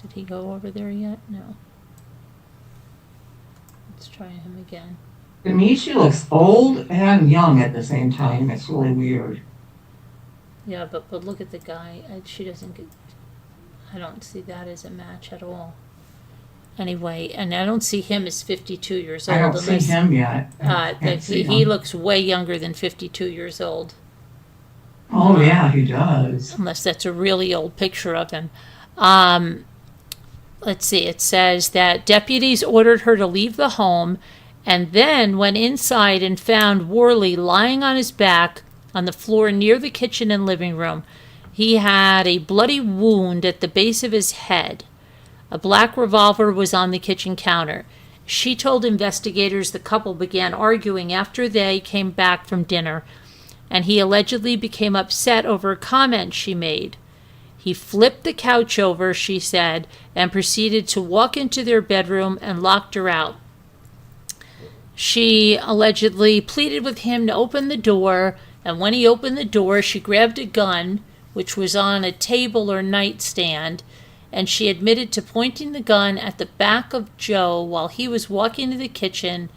Did he go over there yet? No. Let's try him again. To me, she looks old and young at the same time. It's really weird. Yeah, but look at the guy. She doesn't get. I don't see that as a match at all. Anyway, and I don't see him as 52 years old. I don't see him yet. That he looks way younger than 52 years old. Oh, yeah, he does. Unless that's a really old picture of him. Let's see, it says that deputies ordered her to leave the home and then went inside and found Worley lying on his back on the floor near the kitchen and living room. He had a bloody wound at the base of his head. A black revolver was on the kitchen counter. She told investigators the couple began arguing after they came back from dinner, and he allegedly became upset over a comment she made. He flipped the couch over, she said, and proceeded to walk into their bedroom and locked her out. She allegedly pleaded with him to open the door, and when he opened the door, she grabbed a gun, which was on a table or nightstand, and she admitted to pointing the gun at the back of Joe while he was walking to the kitchen,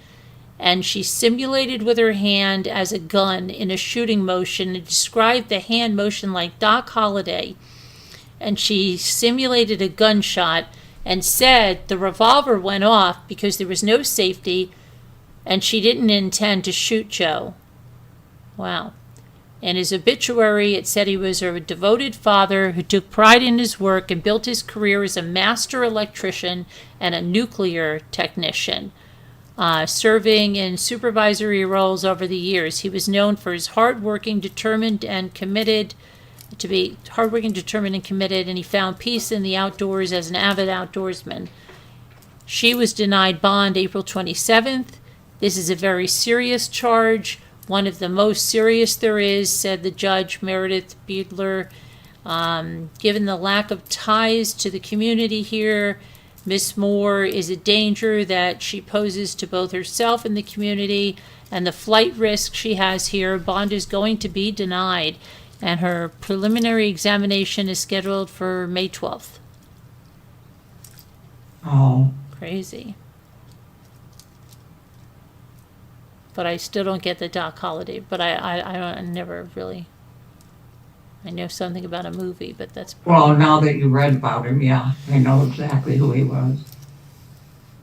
and she simulated with her hand as a gun in a shooting motion and described the hand motion like Doc Holliday. And she simulated a gunshot and said the revolver went off because there was no safety and she didn't intend to shoot Joe. Wow. In his obituary, it said he was a devoted father who took pride in his work and built his career as a master electrician and a nuclear technician, serving in supervisory roles over the years. He was known for his hardworking, determined, and committed, and he found peace in the outdoors as an avid outdoorsman. She was denied bond April 27th. This is a very serious charge. One of the most serious there is, said the judge, Meredith Beadler. Given the lack of ties to the community here, Miss Moore is a danger that she poses to both herself and the community, and the flight risk she has here. Bond is going to be denied, and her preliminary examination is scheduled for May 12th. Oh. Crazy. But I still don't get the Doc Holliday. But I never really. I know something about a movie, but that's. Well, now that you read about him, yeah, I know exactly who he was.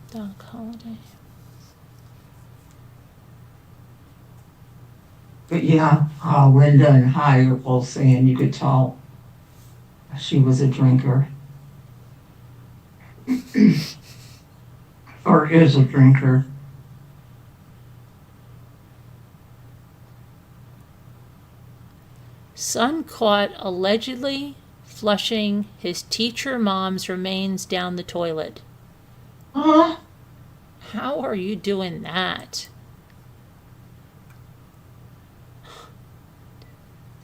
Doc Holliday. But yeah, Linda and Hy are both saying you could tell she was a drinker. Or is a drinker. Son caught allegedly flushing his teacher mom's remains down the toilet. Huh? How are you doing that?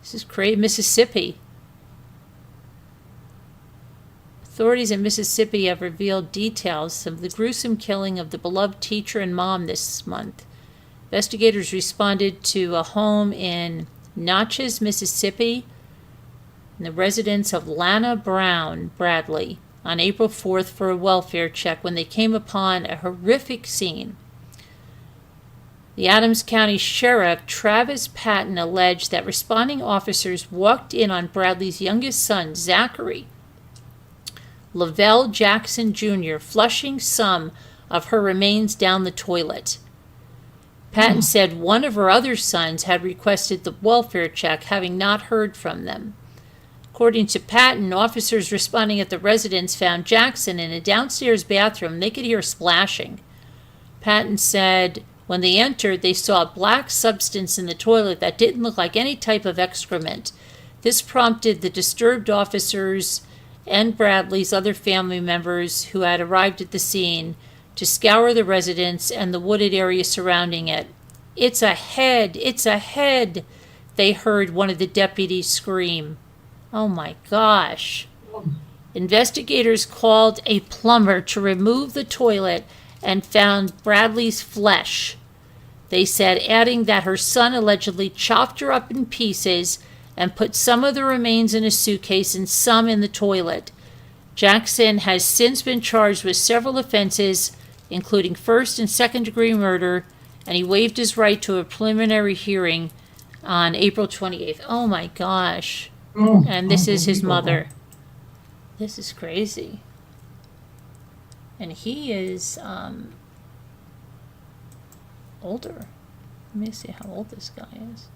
This is crazy. Mississippi. Authorities in Mississippi have revealed details of the gruesome killing of the beloved teacher and mom this month. Investigators responded to a home in Natchez, Mississippi, in the residence of Lana Brown Bradley on April 4th for a welfare check when they came upon a horrific scene. The Adams County Sheriff Travis Patton alleged that responding officers walked in on Bradley's youngest son, Zachary Lavelle Jackson Jr., flushing some of her remains down the toilet. Patton said one of her other sons had requested the welfare check, having not heard from them. According to Patton, officers responding at the residence found Jackson in a downstairs bathroom. They could hear splashing. Patton said when they entered, they saw a black substance in the toilet that didn't look like any type of excrement. This prompted the disturbed officers and Bradley's other family members who had arrived at the scene to scour the residence and the wooded area surrounding it. "It's a head! It's a head!" they heard one of the deputies scream. Oh my gosh. Investigators called a plumber to remove the toilet and found Bradley's flesh. They said, adding that her son allegedly chopped her up in pieces and put some of the remains in a suitcase and some in the toilet. Jackson has since been charged with several offenses, including first and second degree murder, and he waived his right to a preliminary hearing on April 28th. Oh my gosh. And this is his mother. This is crazy. And he is older. Let me see how old this guy is.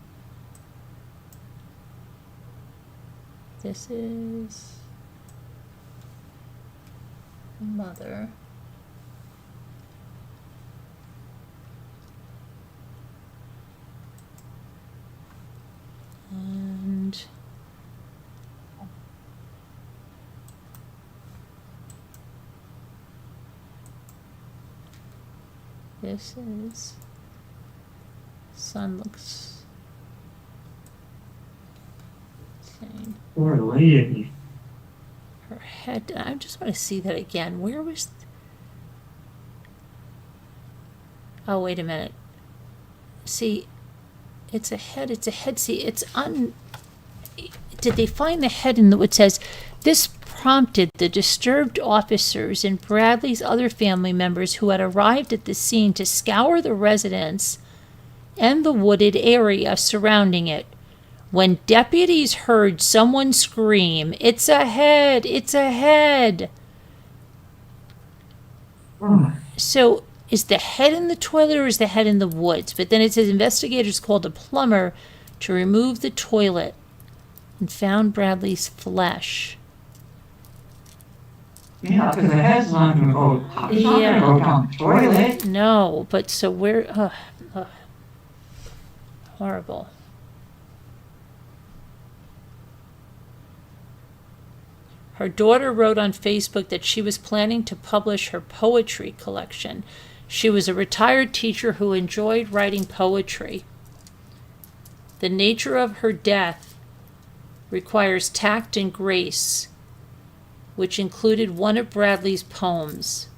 This is the mother. And this is son looks same. Poor lady. Her head. I just want to see that again. Where was? Oh, wait a minute. See, it's a head. It's a head. See, it's on. Did they find the head in the? It says this prompted the disturbed officers and Bradley's other family members who had arrived at the scene to scour the residence and the wooded area surrounding it. When deputies heard someone scream, "It's a head! It's a head!" Oh, So, is the head in the toilet or is the head in the woods? But then it says investigators called a plumber to remove the toilet and found Bradley's flesh. yeah, because the head's not going to go, it's not going to go down the toilet. No, but so where? Horrible. Her daughter wrote on Facebook that she was planning to publish her poetry collection. She was a retired teacher who enjoyed writing poetry. The nature of her death requires tact and grace, which included one of Bradley's poems.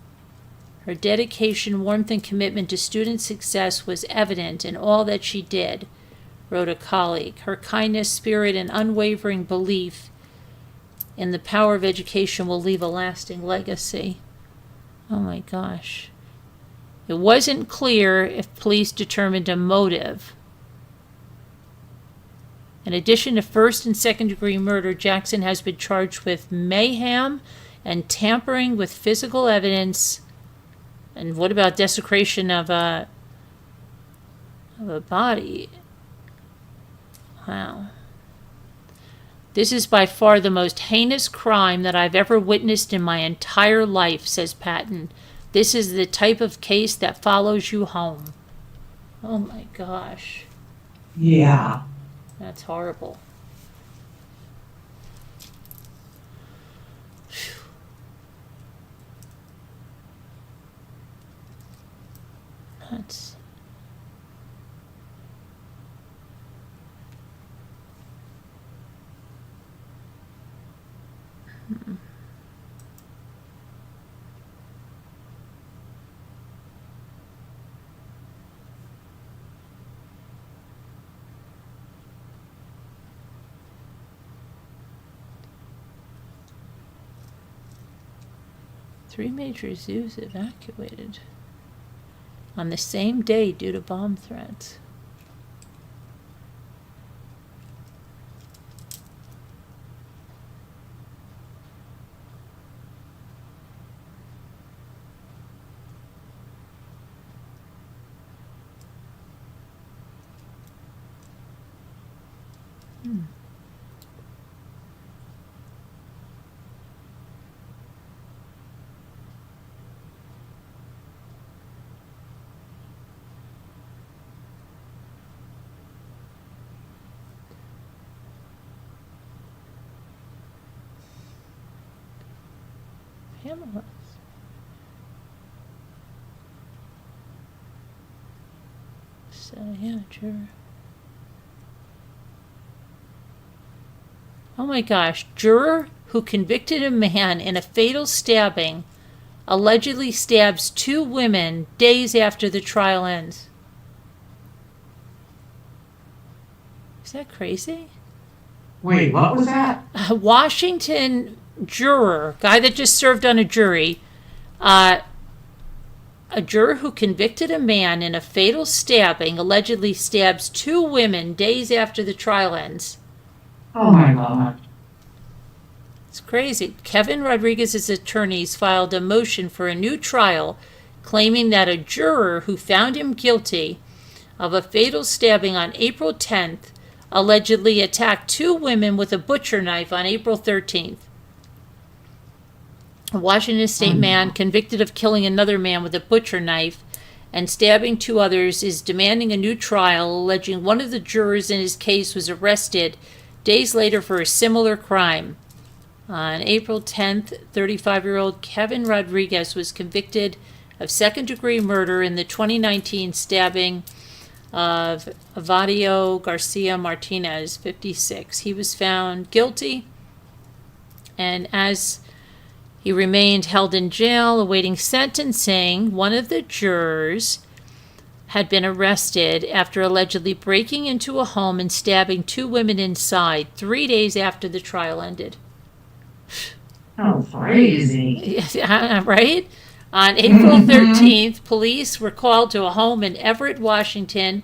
Her dedication, warmth, and commitment to student success was evident in all that she did, wrote a colleague. Her kindness, spirit, and unwavering belief in the power of education will leave a lasting legacy. Oh my gosh. It wasn't clear if police determined a motive. In addition to first and second degree murder, Jackson has been charged with mayhem and tampering with physical evidence. And what about desecration of a body? Wow. This is by far the most heinous crime that I've ever witnessed in my entire life, says Patton. This is the type of case that follows you home. Oh my gosh. Yeah. That's horrible. Phew. That's... Three major zoos evacuated on the same day due to bomb threats. Pamela. So, yeah, sure. Oh my gosh. Juror who convicted a man in a fatal stabbing allegedly stabs two women days after the trial ends. Is that crazy? Wait, what was that? A Washington juror, guy that just served on a jury, a juror who convicted a man in a fatal stabbing allegedly stabs two women days after the trial ends. Oh my God. It's crazy. Kevin Rodriguez's attorneys filed a motion for a new trial, claiming that a juror who found him guilty of a fatal stabbing on April 10th allegedly attacked 2 women with a butcher knife on April 13th. A Washington State man convicted of killing another man with a butcher knife and stabbing 2 others is demanding a new trial, alleging one of the jurors in his case was arrested days later for a similar crime. On April 10th, 35-year-old Kevin Rodriguez was convicted of second-degree murder in the 2019 stabbing of Evadio Garcia Martinez, 56. He was found guilty, and as he remained held in jail awaiting sentencing, one of the jurors had been arrested after allegedly breaking into a home and stabbing 2 women inside 3 days after the trial ended. Oh, crazy. Right? On April 13th, police were called to a home in Everett, Washington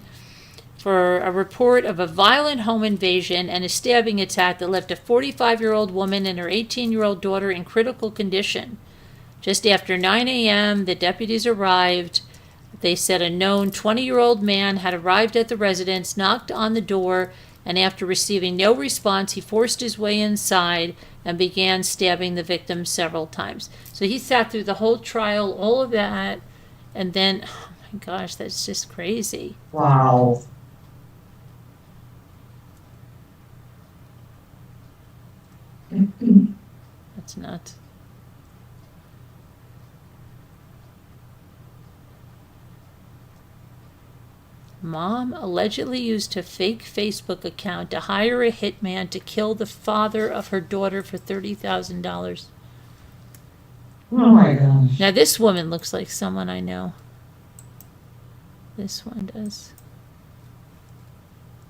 for a report of a violent home invasion and a stabbing attack that left a 45-year-old woman and her 18-year-old daughter in critical condition. Just after 9 a.m., the deputies arrived. They said a known 20-year-old man had arrived at the residence, knocked on the door, and after receiving no response, he forced his way inside and began stabbing the victim several times. So he sat through the whole trial, all of that, and then, oh my gosh, that's just crazy. Wow. That's nuts. Mom allegedly used a fake Facebook account to hire a hitman to kill the father of her daughter for $30,000. Oh my gosh. Now this woman looks like someone I know. This one does.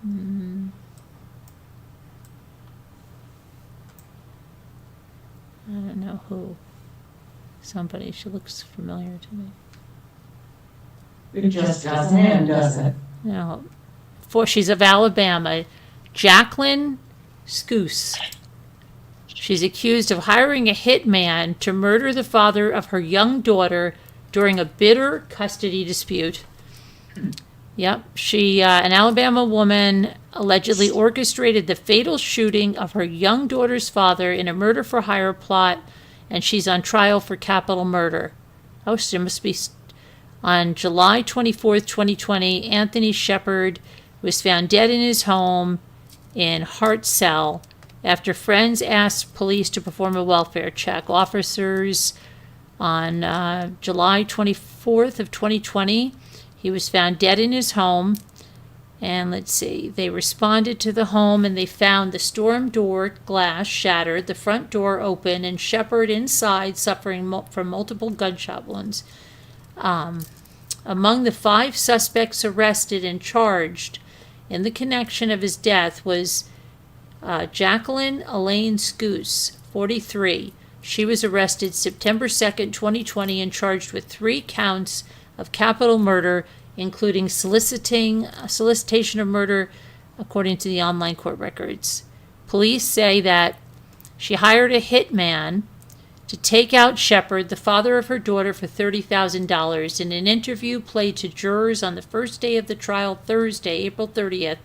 I don't know who. Somebody. She looks familiar to me. It just doesn't end, does it? No. She's of Alabama. Jacqueline Scoose. She's accused of hiring a hitman to murder the father of her young daughter during a bitter custody dispute. Yep. She, an Alabama woman, allegedly orchestrated the fatal shooting of her young daughter's father in a murder-for-hire plot, and she's on trial for capital murder. Oh, she must be... On July 24th, 2020, Anthony Shepard was found dead in his home in Hartselle after friends asked police to perform a welfare check. Officers on July 24th of 2020, he was found dead in his home. And let's see, they responded to the home and they found the storm door glass shattered, the front door open, and Shepard inside suffering from multiple gunshot wounds. Among the 5 suspects arrested and charged in the connection of his death was Jacqueline Elaine Scoose, 43. She was arrested September 2nd, 2020, and charged with 3 counts of capital murder, including solicitation of murder, according to the online court records. Police say that she hired a hitman to take out Shepard, the father of her daughter, for $30,000. In an interview played to jurors on the first day of the trial, Thursday, April 30th,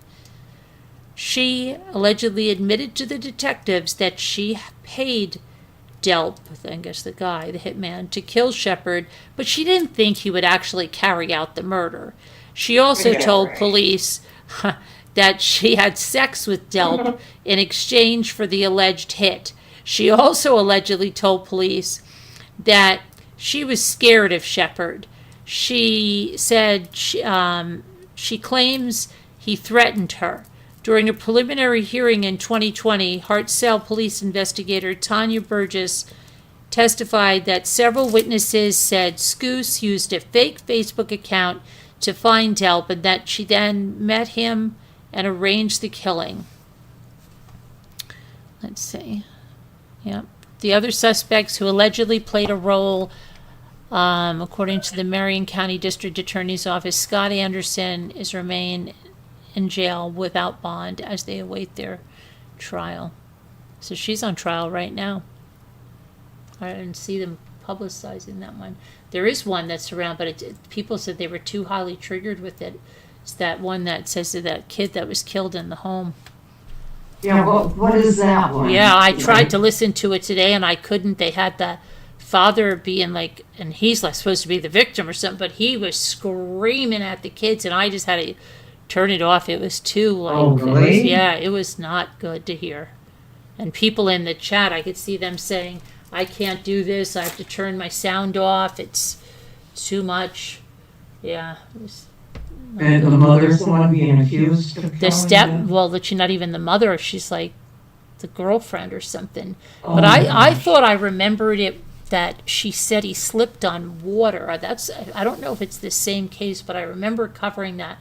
she allegedly admitted to the detectives that she paid Delp, I guess the guy, the hitman, to kill Shepard, but she didn't think he would actually carry out the murder. She also told police that she had sex with Delp in exchange for the alleged hit. She also allegedly told police that she was scared of Shepard. She said she claims he threatened her. During a preliminary hearing in 2020, Hartselle police investigator Tanya Burgess testified that several witnesses said Scoose used a fake Facebook account to find Delp and that she then met him and arranged the killing. Let's see. Yep. The other suspects who allegedly played a role, according to the Marion County District Attorney's Office, Scott Anderson is remain in jail without bond as they await their trial. So she's on trial right now. I didn't see them publicizing that one. There is one that's around, but people said they were too highly triggered with it. It's that one that says to that kid that was killed in the home. Yeah, what is that one? Yeah, I tried to listen to it today and I couldn't. They had the father being like, and he's like supposed to be the victim or something, but he was screaming at the kids and I just had to turn it off. It was too like, Oh, really? it was not good to hear. And people in the chat, I could see them saying, I can't do this. I have to turn my sound off. It's too much. Yeah. It was And the mother's the one being accused of the killing the- well, she's not even the mother. She's like the girlfriend or something. Oh, But my I gosh. thought I remembered it that she said he slipped on water. I don't know if it's the same case, but I remember covering that.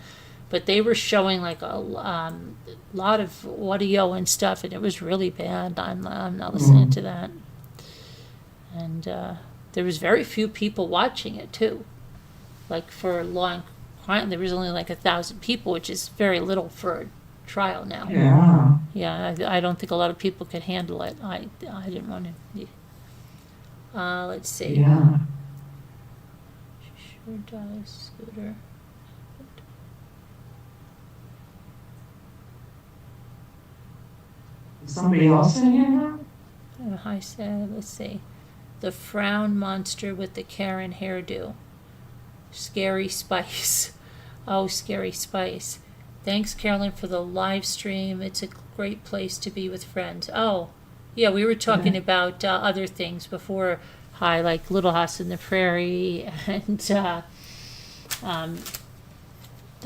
But they were showing like a lot of audio and stuff, and it was really bad. I'm not listening to that. And there was very few people watching it too. Like for a long time, there was only like 1,000 people, which is very little for a trial now. Yeah. Yeah, I don't think a lot of people could handle it. I didn't want to. Let's see. Yeah. Sure does, Scooter. Is somebody else in here now? I said, let's see. The frown monster with the Karen hairdo. Scary Spice. Oh, Scary Spice. Thanks, Carolyn, for the live stream. It's a great place to be with friends. Oh, yeah, we were talking about other things before. Hi, like Little House in the Prairie and the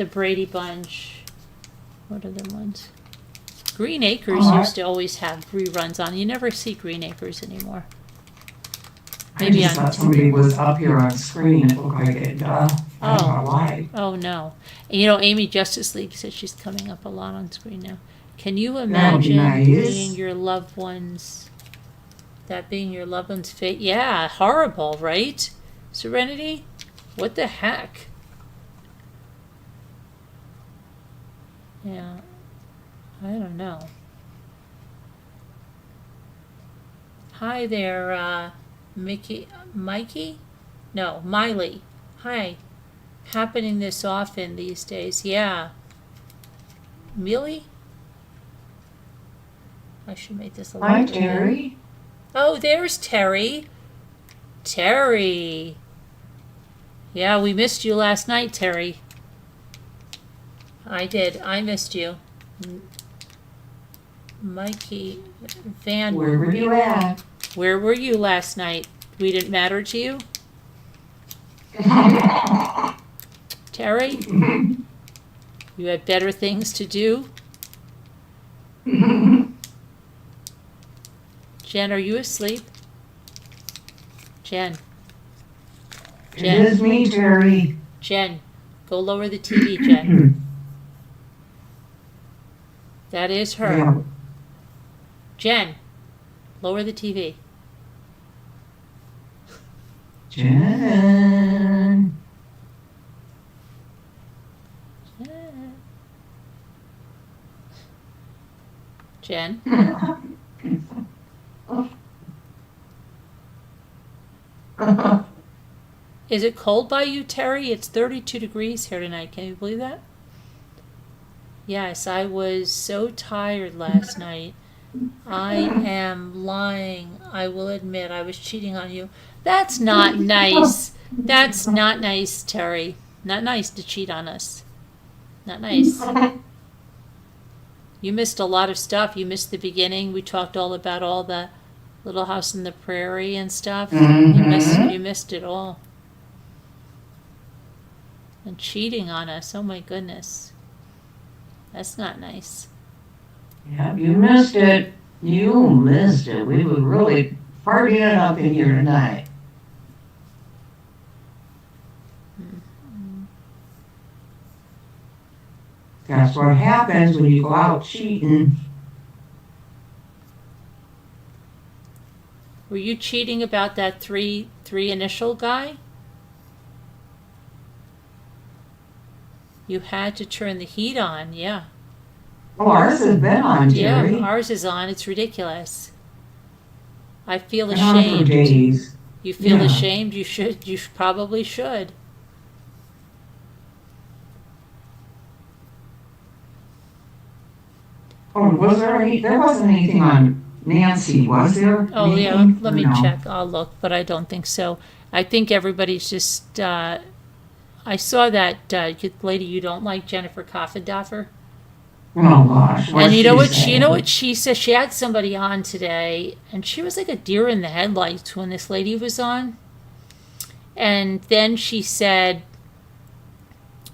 Brady Bunch. What are the ones? Green Acres used to always have reruns on. You never see Green Acres anymore. I just thought somebody was up here on screen. It looked like it. I don't know why. Oh, no. And, you know, Amy Justice League says she's coming up a lot on screen now. Can you That would be imagine nice. being your loved one's, that being your loved one's fate? Yeah, horrible, right? Serenity? What the heck? Yeah, I don't know. Hi there, Mikey? No, Miley. Hi. Happening this often these days. Yeah. Millie? I should make this a little Hi, bigger. Terry. Oh, there's Terry. Terry. Yeah, we missed you last night, Terry. I did. I missed you. Mikey Van. Where were you at? Where were you last night? We didn't matter to you? Terry? You had better things to do? Jen, are you asleep? Jen. It is me, Terry. Jen, go lower the TV, Jen. That is her. Yeah. Jen, lower the TV. Jen. Jen. Is it cold by you, Terry? It's 32 degrees here tonight. Can you believe that? Yes, I was so tired last night. I am lying. I will admit I was cheating on you. That's not nice. That's not nice, Terry. Not nice to cheat on us. Not nice. You missed a lot of stuff. You missed the beginning. We talked all about all the Little House in the Prairie and stuff. You missed it all. And cheating on us. Oh my goodness. That's not nice. Yep, you missed it. You missed it. We were really partying it up in here tonight. That's what happens when you go out cheating. Were you cheating about that three initial guy? You had to turn the heat on, yeah. Oh, ours has been on, Yeah, Jerry. ours is on. It's ridiculous. I feel Been on for ashamed. days. You feel Yeah. ashamed? You should. Probably should. Oh, was there any, there wasn't anything on Nancy, was there? Oh yeah, Anything? let me No. check. I'll look, but I don't think so. I think everybody's just. I saw that lady you don't like, Jennifer Coffindoffer. Oh, gosh. And you know what? She You know what she said? She had somebody on today, and she was like a deer in the headlights when this lady was on. And then she said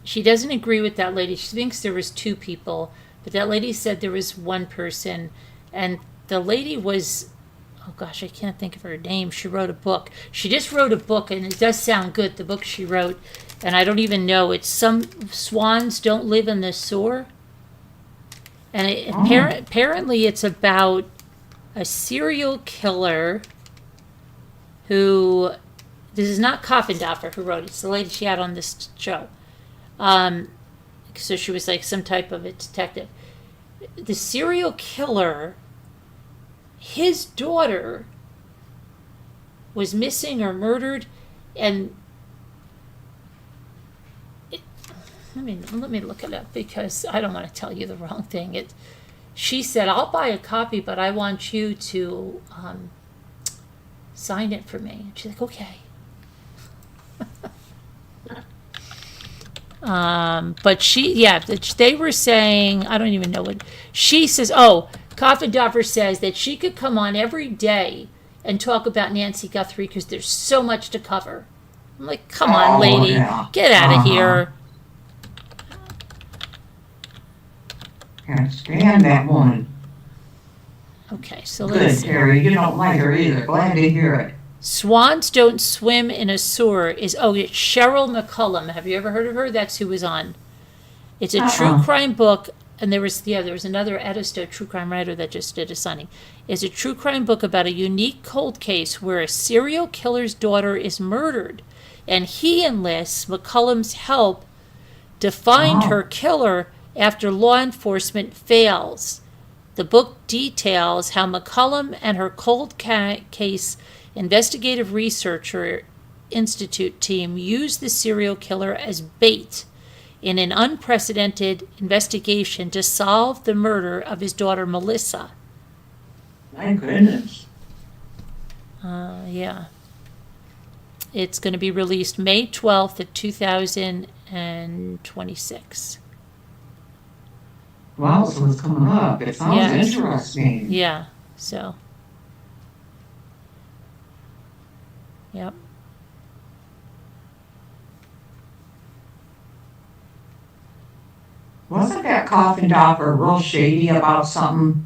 she doesn't agree with that lady. She thinks there was two people, but that lady said there was one person, and the lady was, oh gosh, I can't think of her name. She wrote a book. She just wrote a book, and it does sound good, the book she wrote. And I don't even know. It's Some Swans Don't Live in the Sewer. And apparently it's about a serial killer who, this is not Coffindoffer who wrote it. It's the lady she had on this show. So she was like some type of a detective. The serial killer, his daughter was missing or murdered, and let me look it up because I don't want to tell you the wrong thing. She said, I'll buy a copy, but I want you to sign it for me. And she's like, okay. But they were saying, I don't even know what, she says, Coffindoffer says that she could come on every day and talk about Nancy Guthrie because there's so much to cover. I'm like, come on, lady, yeah. get out of here. Can't stand that woman. Okay, so Good, let's see. Terry. You don't like her either. Glad to hear it. Swans Don't Swim in a Sewer it's Cheryl McCullum. Have you ever heard of her? That's who was on. It's a true crime book, and there was another Edisto true crime writer that just did a signing. It's a true crime book about a unique cold case where a serial killer's daughter is murdered, and he enlists McCullum's help to find her killer after law enforcement fails. The book details how McCullum and her cold case investigative researcher institute team used the serial killer as bait in an unprecedented investigation to solve the murder of his daughter Melissa. My goodness. Yeah. It's going to be released May 12th of 2026. Wow, so it's coming up. It sounds interesting. Yeah, so. Yep. Wasn't that Coffindoffer real shady about something?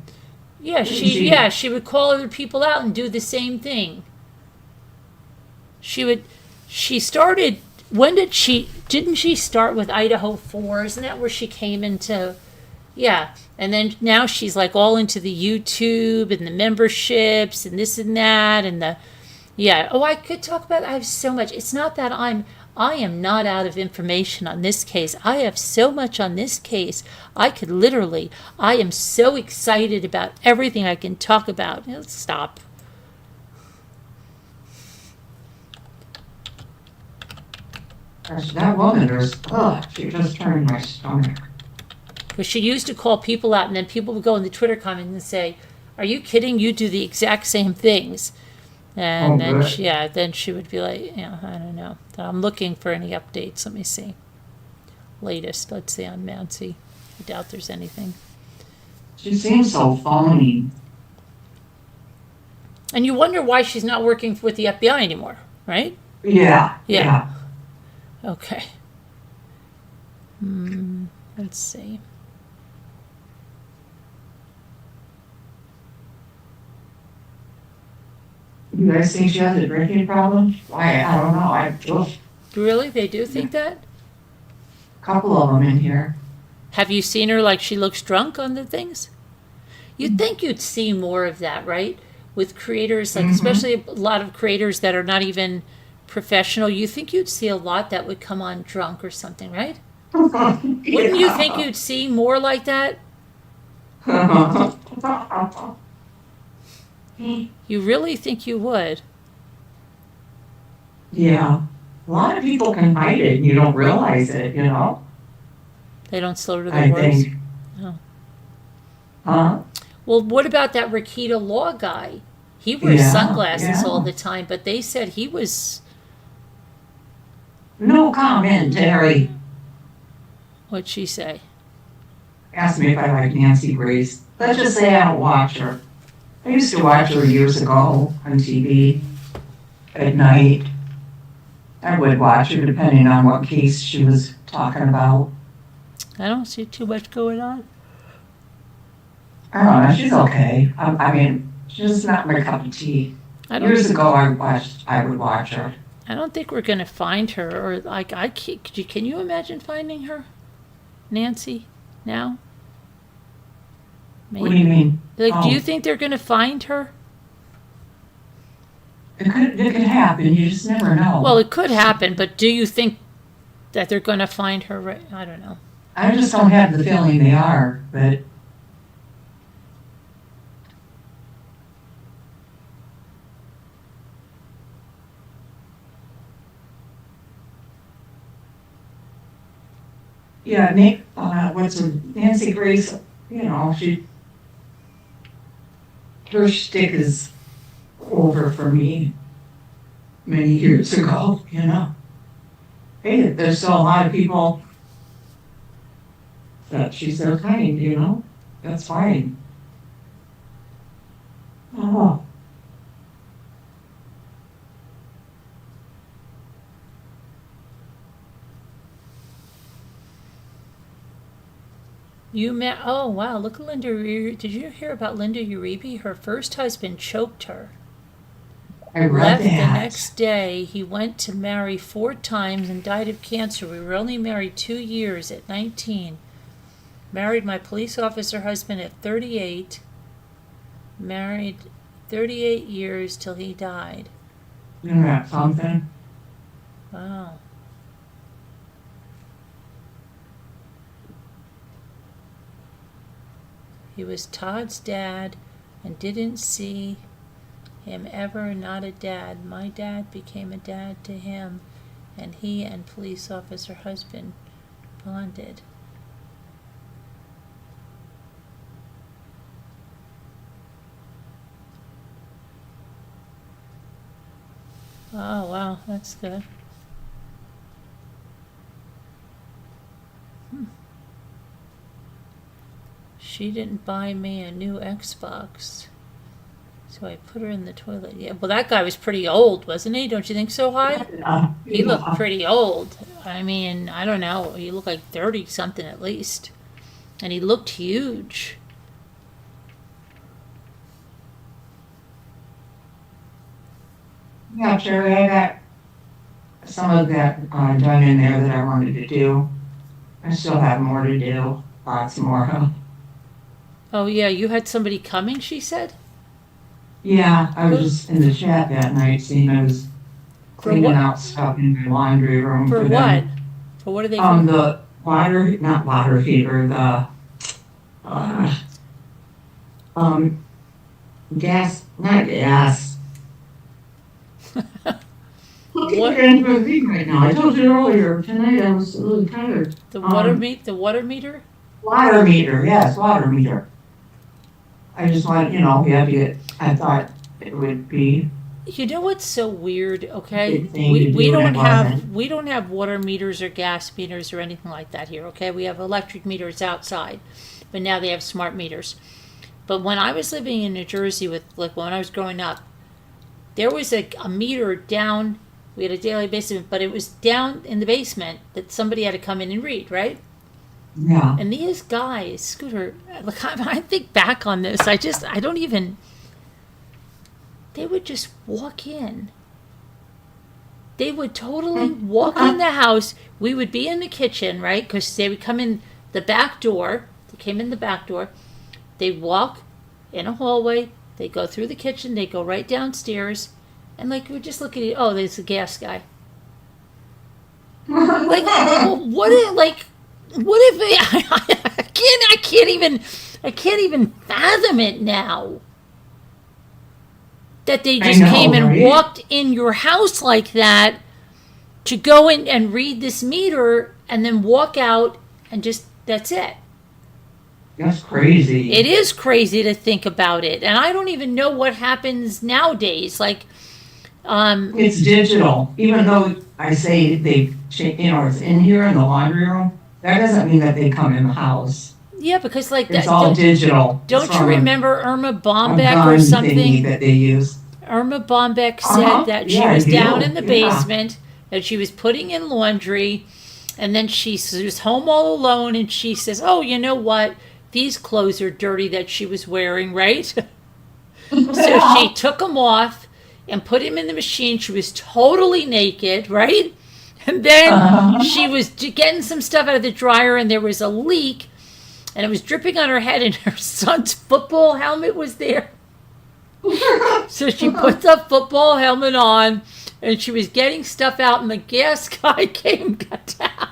Yeah, she would call other people out and do the same thing. Didn't she start with Idaho 4? Isn't that where she came into, yeah. And then now she's like all into the YouTube and the memberships and this and that and the, yeah. Oh, I could talk about, I have so much. It's not that I am not out of information on this case. I have so much on this case. I am so excited about everything I can talk about. Stop. Gosh, that woman she just turned my stomach. Because she used to call people out, and then people would go in the Twitter comments and say, "Are you kidding? You do the exact same things." And then she would be like, "Yeah, I don't know. I'm looking for any updates. Let me see. Latest, let's see on Nancy. I doubt there's anything." She seems so phony. And you wonder why she's not working with the FBI anymore, right? Yeah. Okay. Let's see. You guys think she has a drinking problem? Why, I don't know. Really? They do think that? A couple of them in here. Have you seen her like she looks drunk on the things? You'd think you'd see more of that, right? With creators, like especially a lot of creators that are not even professional. You think you'd see a lot that would come on drunk or something, right? Wouldn't you think you'd see more like that? You really think you would? Yeah. A lot of people can hide it and you don't realize it, you know? They don't slaughter the I words? think. Oh. Huh? Well, what about that Rakita Law guy? He wears Yeah, sunglasses yeah. all the time, but they said he was. No comment, Terry. What'd she say? Asked me if I like Nancy Grace. Let's just say I don't watch her. I used to watch her years ago on TV at night. I would watch her depending on what case she was talking about. I don't see too much going on. I don't know, she's okay. I mean, she's just not my cup of tea. Years ago, I would watch her. I don't think we're gonna find her, or like I can't, can you imagine finding her, Nancy? Now? What do you mean? Like, do you think they're gonna find her? It could happen. You just never know. Well, it could happen, but do you think that they're gonna find her? Right? I don't know. I just don't have the feeling they are, but. Yeah, Nancy Grace, you know, her shtick is over for me many years ago, you know. Hey, there's still a lot of people that she's so kind, you know. That's fine. Oh. Oh wow, look at Linda. Did you hear about Linda Uribe? Her first husband choked her. I read Left that. the next day. He went to marry 4 times and died of cancer. We were only married 2 years at 19. Married my police officer husband at 38. Married 38 years till he died. Isn't that something? Wow. He was Todd's dad and didn't see him ever not a dad. My dad became a dad to him, and he and police officer husband bonded. Oh wow, that's good. She didn't buy me a new Xbox, so I put her in the toilet. Yeah, well, that guy was pretty old, wasn't he? Don't you think so, High? He looked pretty old. I mean, I don't know. He looked like 30 something at least, and he looked huge. Yeah, Jerry, I got some of that done in there that I wanted to do. I still have more to do. Lots more. Oh yeah, you had somebody coming, she said? Yeah, I was just in the chat that night seeing I was cleaning out stuff in my laundry room. For what? Them. For what are they The not water heater, the gas, not gas. What? Right now. I told you earlier tonight I was a little tired. The water the water meter? Water meter, yes, water meter. I just want, you know, I thought it would be. You know what's so weird? Okay, we don't have water meters or gas meters or anything like that here. Okay, we have electric meters outside, but now they have smart meters. But when I was living in New Jersey when I was growing up, there was a meter down. We had a daily basement, but it was down in the basement that somebody had to come in and read, right? Yeah. And these guys, Scooter, look, I think back on this, I don't even, they would just walk in. They would totally walk in the house. We would be in the kitchen, right? Because they would come in the back door. They came in the back door. They'd walk in a hallway. They'd go through the kitchen. They'd go right downstairs. And like, we would just look at it. Oh, there's the gas guy. Like, what if I can't even I can't even fathom it now. That they I just know, came and right? walked in your house like that to go in and read this meter and then walk out and just, that's it. That's crazy. It is crazy to think about it. And I don't even know what happens nowadays. Like, It's digital. Even though I say it's in here in the laundry room, that doesn't mean that they come in the house. yeah, because like It's that. all digital. Don't It's you from remember Irma a Bombeck gun or thingy something? that they use? Irma Bombeck said Uh-huh. that Yeah, she I was do. down in the Yeah. basement, that she was putting in laundry, and then she was home all alone, and she says, "Oh, you know what? These clothes are dirty that she was wearing, right?" So she took them off and put him in the machine. She was totally naked, right? And then she was getting some stuff out of the dryer, and there was a leak, and it was dripping on her head, and her son's football helmet was there. So she put the football helmet on, and she was getting stuff out, and the gas guy came and got down.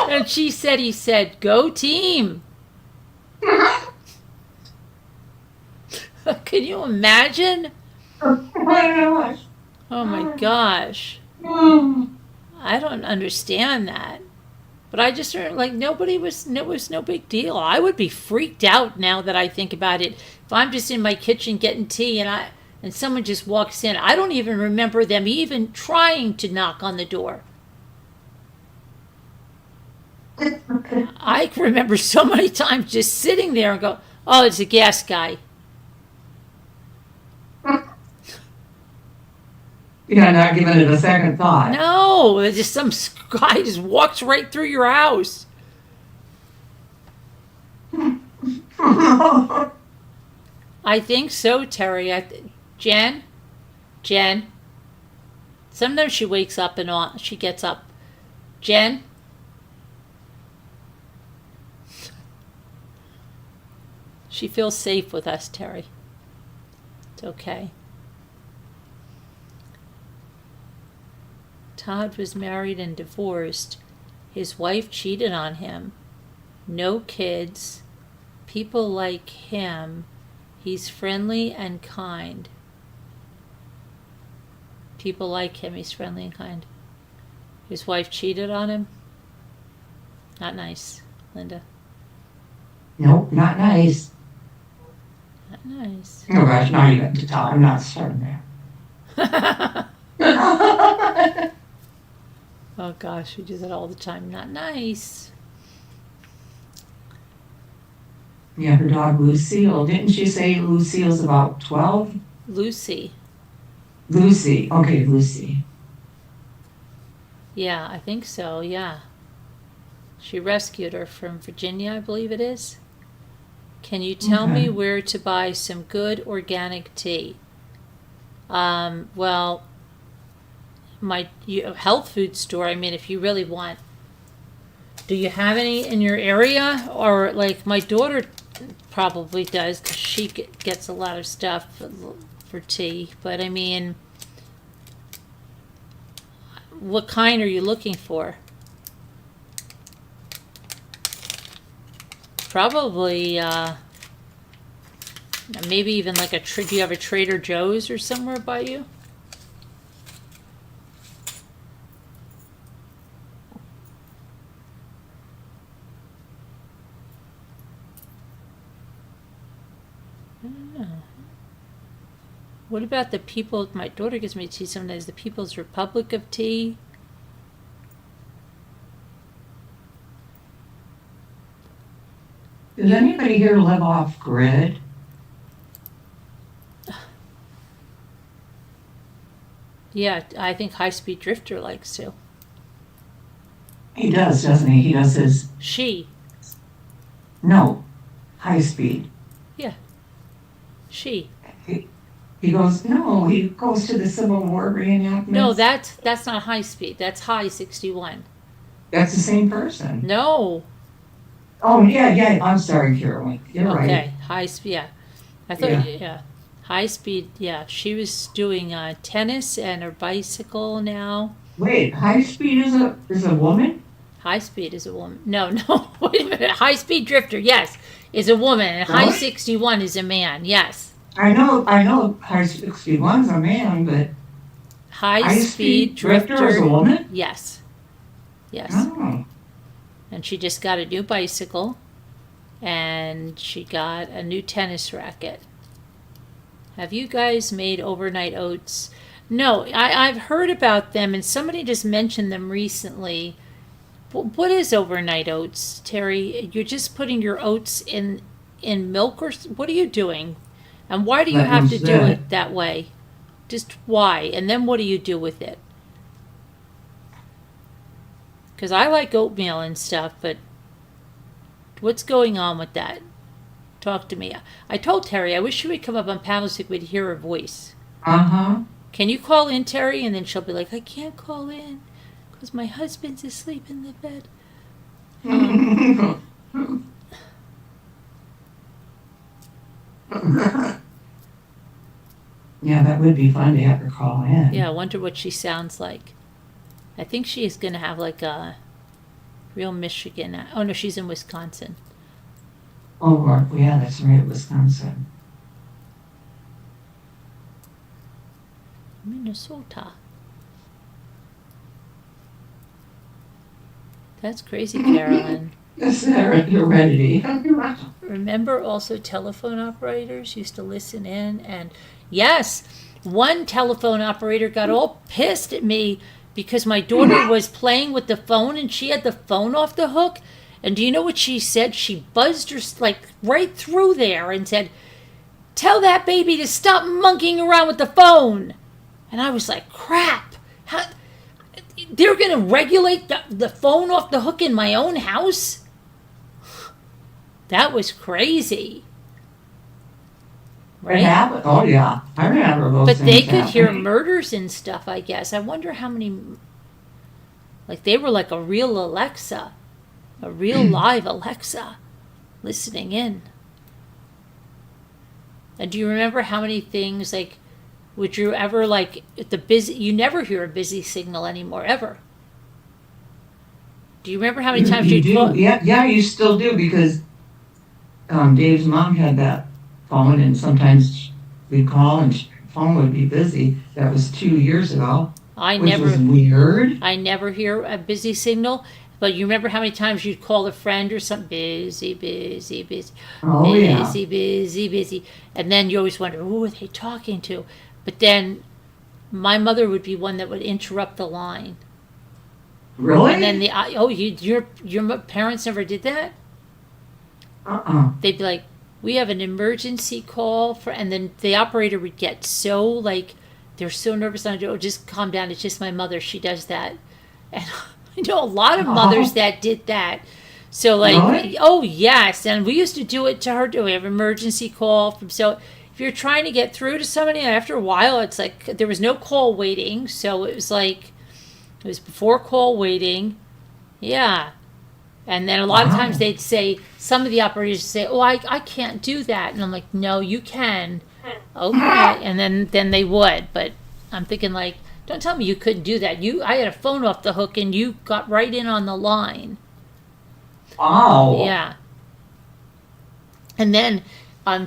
And he said, "Go team." Can you imagine? Oh my gosh. Oh my gosh. I don't understand that. But I just like it was no big deal. I would be freaked out now that I think about it. If I'm just in my kitchen getting tea and someone just walks in, I don't even remember them even trying to knock on the door. I remember so many times just sitting there and go, "Oh, it's a gas guy." Yeah, not giving it a second thought. No, it's just some guy just walks right through your house. I think so, Terry. Jen. Sometimes she wakes up and she gets up. Jen. She feels safe with us, Terry. It's okay. Todd was married and divorced. His wife cheated on him. No kids. People like him. He's friendly and kind. People like him. He's friendly and kind. His wife cheated on him. Not nice, Linda. Nope, not nice. Not nice. Oh gosh, not even to tell. I'm not starting there. Oh gosh, we do that all the time. Not nice. Yeah, her dog Lucille. Didn't she say Lucille's about 12? Lucy. Lucy. Okay, Lucy. Yeah, I think so, yeah. She rescued her from Virginia, I believe it is. Can you tell me where to buy some good organic tea? Well, my health food store, I mean, if you really want. Do you have any in your area? Or like my daughter probably does because she gets a lot of stuff for tea. But I mean, what kind are you looking for? Probably, maybe even like do you have a Trader Joe's or somewhere by you? I don't know. What about the people, my daughter gives me tea sometimes, the People's Republic of Tea? Does anybody here live off grid? Yeah, I think High Speed Drifter likes to. He does, doesn't he? He does his, no, high speed. She. He goes to the Civil War reenactments. No, that's not High Speed. That's High 61. That's the same person. No. Oh, yeah, I'm sorry, Carolyn. You're right. Okay, High Speed, yeah. I thought, yeah. High Speed, yeah. She was doing tennis and her bicycle now. Wait, high speed is a woman? High Speed is a woman. No, wait a minute. High Speed Drifter, yes. is a woman, and high Really? 61 is a man. Yes. I know high 61's a man, but High high speed speed drifter is a drifter. woman? Yes. Yes. Oh. And she just got a new bicycle, and she got a new tennis racket. Have you guys made overnight oats? No, I've heard about them, and somebody just mentioned them recently. What is overnight oats, Terry? You're just putting your oats in milk, or what are you doing? And why do you That have to was do it. it that way? Just why? And then what do you do with it? Because I like oatmeal and stuff, but what's going on with that? Talk to me. I told Terry I wish she would come up on panel so we could hear her voice. Uh-huh. Can you call in, Terry? And then she'll be like, I can't call in because my husband's asleep in the bed. Yeah, that would be fun to have her call in. Yeah, I wonder what she sounds like. I think she is going to have like a real Michigan. Oh, no, she's in Wisconsin. Oh, yeah, that's right, Wisconsin. Minnesota. That's crazy, Carolyn. That's heredity. Remember also telephone operators used to listen in, and yes, one telephone operator got all pissed at me because my daughter was playing with the phone and she had the phone off the hook. And do you know what she said? She buzzed her like right through there and said, "Tell that baby to stop monkeying around with the phone." And I was like, crap. How, they're going to regulate the phone off the hook in my own house? That was crazy. It Right? happened. Oh, yeah. I remember those But things they could hear happening. murders and stuff, I guess. I wonder how many, like they were like a real Alexa, a real live Alexa listening in. And do you remember how many things, like, would you ever, like, you never hear a busy signal anymore, ever. Do you remember how many times You you'd do. call? Yeah, you still do because Dave's mom had that phone and sometimes we'd call and the phone would be busy. That was 2 years ago, I which was never, weird. I never hear a busy signal. But you remember how many times you'd call a friend or something, busy, busy, busy, Oh, yeah. busy, busy, busy. And then you always wonder, who are they talking to? But then my mother would be one that would interrupt the line. Really? And then your parents never did that? Uh-uh. They'd be like, we have an emergency call for, and then the operator would get so like, they're so nervous. And I go, oh, just calm down. It's just my mother. She does that. And I know a lot of mothers that did that. So like, Really? oh yes. And we used to do it to her. Do we have an emergency call from, so if you're trying to get through to somebody, after a while, it's like, there was no call waiting. So it was like, it was before call waiting. Yeah. And then a lot of times they'd say, some of the operators would say, oh, I can't do that. And I'm like, no, you can. Okay. And then they would. But I'm thinking like, don't tell me you couldn't do that. I had a phone off the hook and you got right in on the line. Wow. Yeah. And then,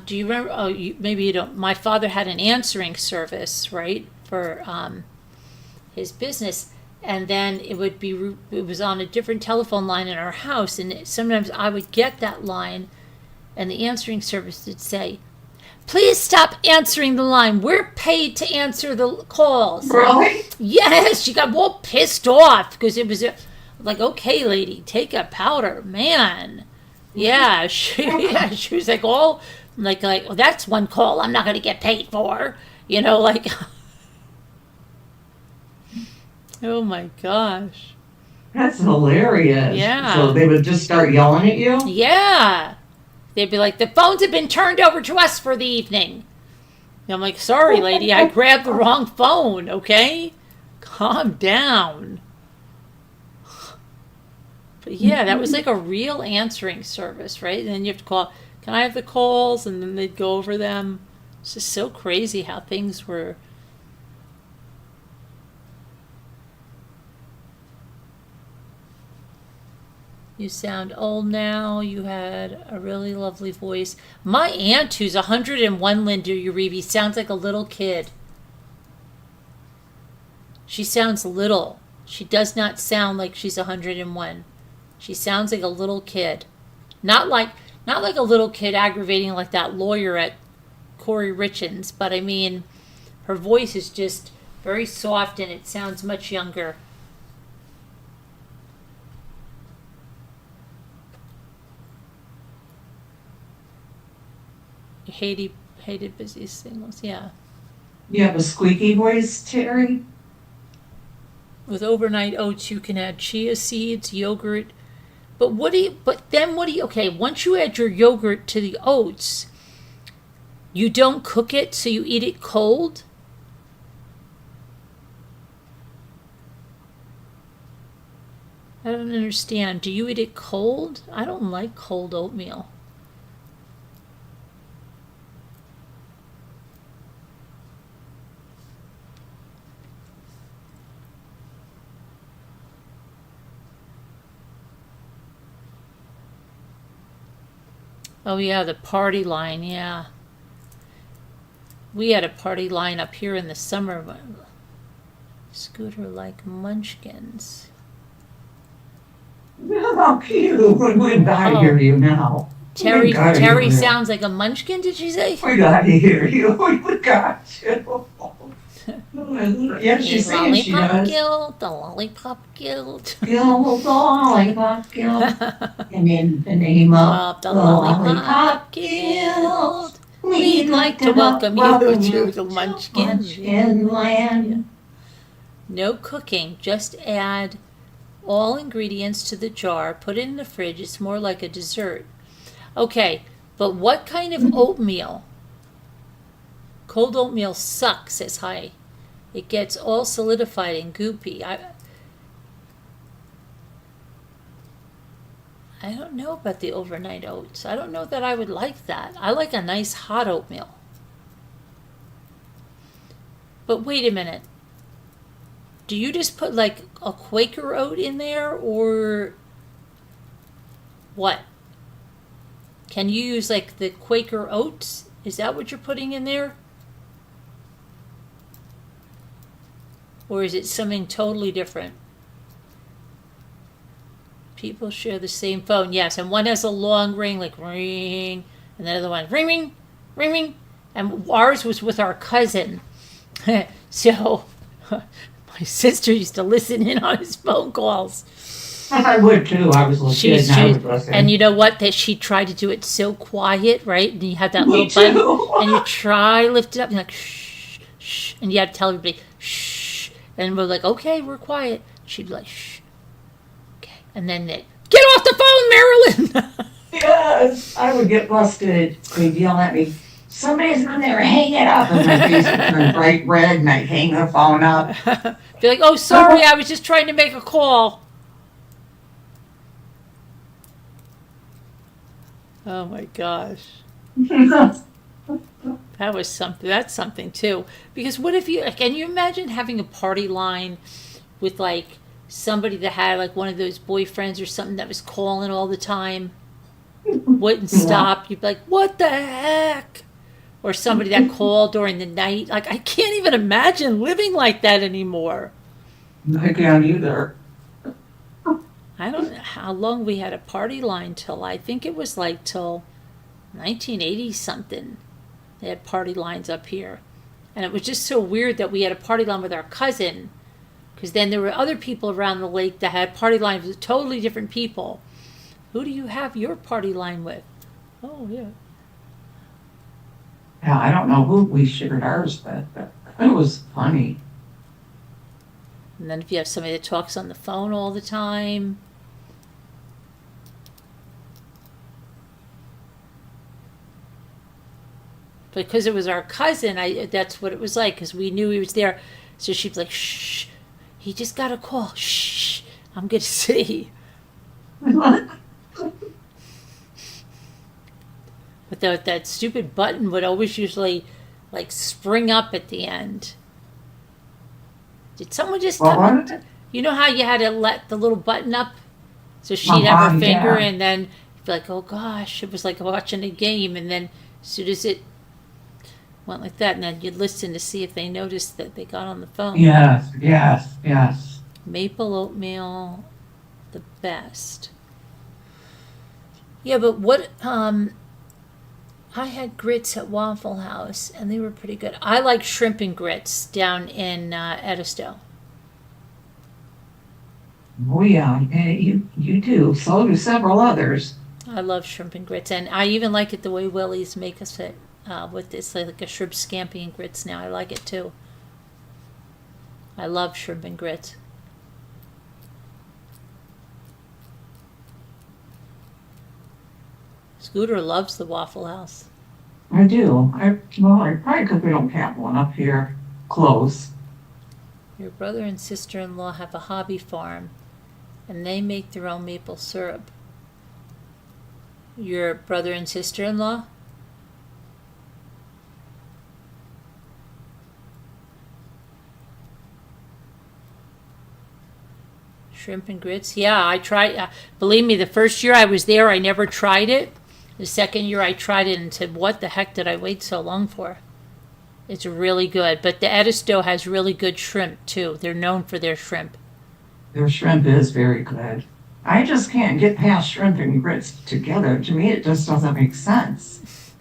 do you remember, maybe you don't, my father had an answering service, right, for his business. And then it was on a different telephone line in our house. And sometimes I would get that line and the answering service would say, please stop answering the line. We're paid to answer the calls. Really? Yes, she got all pissed off because it was like, okay, lady, take a powder, man. Yeah, she was like, all like, well, that's one call I'm not going to get paid for. You know, like, oh my gosh. That's hilarious. Yeah. So they would just start yelling at you? Yeah. They'd be like, the phones have been turned over to us for the evening. And I'm like, sorry, lady, I grabbed the wrong phone, okay? Calm down. But yeah, that was like a real answering service, right? And then you have to call, can I have the calls? And then they'd go over them. It's just so crazy how things were. You sound old now. You had a really lovely voice. My aunt, who's 101, Linda Uribe, sounds like a little kid. She sounds little. She does not sound like she's 101. She sounds like a little kid. Not like a little kid aggravating like that lawyer at Corey Richens, but I mean, her voice is just very soft and it sounds much younger. Hated busy singles, yeah. You have a squeaky voice, Terry? With overnight oats, you can add chia seeds, yogurt. But then what do you, okay, once you add your yogurt to the oats, you don't cook it, so you eat it cold? I don't understand. Do you eat it cold? I don't like cold oatmeal. Oh yeah, the party line, yeah. We had a party line up here in the summer. Scooter like munchkins. How cute. We gotta hear you now. Terry sounds like a munchkin, did she say? We gotta hear you. We got you. Yeah, she's saying she does. Guild, the Lollipop Guild. Guild, the Lollipop Guild. And in the name of the Lollipop Guild, we'd like to welcome you to the Munchkin Land. No cooking, just add all ingredients to the jar, put it in the fridge. It's more like a dessert. Okay, but what kind of oatmeal? Cold oatmeal sucks, says Hi. It gets all solidified and goopy. I don't know about the overnight oats. I don't know that I would like that. I like a nice hot oatmeal. But wait a minute. Do you just put like a Quaker oat in there or what? Can you use like the Quaker oats? Is that what you're putting in there? Or is it something totally different? People share the same phone, yes, and one has a long ring, like ring, and the other one, ring, ring, ring, ring. And ours was with our cousin. So my sister used to listen in on his phone calls. I would too. I was a little kid and I would listen. And you know what? That she tried to do it so quiet, right? And you had that little button, and you try lift it up, and like shh, shh, and you had to tell everybody shh. And we're like, okay, we're quiet. She'd be like, shh. Okay. And then they, get off the phone, Marilyn! Yes, I would get busted. They'd yell at me, somebody's on there, hang it up. And my face would turn bright red and I'd hang the phone up. Be like, oh, sorry, I was just trying to make a call. Oh my gosh. That was something. That's something too. Because what if you, can you imagine having a party line with like somebody that had like one of those boyfriends or something that was calling all the time, wouldn't stop. You'd be like, what the heck? Or somebody that called during the night. Like, I can't even imagine living like that anymore. I can't either. I don't know how long we had a party line till. I think it was like till 1980 something. They had party lines up here. And it was just so weird that we had a party line with our cousin. Because then there were other people around the lake that had party lines with totally different people. Who do you have your party line with? Oh, yeah. Yeah, I don't know who we shared ours with, but it was funny. And then if you have somebody that talks on the phone all the time. Because it was our cousin, that's what it was like, because we knew he was there. So she'd be like, shh, he just got a call. Shh, I'm going to see. But that stupid button would always usually, like, spring up at the end. Did someone just... What? You know how you had to let the little button up So she'd have her body, finger, yeah. and then you'd be like, oh gosh, it was like watching a game. And then as soon as it went like that, and then you'd listen to see if they noticed that they got on the phone. Yes, yes, yes. Maple oatmeal, the best. Yeah, but what, I had grits at Waffle House, and they were pretty good. I like shrimp and grits down in Edisto. Oh, yeah, you do. So do several others. I love shrimp and grits, and I even like it the way Willie's make us it with this like a shrimp scampi and grits now. I like it too. I love shrimp and grits. Scooter loves the Waffle House. I do. Probably because we don't have one up here close. Your brother and sister-in-law have a hobby farm, and they make their own maple syrup. Your brother and sister-in-law? Shrimp and grits? Yeah, I tried. Believe me, the first year I was there, I never tried it. The second year I tried it and said, what the heck did I wait so long for? It's really good. But the Edisto has really good shrimp, too. They're known for their shrimp. Their shrimp is very good. I just can't get past shrimp and grits together. To me, it just doesn't make sense.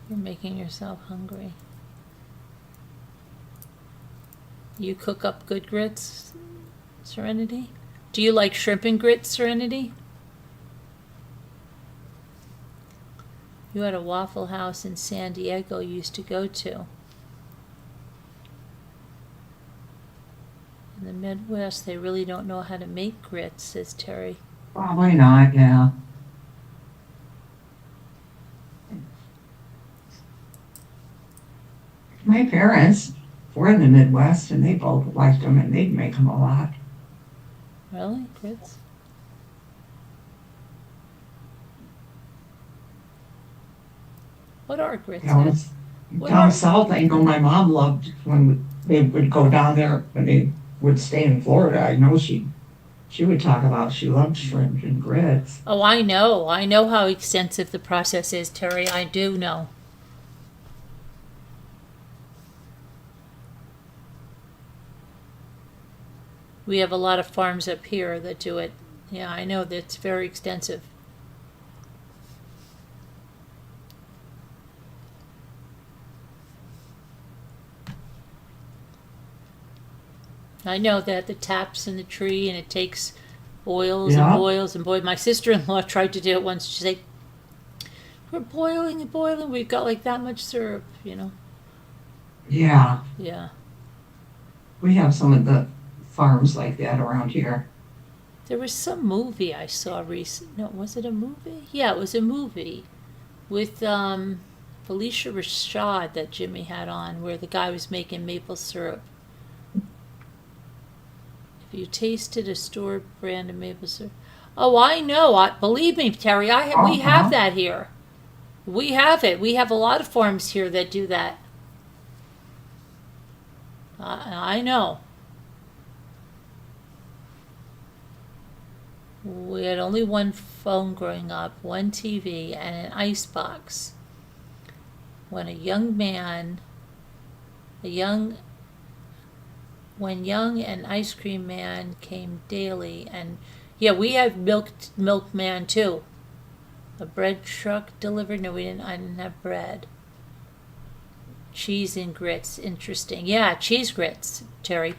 You're making yourself hungry. You cook up good grits, Serenity? Do you like shrimp and grits, Serenity? You had a Waffle House in San Diego you used to go to. In the Midwest, they really don't know how to make grits, says Terry. Probably not, yeah. My parents were in the Midwest, and they both liked them, and they'd make them a lot. Really? Grits? What are grits? Down, What down are- south, I know my mom loved when they would go down there, when they would stay in Florida. I know she would talk about she loved shrimp and grits. Oh, I know. I know how extensive the process is, Terry. I do know. We have a lot of farms up here that do it. Yeah, I know that it's very extensive. I know that the tap's in the tree and it takes boils and Yeah. boils and boils. My sister-in-law tried to do it once. She said, we're boiling and boiling. We've got like that much syrup, you know? Yeah, Yeah. we have some of the farms like that around here. There was some movie I saw recent. No, was it a movie? Yeah, it was a movie with Felicia Rashad that Jimmy had on, where the guy was making maple syrup. If you tasted a store brand of maple syrup, oh, I know. Believe me, Terry, we have that here. We have it. We have a lot of farms here that do that. I know. We had only one phone growing up, one TV, and an ice box. When Young and Ice Cream Man came daily, and yeah, we have Milkman too. A bread truck delivered. No, I didn't have bread. Cheese and grits, interesting. Yeah, cheese grits, Terry.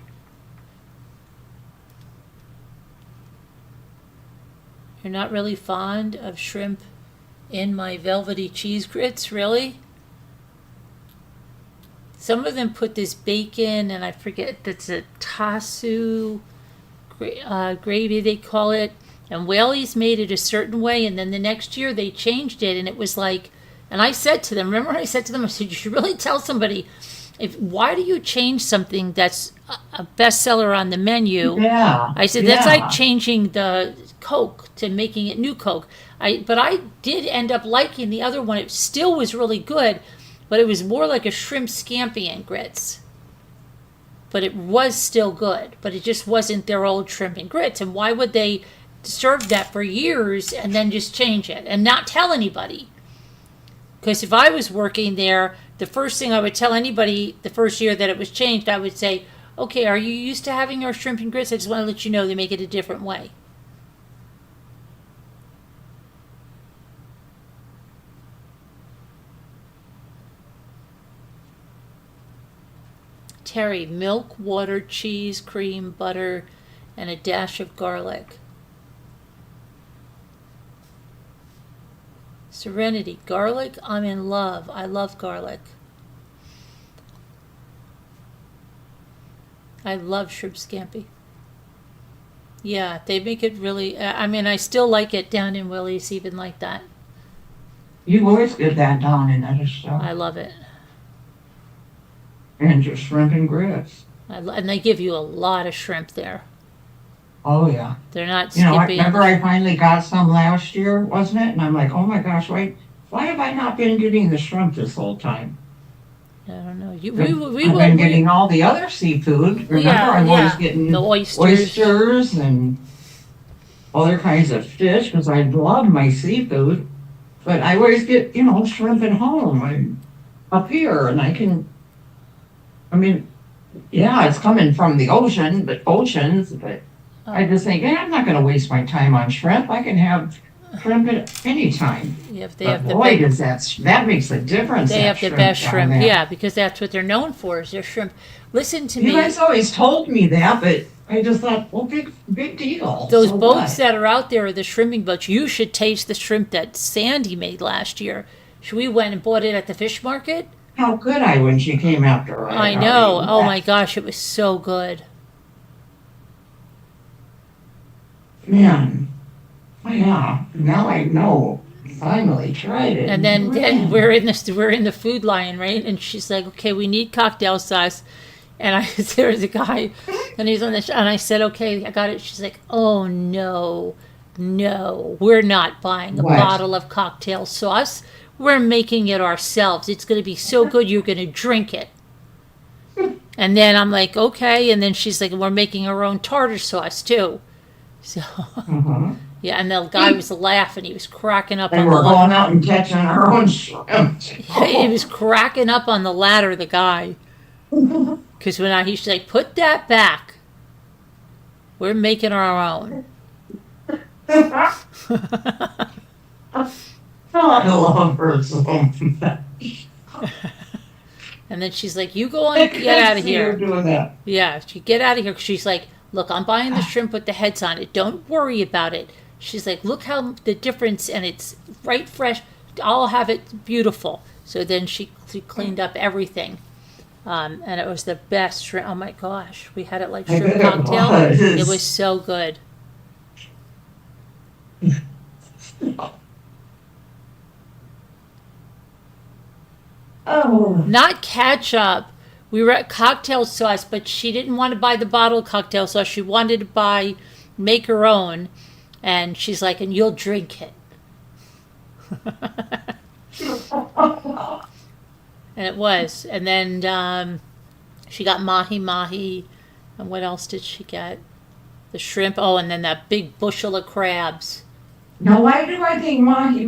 You're not really fond of shrimp in my velvety cheese grits, really? Some of them put this bacon, and I forget, that's a tasu gravy, they call it. And Whaley's made it a certain way, and then the next year they changed it, and it was like, and I said to them, remember I said to them, I said, you should really tell somebody, why do you change something that's a bestseller on the menu? Yeah. I said, that's like changing the Coke to making it new Coke. But I did end up liking the other one. It still was really good, but it was more like a shrimp scampi and grits. but it was still good. But it just wasn't their old shrimp and grits. And why would they serve that for years and then just change it and not tell anybody? Because if I was working there, the first thing I would tell anybody the first year that it was changed, I would say, okay, are you used to having our shrimp and grits? I just want to let you know they make it a different way. Terry, milk, water, cheese, cream, butter, and a dash of garlic. Serenity, garlic, I'm in love. I love garlic. I love shrimp scampi. Yeah, they make it really, I mean, I still like it down in Willie's, even like that. You always get that down in other stuff. I love it. And just shrimp and grits. And they give you a lot of shrimp there. Oh, yeah. They're not You know, I skipping. remember I finally got some last year, wasn't it? And I'm like, oh my gosh, why have I not been getting the shrimp this whole time? I don't know. I've been getting all the other seafood. Remember, I'm always getting the oysters and other kinds of fish because I love my seafood. But I always get, shrimp at home and up here, and yeah, it's coming from the ocean, but I just think, I'm not going to waste my time on shrimp. I can have shrimp at any time. Yeah, that makes a difference. They have the best shrimp, yeah, because that's what they're known for is their shrimp. Listen to me. You guys always told me that, but I just thought, well, big deal. Those boats that are out there are the shrimping boats. You should taste the shrimp that Sandy made last year. We went and bought it at the fish market. How could I when she came after us? I know. Oh my gosh, it was so good. Man. Oh, yeah. Now I know. Finally tried it. And then we're in the food line, right? And she's like, okay, we need cocktail sauce. And there's a guy, and he's on and I said, okay, I got it. She's like, oh no, we're not buying a bottle of cocktail sauce. We're making it ourselves. It's going to be so good, you're going to drink it. And then I'm like, okay. And then she's like, we're making our own tartar sauce too. So, yeah. And the guy was laughing. He was cracking up. And we're going out and catching our own shrimp. He was cracking up on the ladder, the guy. Because he's like, put that back. We're making our own. I love her so much. And then she's like, you go on and get out of here. Doing that. Yeah, she get out of here. She's like, look, I'm buying the shrimp with the heads on it. Don't worry about it. She's like, look how the difference, and it's right fresh. I'll have it beautiful. So then she cleaned up everything. And it was the best shrimp. Oh my gosh. We had it like shrimp cocktail. It was so good. Oh. Not ketchup. We were at cocktail sauce, but she didn't want to buy the bottled cocktail sauce. She wanted to make her own. And she's like, and you'll drink it. And it was. And then she got mahi. And what else did she get? The shrimp. Oh, and then that big bushel of crabs. Now, why do I think mahi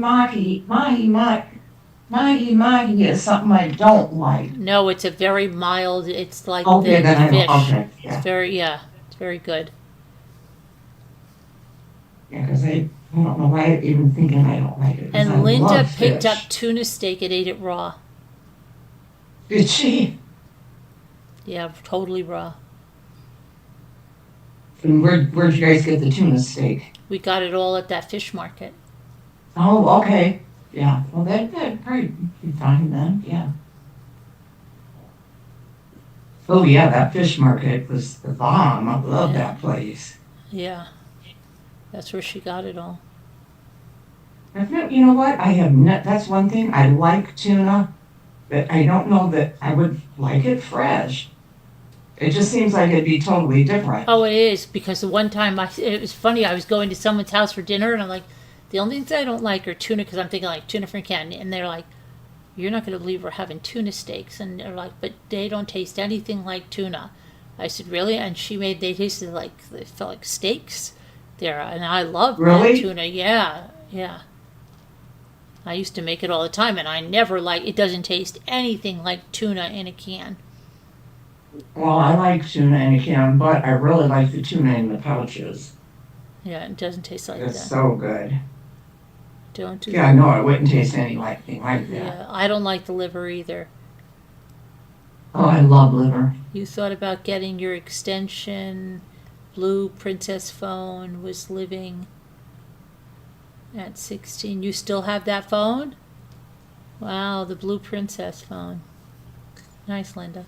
is something I don't like? No, it's a very mild, it's like okay, the fish. Okay, yeah. It's very good. Yeah, because I don't know why I'm even thinking I don't like it. And Linda picked up tuna steak and ate it raw. Did she? Yeah, totally raw. And where'd you guys get the tuna steak? We got it all at that fish market. Oh, okay. Yeah. Well, that'd probably be fine then. Yeah. Oh, yeah, that fish market was the bomb. I love that place. Yeah. That's where she got it all. You know what? That's one thing. I like tuna, but I don't know that I would like it fresh. It just seems like it'd be totally different. Oh, it is, because the one time it was funny, I was going to someone's house for dinner, and I'm like, the only things I don't like are tuna, because I'm thinking like tuna from Canton, and they're like, you're not going to believe we're having tuna steaks, and they're like, but they don't taste anything like tuna. I said, really? And they tasted like, they felt like steaks there. And I love Really? that tuna. Yeah, yeah. I used to make it all the time, and I never it doesn't taste anything like tuna in a can. Well, I like tuna in a can, but I really like the tuna in the pouches. Yeah, it doesn't taste like It's that. so good. Don't do Yeah, no, it wouldn't taste anything like that. Yeah, I don't like the liver either. Oh, I love liver. You thought about getting your extension. Blue Princess phone was living at 16. You still have that phone? Wow, the Blue Princess phone. Nice, Linda.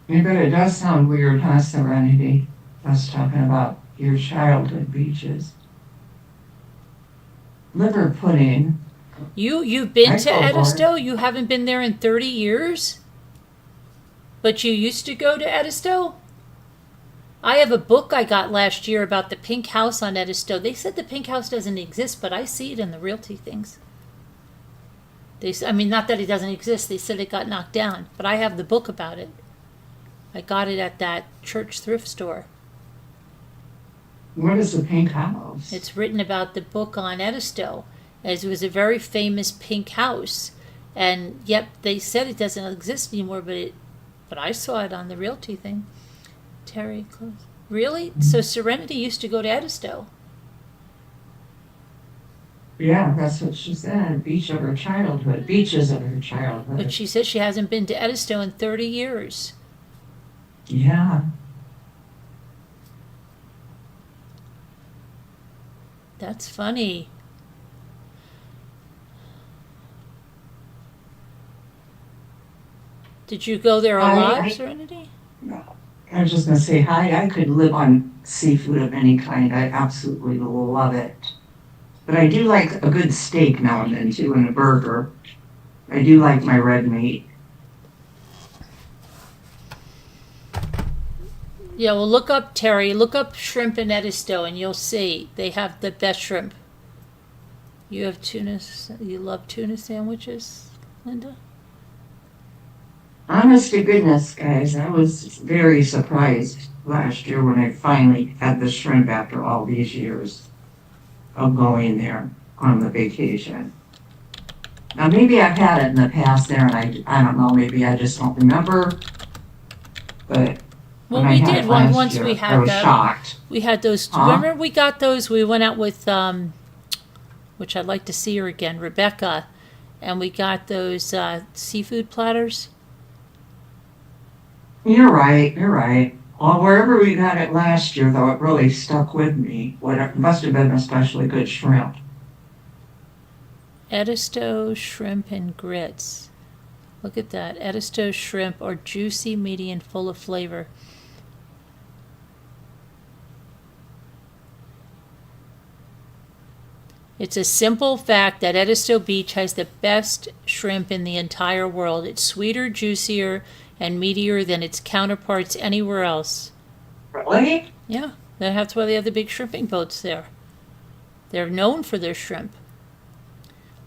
I bet it does sound weird, huh, Serenity? Us talking about your childhood beaches. Liver pudding. You've been I'd to go for it. Edisto? You haven't been there in 30 years? But you used to go to Edisto? I have a book I got last year about the pink house on Edisto. They said the pink house doesn't exist, but I see it in the realty things. Not that it doesn't exist. They said it got knocked down, but I have the book about it. I got it at that church thrift store. What is the pink house? It's written about the book on Edisto, as it was a very famous pink house, and yep, they said it doesn't exist anymore. But I saw it on the realty thing. Terry close. Really? So Serenity used to go to Edisto. Yeah, that's what she said. Beaches of her childhood. But she says she hasn't been to Edisto in 30 years. Yeah. That's funny. Did you go there a lot, Serenity? I was just going to say, hi, I could live on seafood of any kind. I absolutely love it. But I do like a good steak now and then, too, and a burger. I do like my red meat. Yeah, well, look up, Terry. Look up shrimp in Edisto, and you'll see they have the best shrimp. You have tuna. You love tuna sandwiches, Linda? Honest to goodness, guys, I was very surprised last year when I finally had the shrimp after all these years of going there on the vacation. Now, maybe I've had it in the past there, and I don't know, maybe I just don't remember. But Well, when we I had did it one last once. year, We I had was that. shocked. We had those. Huh? Remember, we got those. We went out with, which I'd like to see her again, Rebecca, and we got those seafood platters. You're right. Well, wherever we got it last year, though, it really stuck with me. It must have been especially good shrimp. Edisto shrimp and grits. Look at that. Edisto shrimp are juicy, meaty, and full of flavor. It's a simple fact that Edisto Beach has the best shrimp in the entire world. It's sweeter, juicier, and meatier than its counterparts anywhere else. Really? Yeah, that's why they have the big shrimping boats there. They're known for their shrimp.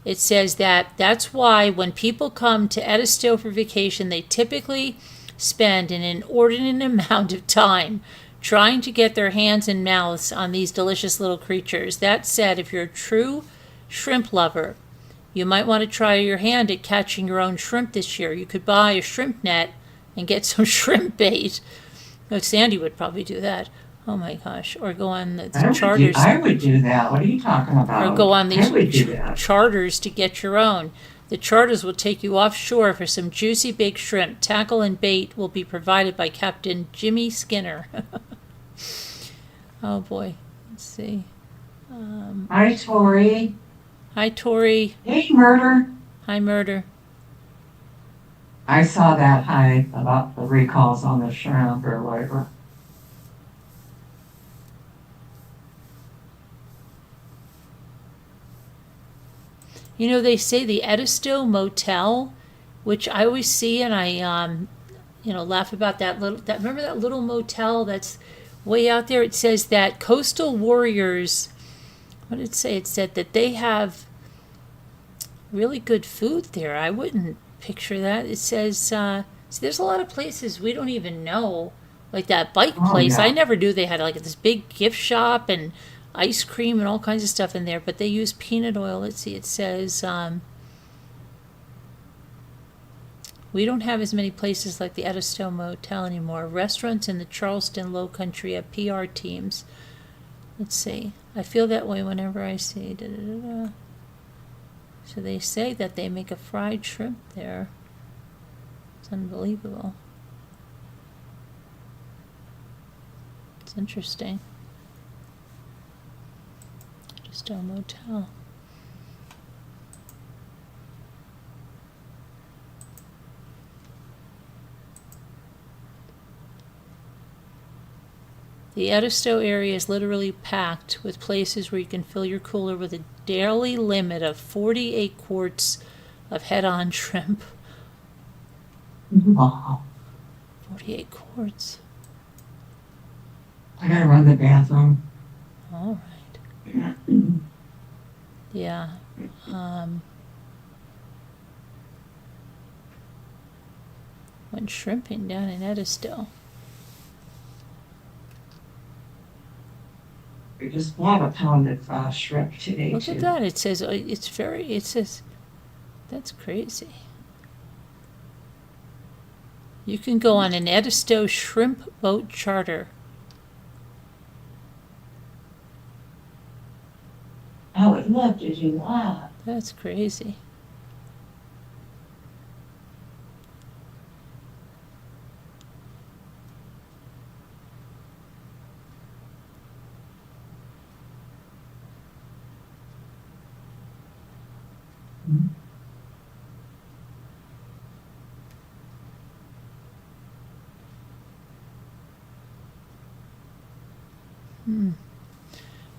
It says that's why when people come to Edisto for vacation, they typically spend an inordinate amount of time trying to get their hands and mouths on these delicious little creatures. That said, if you're a true shrimp lover, you might want to try your hand at catching your own shrimp this year. You could buy a shrimp net and get some shrimp bait. Oh, Sandy would probably do that. Oh my gosh. Or go on the charters. I would do that. What are you talking about? Or go on these I would do that. charters to get your own. The charters will take you offshore for some juicy baked shrimp. Tackle and bait will be provided by Captain Jimmy Skinner. Oh boy. Let's see. Hi, Tori. Hi, Tori. Hey, Murder. Hi, Murder. I saw that hi about the recalls on the shrimp or whatever. You know, they say the Edisto Motel, which I always see, and I, laugh about remember that little motel that's way out there? It says that coastal warriors, what did it say? It said that they have really good food there. I wouldn't picture that. It says, there's a lot of places we don't even know like that bike Oh, place. yeah. I never knew they had like this big gift shop and ice cream and all kinds of stuff in there, but they use peanut oil. Let's see, it says, we don't have as many places like the Edisto Motel anymore. Restaurants in the Charleston Low Country have PR teams. Let's see. I feel that way whenever I see da-da-da-da. So they say that they make a fried shrimp there. It's unbelievable. It's interesting. Edisto Motel. The Edisto area is literally packed with places where you can fill your cooler with a daily limit of 48 quarts of head-on shrimp. Wow. 48 quarts. I gotta run the bathroom. All right. Yeah. Went shrimping down in Edisto. We just bought a pound of shrimp today, Look too. at that. It says, it says, that's crazy. You can go on an Edisto shrimp boat charter. I would love to do that. That's crazy.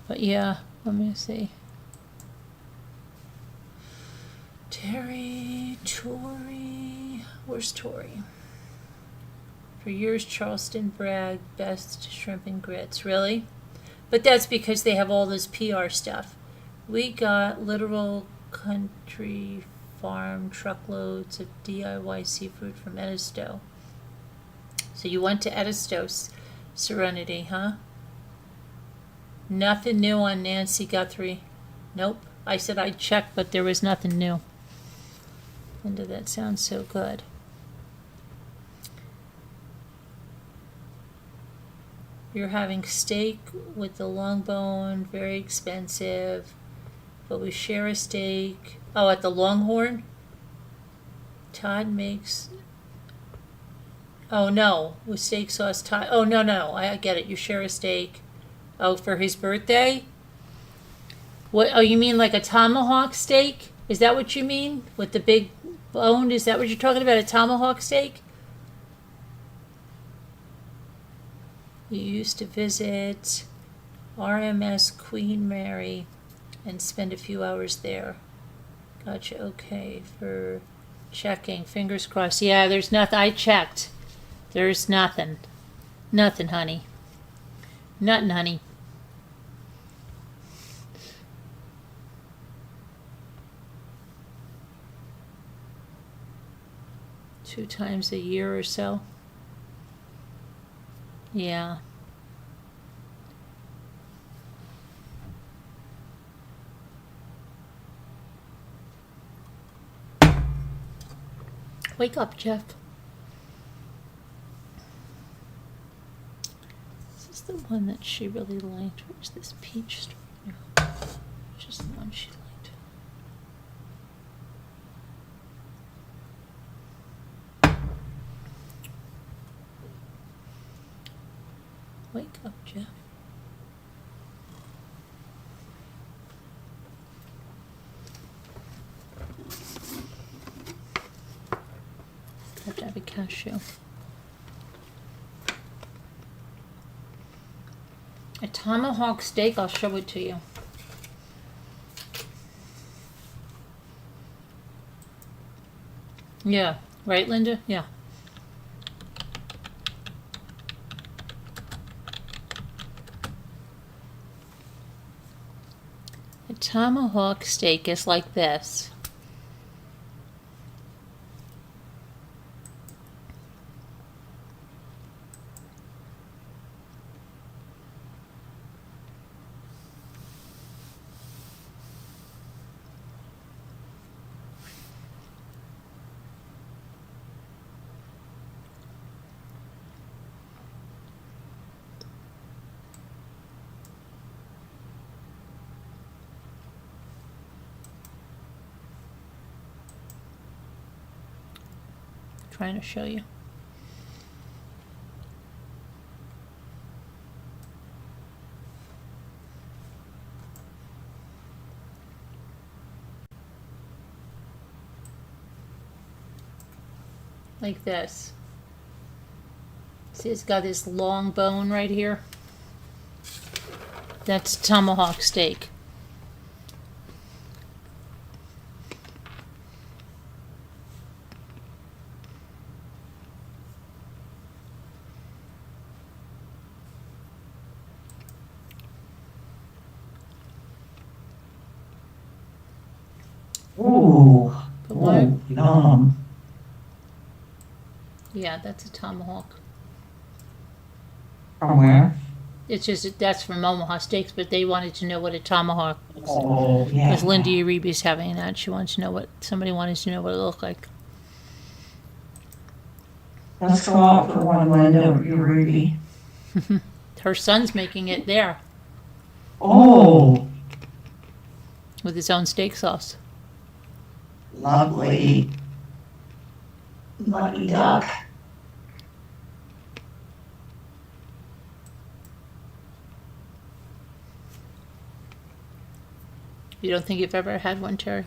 But yeah, let me see. Tori. Where's Tori? For years, Charleston bragged best shrimp and grits. Really? But that's because they have all this PR stuff. We got literal country farm truckloads of DIY seafood from Edisto. So you went to Edisto's Serenity, huh? Nothing new on Nancy Guthrie. Nope. I said I'd check, but there was nothing new. Linda, that sounds so good. You're having steak with the long bone, very expensive, but we share a steak. Oh, at the Longhorn? Todd makes... Oh, no. With steak sauce, Todd... Oh, no. I get it. You share a steak. Oh, for his birthday? What? Oh, you mean like a tomahawk steak? Is that what you mean? With the big bone? Is that what you're talking about? A tomahawk steak? You used to visit RMS Queen Mary and spend a few hours there. Gotcha. Okay. For checking. Fingers crossed. Yeah, there's nothing. I checked. There's nothing. Nothing, honey. Nothing, honey. Two times a year or so. Yeah. Wake up, Jeff. This is the one that she really liked. Where's this peach story? No. Just the one she liked. Wake up, Jeff. Have to have a cashew. A tomahawk steak, I'll show it to you. Yeah, right, Linda? Yeah. A tomahawk steak is like this. trying to show you. Like this. See, it's got this long bone right here. That's tomahawk steak. Ooh. But why? Ooh, yum. Yeah, that's a tomahawk. From where? It's just that's from Omaha Steaks, but they wanted to know what a tomahawk. Oh, yeah. Because Linda Uribe's having that, she wants to know what somebody wanted to know what it looked like. Let's go out for one, Linda, Uribe. Her son's making it there Oh, with his own steak sauce. lovely. Lucky duck. You don't think you've ever had one, Terry?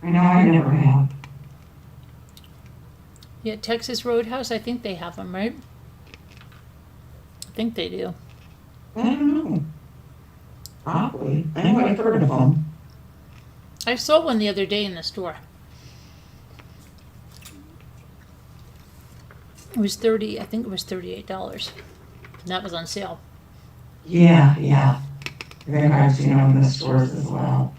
I know I never have. Yeah, Texas Roadhouse, I think they have them, right? I think they do. I don't know. Probably. I know I've heard of them. I saw one the other day in the store. It was I think it was $38. And that was on sale. Yeah, yeah. I think I've seen them in the stores as well.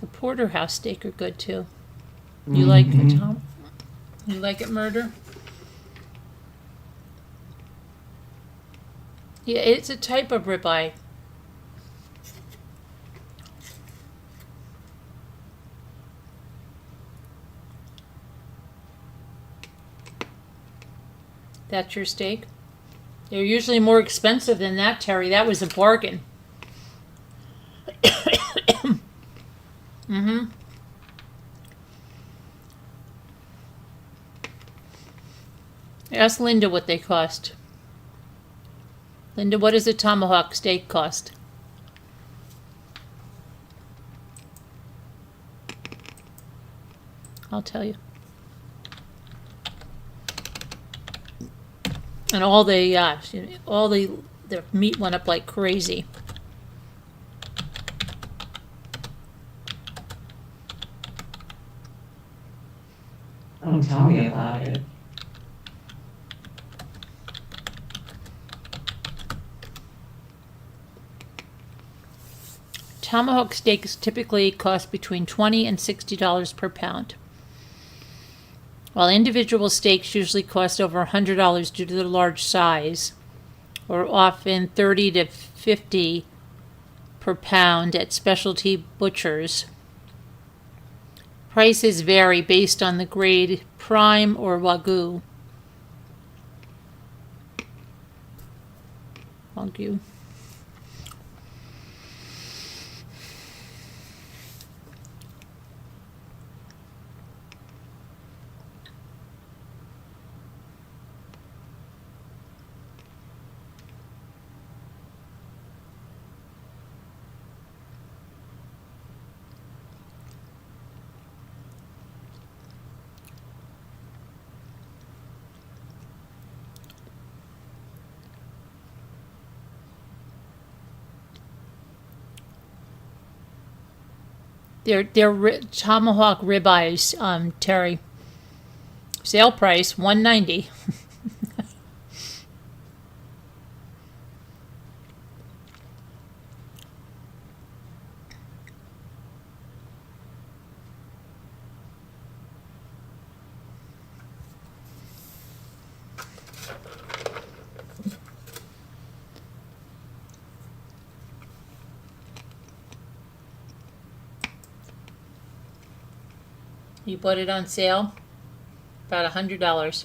The porterhouse steak are good too. You like it, Mhm. Tom? You like it, Murder? Yeah, it's a type of ribeye. That's your steak? They're usually more expensive than that, Terry. That was a bargain. Mm-hmm. Ask Linda what they cost. Linda, what does a tomahawk steak cost? I'll tell you. And the meat went up like crazy. Don't tell me about it. Tomahawk steaks typically cost between $20 and $60 per pound, while individual steaks usually cost over $100 due to their large size, or often $30 to $50 per pound at specialty butchers. Prices vary based on the grade, prime or wagyu. Wagyu. They're tomahawk ribeyes, Terry. Sale price $190. You bought it on sale, about $100.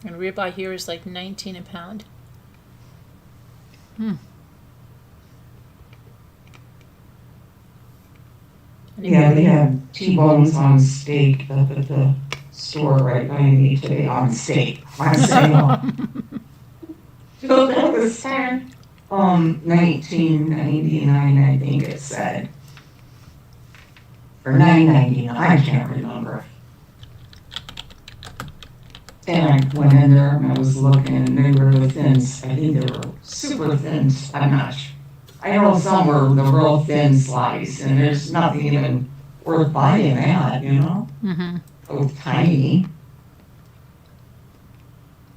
And ribeye here is like 19 a pound. Yeah, they have T-bones on steak up at the store right by me today on steak. On sale. So that was $19.99, I think it said. Or $9.99, I can't remember. And I went in there and I was looking, and they were the thins. I think they were super thin. I'm not sure. I know some were the real thin slice, and there's nothing even worth buying that, you know? Mm-hmm. Oh, tiny.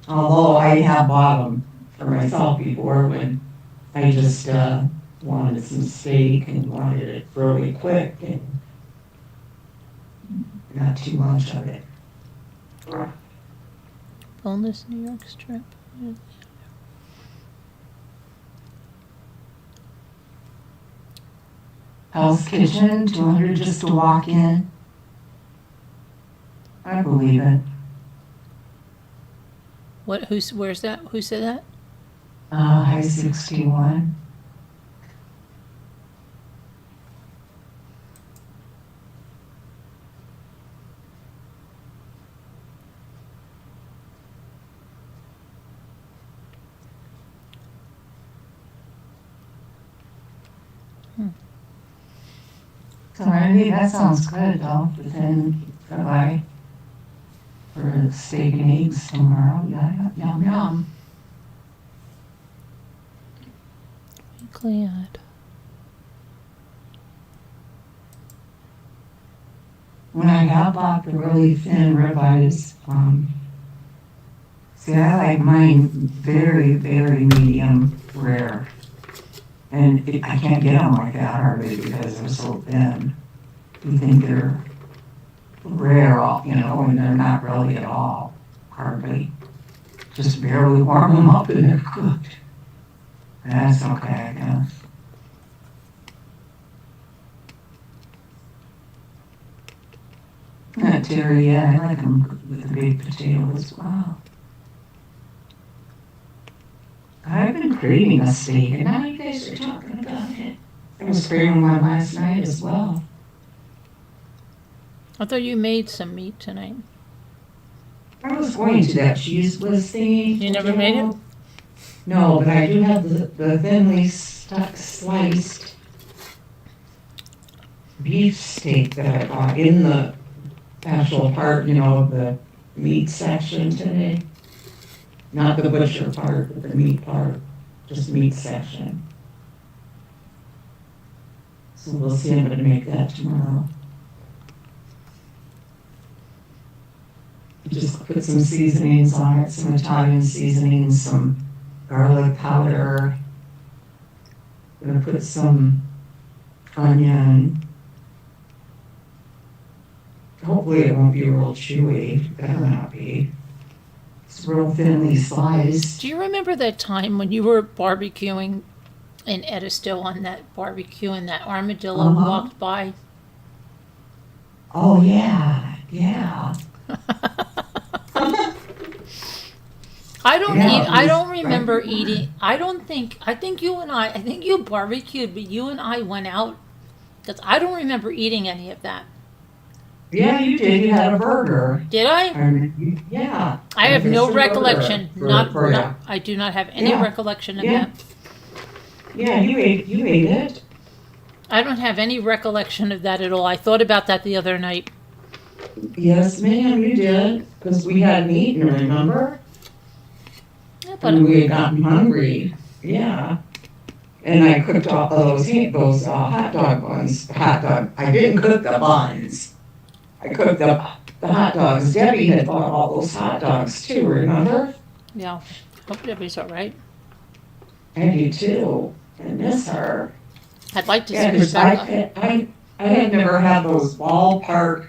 Although I have bought them for myself before when I just wanted some steak and wanted it really quick and not too much of it. Boneless New York strip. Hell's Kitchen, 200 just to walk in. I believe it. What? Where's that? Who said that? High 61. So Randy, that sounds good though, but then I for steak and eggs tomorrow. Yeah, yum yum. Weekly ad. When I have bought the really thin ribeyes, see, I like mine very, very medium rare. And I can't get them like that hardly because they're so thin. You think they're rare, you know, and they're not really at all, hardly. Just barely warm them up and they're cooked. That's okay, I guess. Terry, yeah, I like them with the baked potato as well. I've been craving a steak, and now you guys are talking about it. I was craving one last night as well. I thought you made some meat tonight. I was going to that cheese whiz thingy. You never made it? No, but I do have the thinly sliced beef steak that I bought in the actual part, you know, the meat section today. Not the butcher part, but the meat part, just meat section. So we'll see, I'm gonna make that tomorrow. Just put some seasonings on it, some Italian seasonings, some garlic powder. I'm gonna put some onion. Hopefully it won't be real chewy, better not be. It's real thinly sliced. Do you remember that time when you were barbecuing in Edisto on that barbecue and that armadillo walked by? Oh yeah, yeah. I don't remember eating. I think you barbecued, but you and I went out. Because I don't remember eating any of that. Yeah, you did. You had a burger. Did I? Yeah. I have no recollection. I do not have any recollection of that. Yeah, you ate it. I don't have any recollection of that at all. I thought about that the other night. Yes, ma'am, you did. Because we hadn't eaten, remember? Yeah, but we had gotten hungry. Yeah. And I cooked all those hot dog buns. I didn't cook the buns. I cooked the hot dogs. Debbie had bought all those hot dogs too, remember? Yeah. Hope Debbie's all right. I do too. I miss her. I'd like to see Yeah, 'cause I had never had those ballpark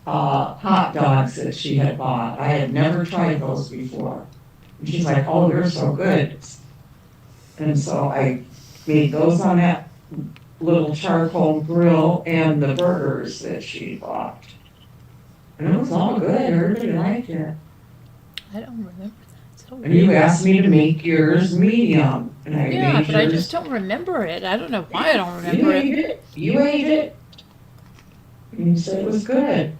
hot dogs that she had bought. I had never tried those before. And she's like, oh, they're so good. And so I made those on that little charcoal grill and the burgers that she bought. And it was all good. Everybody liked it. I don't remember that. So And you weird. asked me to make yours medium, and I Yeah, made but I yours. just don't remember it. I don't know why I don't You remember it. ate it. You ate it. And you said it was good.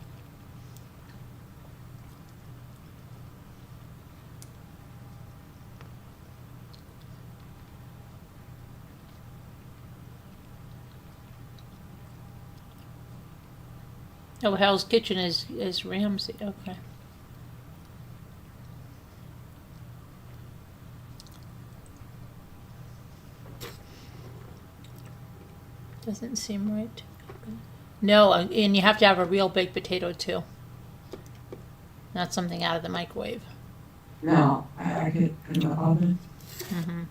Oh, Hell's Kitchen is Ramsay. Okay. Doesn't seem right. No, and you have to have a real baked potato too. Not something out of the microwave. No, I get in the oven. Mm-hmm.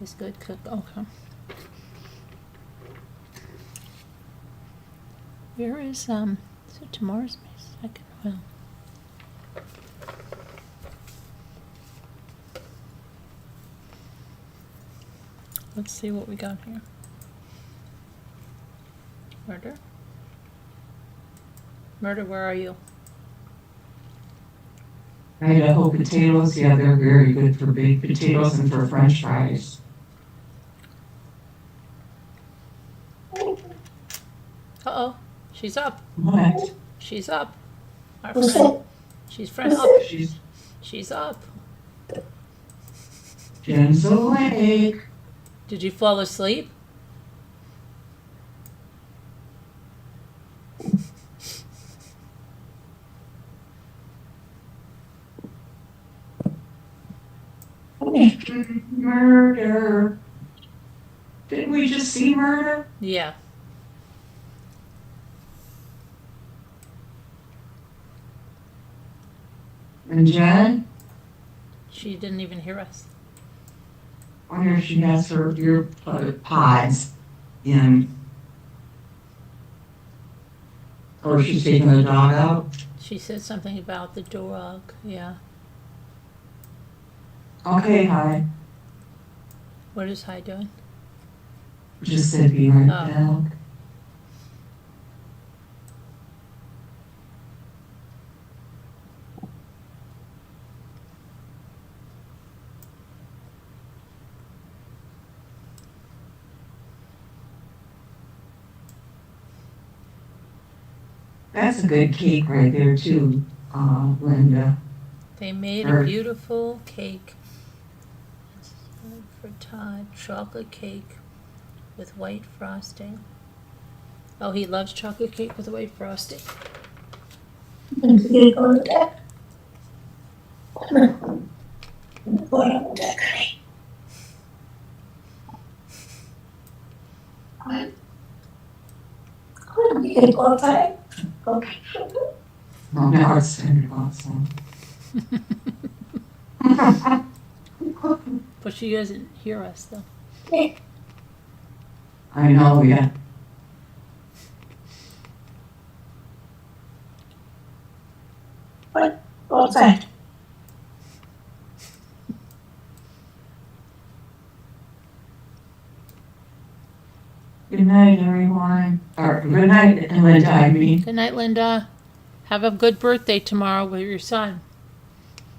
It's good cook. Okay. Where is so tomorrow's May 2nd. Well. Let's see what we got here. Murder? Murder, where are you? Idaho potatoes, yeah, they're very good for baked potatoes and for French fries. Uh-oh. She's up. What? She's up. Our Who's friend. it? She's friend up. She's up. Jen's awake. Did you fall asleep? Murder. Didn't we just see murder? Yeah. And Jen? She didn't even hear us. Wonder if she has her ear pods in. Or she's taking the dog out. She said something about the dog. Yeah. Okay, hi. What is Hi doing? Just said be right Oh. back. That's a good cake right there too, Linda. They made Or- a beautiful cake for Todd. Chocolate cake with white frosting. Oh, he loves chocolate cake with white frosting. I'm gonna go to deck. I'm going on deck. I'm gonna go outside. Okay. Well, now it's time to go outside. But she doesn't hear us though. I know, yeah. Go outside. Good night, everyone. Or good night, Linda, I mean. Good night, Linda. Have a good birthday tomorrow with your son.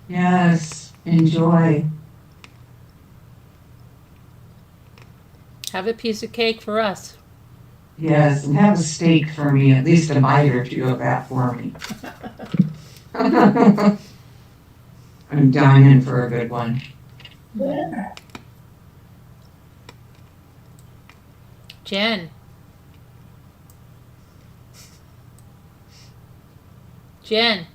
Yes, enjoy. Have a piece of cake for us. Yes, and have a steak for me, at least a bite or two of that for me. I'm dying for a good one. Jen. Jen.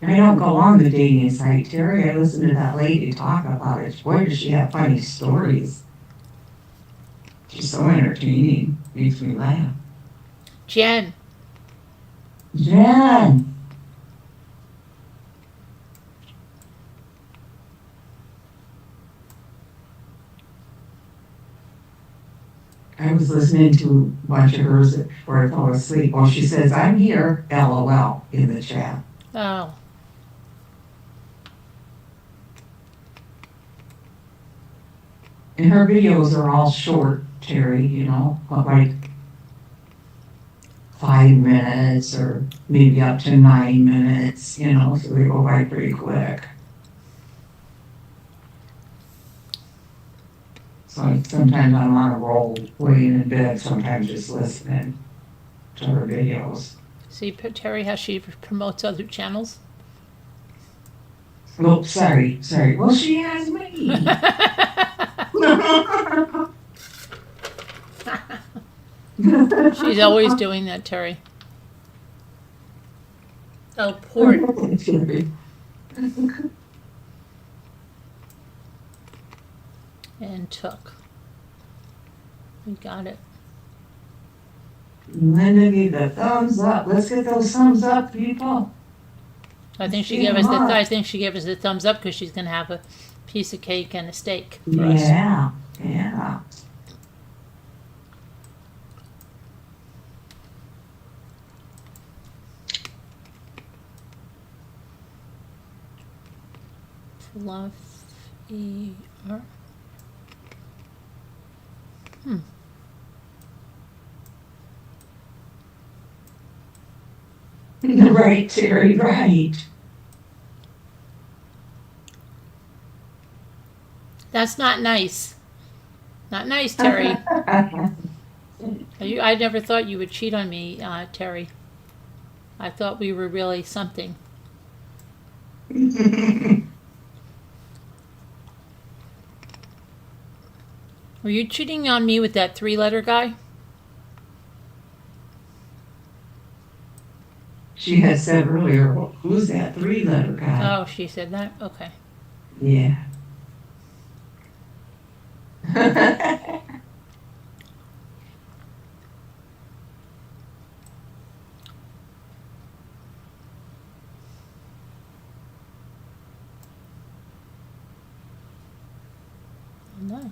I don't go on the dating site, Terry. I listen to that lady talk about it. Boy, does she have funny stories. She's so entertaining. Makes me laugh. Jen. Jen! I was listening to a bunch of hers before I fell asleep. Well, she says, I'm here, LOL, in the chat. Oh. And her videos are all short, Terry, you know, but like 5 minutes or maybe up to 9 minutes, you know, so they go by pretty quick. So sometimes I'm on a roll, laying in bed, sometimes just listening to her videos. See, Terry, how she promotes other channels? Oh, sorry. Well, she has me. She's always doing that, Terry. Oh, port. And took. We got it. Linda gave the thumbs up. Let's get those thumbs up, people. I think she gave us the thumbs up because she's gonna have a piece of cake and a steak for us. Yeah. Fluff-E-R. Right, Terry, right. That's not nice. Not nice, Terry. I never thought you would cheat on me, Terry. I thought we were really something. Were you cheating on me with that 3-letter guy? She had said earlier, who's that 3-letter guy? Oh, she said that? Okay. Yeah. Nice.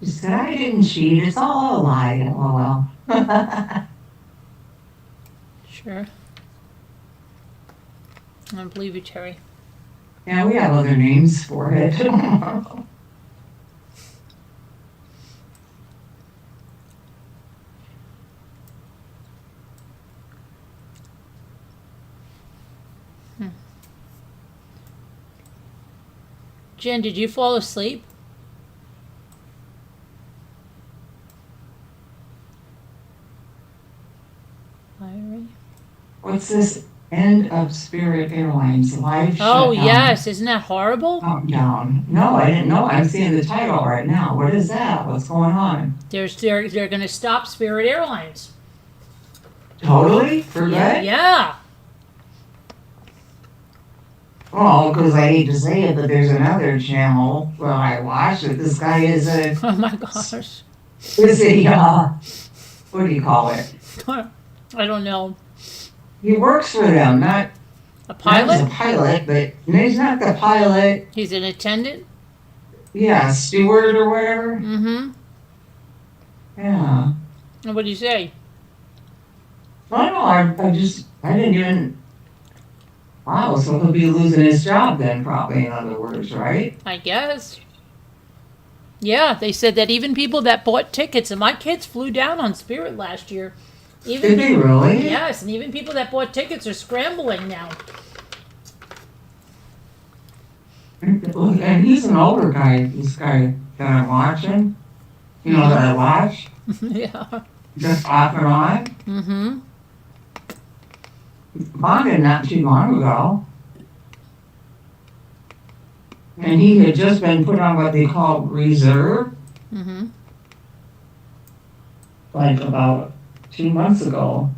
She said, I didn't cheat. It's all a lie. Oh, well. Sure. I don't believe you, Terry. Yeah, we have other names for it. Jen, did you fall asleep? What's this? End of Spirit Airlines live Oh, shutdown. yes. Isn't that horrible? Countdown. No, I didn't know. I'm seeing the title right now. What is that? What's going on? They're going to stop Spirit Airlines. Totally? For good? Yeah. Well, because I hate to say it, but there's another channel where I watch it. This guy is a, Oh my gosh. what do you call it? I don't know. He works for them, not A pilot? Not as a pilot, but no, he's not the pilot. He's an attendant? Yeah, steward or whatever. Mm-hmm. Yeah. And what do you say? I know. I didn't even. Wow, so he'll be losing his job then, probably, in other words, right? I guess. Yeah, they said that even people that bought tickets, and my kids flew down on Spirit last year. Did they really? Yes, and even people that bought tickets are scrambling now. And he's an older guy, this guy that I'm watching. You know, that I watch. Yeah. Just off and on. Mm-hmm. Bonded not too long ago. And he had just been put on what they call reserve. Mm-hmm. Like about 2 months ago.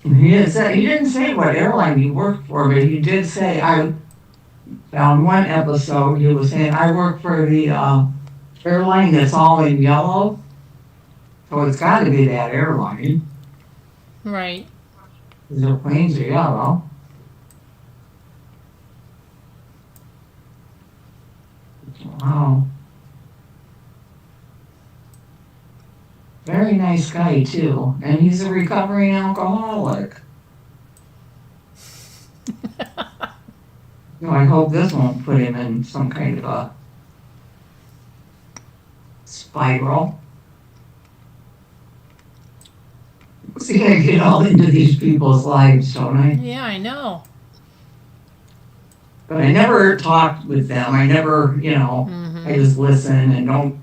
He didn't say what airline he worked for, but he did say, on one episode, he was saying, I work for the airline that's all in yellow. So it's got to be that airline. Right. Because their planes are yellow. Wow. Very nice guy too, and he's a recovering alcoholic. I hope this won't put him in some kind of a spiral. See, I get all into these people's lives, don't I? Yeah, I know. But I never talked with them. I never, I just listen and don't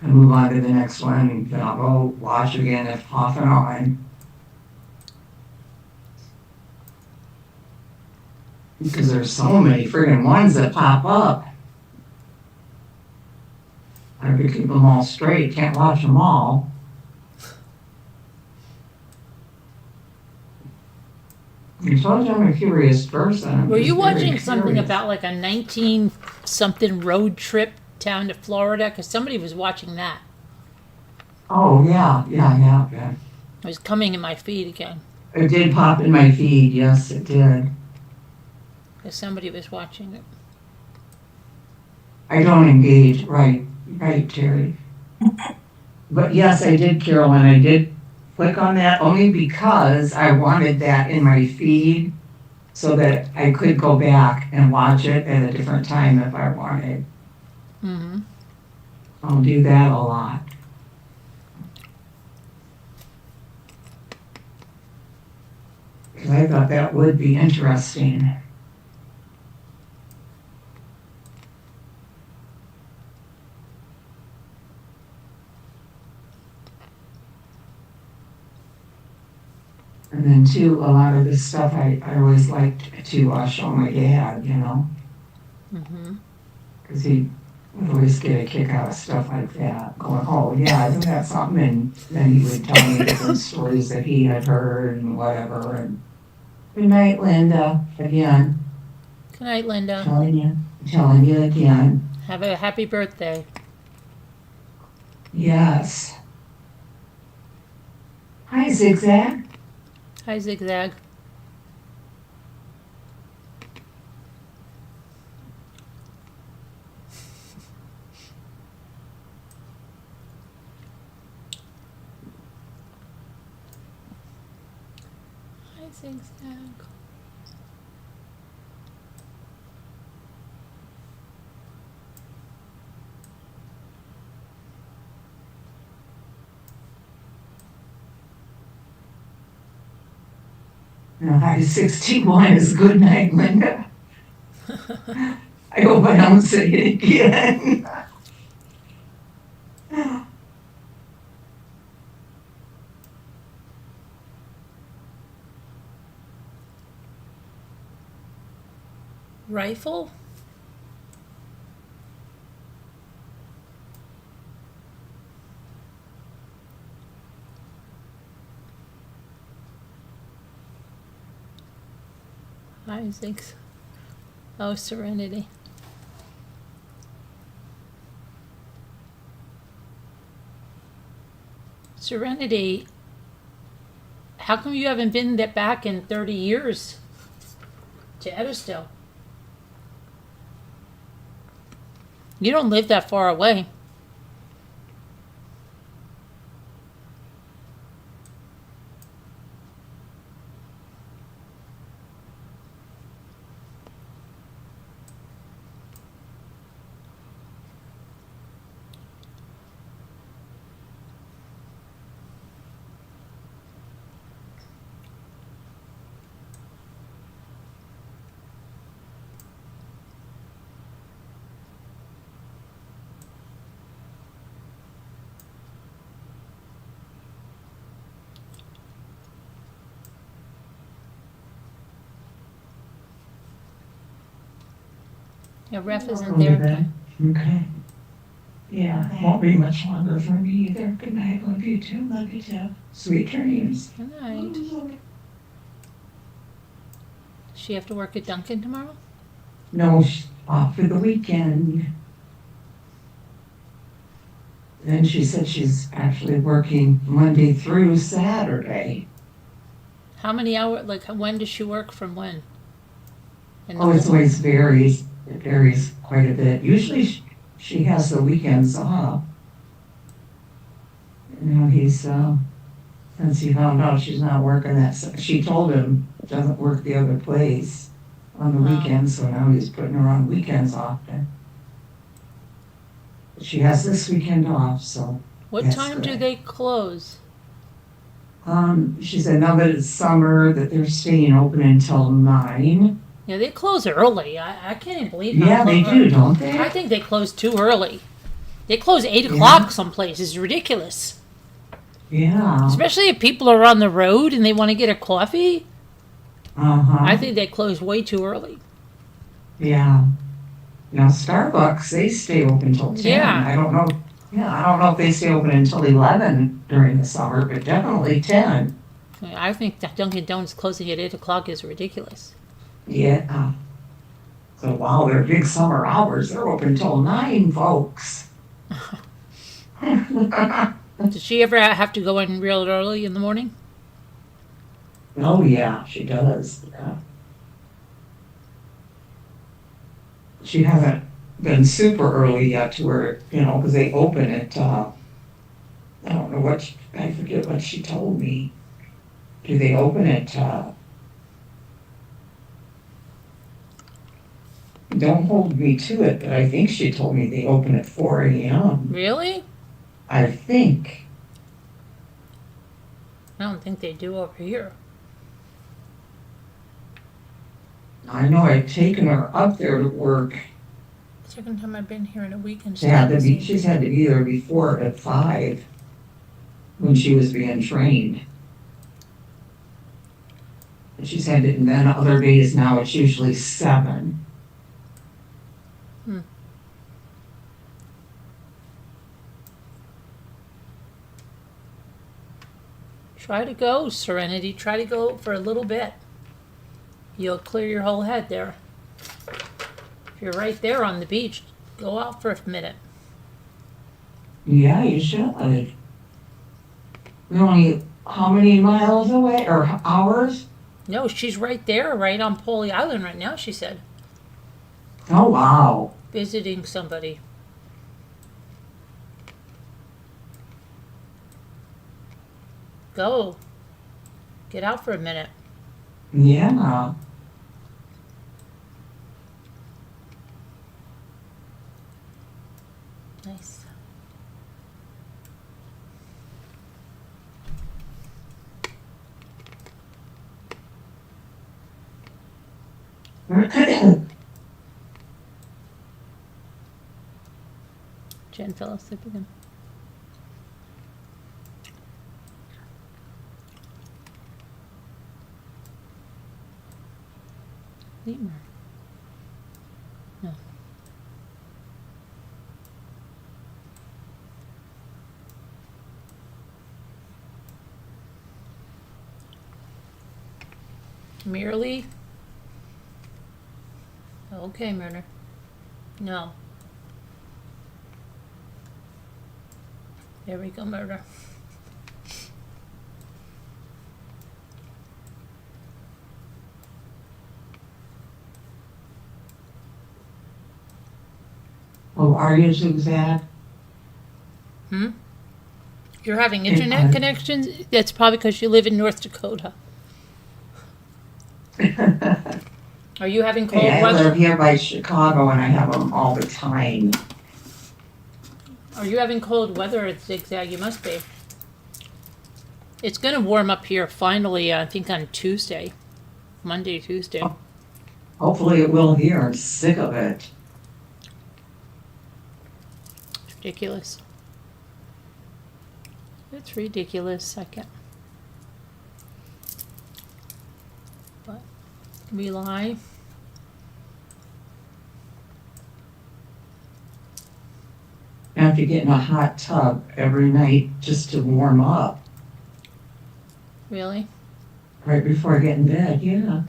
move on to the next one. And then I'll go watch again if off and on. Because there's so many friggin' ones that pop up. I have to keep them all straight. Can't watch them all. I told you I'm a curious person. I'm Were you just very watching something curious. about like a 19 something road trip down to Florida? Because somebody was watching that. Oh, yeah. It was coming in my feed again. It did pop in my feed. Yes, it did. Because somebody was watching it. I don't engage. Right, Terry. But yes, I did, Carolyn. I did click on that only because I wanted that in my feed so that I could go back and watch it at a different time if I wanted. Mm-hmm. I'll do that a lot. Because I thought that would be interesting. And then too, a lot of this stuff I always liked to show my dad, Mm-hmm. because he would always get a kick out of stuff like that, going, oh yeah, isn't that something? And then he would tell me different stories that he had heard and whatever. And good night, Linda, again. Good night, Linda. Telling you again. Have a happy birthday. Yes. Hi, Zigzag. Hi, Zigzag. Hi, Zigzag. No, hi, 61 is good night, Linda. I hope I don't say it again. Rifle? Isaacs. Oh, Serenity. Serenity, how come you haven't been back in 30 years to Ediston? You don't live that far away. Your ref isn't there. Okay. Yeah. Won't be much longer for me either. Good night. Love you too. Love you too. Sweet dreams. Good night. Does she have to work at Dunkin' tomorrow? No, off for the weekend. Then she said she's actually working Monday through Saturday. How many hours, like when does she work from when? In the Oh, it mo- always varies. It varies quite a bit. Usually she has the weekends off. he's, since he found out she's not working she told him doesn't work the other place on the weekends, so now he's putting her on weekends often. She has this weekend off, so. What that's time do good. they close? She said now that it's summer, that they're staying open until 9. Yeah, they close early. I can't even believe how Yeah, they do, don't they? I think they close too early. They close 8 Yeah. o'clock some places. It's ridiculous. Yeah. Especially if people are on the road and they want to get a coffee. I think they close way too early. Yeah. Now Starbucks, they stay open till 10. Yeah. I don't know. Yeah, I don't know if they stay open until 11 during the summer, but definitely 10. I think that Dunkin' Donuts closing at 8 o'clock is ridiculous. Yeah. So wow, they're big summer hours. They're open till 9, folks. Did she ever have to go in real early in the morning? Oh yeah, she does. Yeah. She hasn't been super early yet to where, because they open at, I don't know I forget what she told me. Do they open at, don't hold me to it, but I think she told me they open at 4 a.m. Really? I think. I don't think they do over here. I know I've taken her up there to work. Second time I've been here in a week and She's had to be there before at 5 when she was being trained. And she's had it, and then other days now it's usually 7. Try to go, Serenity. Try to go for a little bit. You'll clear your whole head there. If you're right there on the beach, go out for a minute. Yeah, you should. We're only how many miles away or hours? No, she's right there, right on Polly Island right now, she said. Oh, wow. Visiting somebody. Go. Get out for a minute. Yeah. Nice. Jen fell asleep again. Lemur. No. Merely? Okay, Murder. No. There we go, Murder. Oh, are you, Suzanne? You're having internet connections? That's probably because you live in North Dakota. Are you having cold Hey, I weather? live here by Chicago and I have them all the time. Are you having cold weather at Zigzag? You must be. It's going to warm up here finally, I think on Tuesday. Monday, Tuesday. Hopefully it will here. I'm sick of it. It's ridiculous. It's ridiculous. I can't. But we lie. I have to get in a hot tub every night just to warm up Really? right before I get in bed. Yeah.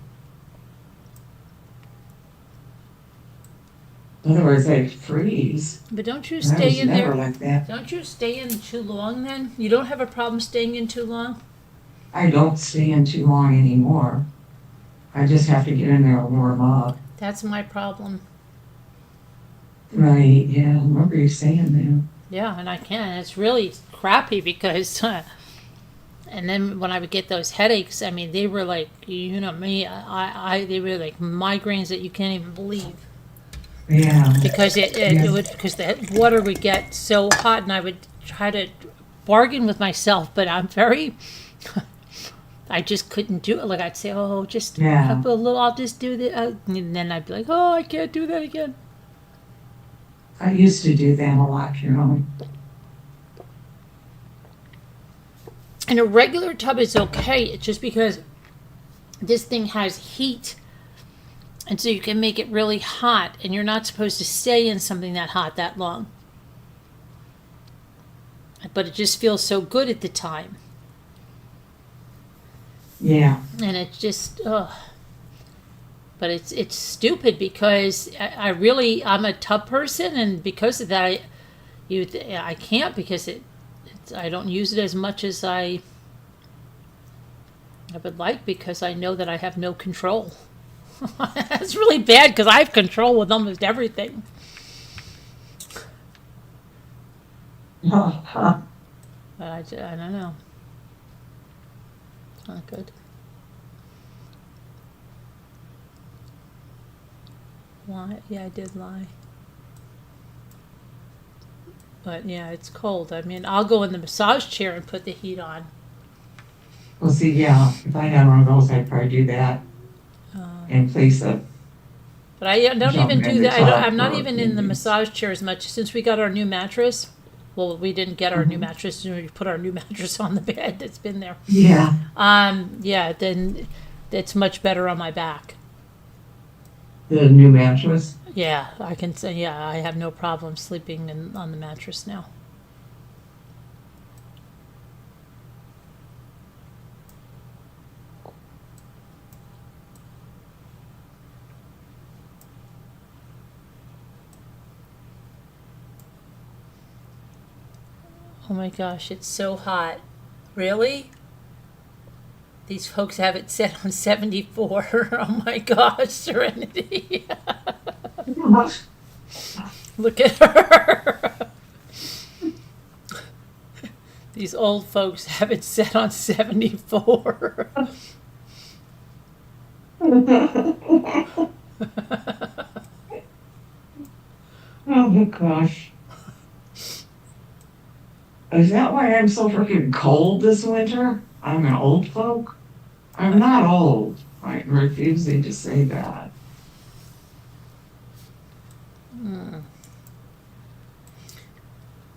Otherwise I'd freeze. But don't you And I stay was in never there? like that. Don't you stay in too long then? You don't have a problem staying in too long? I don't stay in too long anymore. I just have to get in there and warm up. That's my problem. Right, yeah, I remember you saying Yeah, and I can. It's really crappy because, and then when I would get those headaches, I mean, they were like, you know me, they were like migraines that you can't even believe. Yeah. Because it would, because the water would get so hot, and I would try to bargain with myself, but I'm very, I just couldn't do it. Like I'd say, oh, just Yeah. a little, I'll just do that, and then I'd be like, oh, I can't do that again. I used to do that a lot, you know. And a regular tub is okay. It's just because this thing has heat, and so you can make it really hot, and you're not supposed to stay in something that hot that long. But it just feels so good at the time. Yeah. And it's just, ugh. But it's stupid because I'm a tub person, and because of that, I can't because I don't use it as much as I would like, because I know that I have no control. That's really bad because I have control with almost everything. Huh. But I don't know. It's not good. Lie? Yeah, I did lie. But yeah, it's cold. I mean, I'll go in the massage chair and put the heat on. Well, see, yeah, if I had one of those, I'd probably do that in place of. But I don't even Jumping do in the that. tub I'm not for even in the minutes. massage chair as much since we got our new mattress. Well, we didn't get our new mattress. We put our new mattress on the bed that's been there. Yeah. Yeah, then it's much better on my back. The new mattress. Yeah, I can say, yeah, I have no problem sleeping on the mattress now. Oh my gosh, it's so hot. Really? These folks have it set on 74. Oh my gosh, Serenity. Look at her. These old folks have it set on 74. Oh my gosh. Is that why I'm so freaking cold this winter? I'm an old folk? I'm not old. I'm refusing to say that.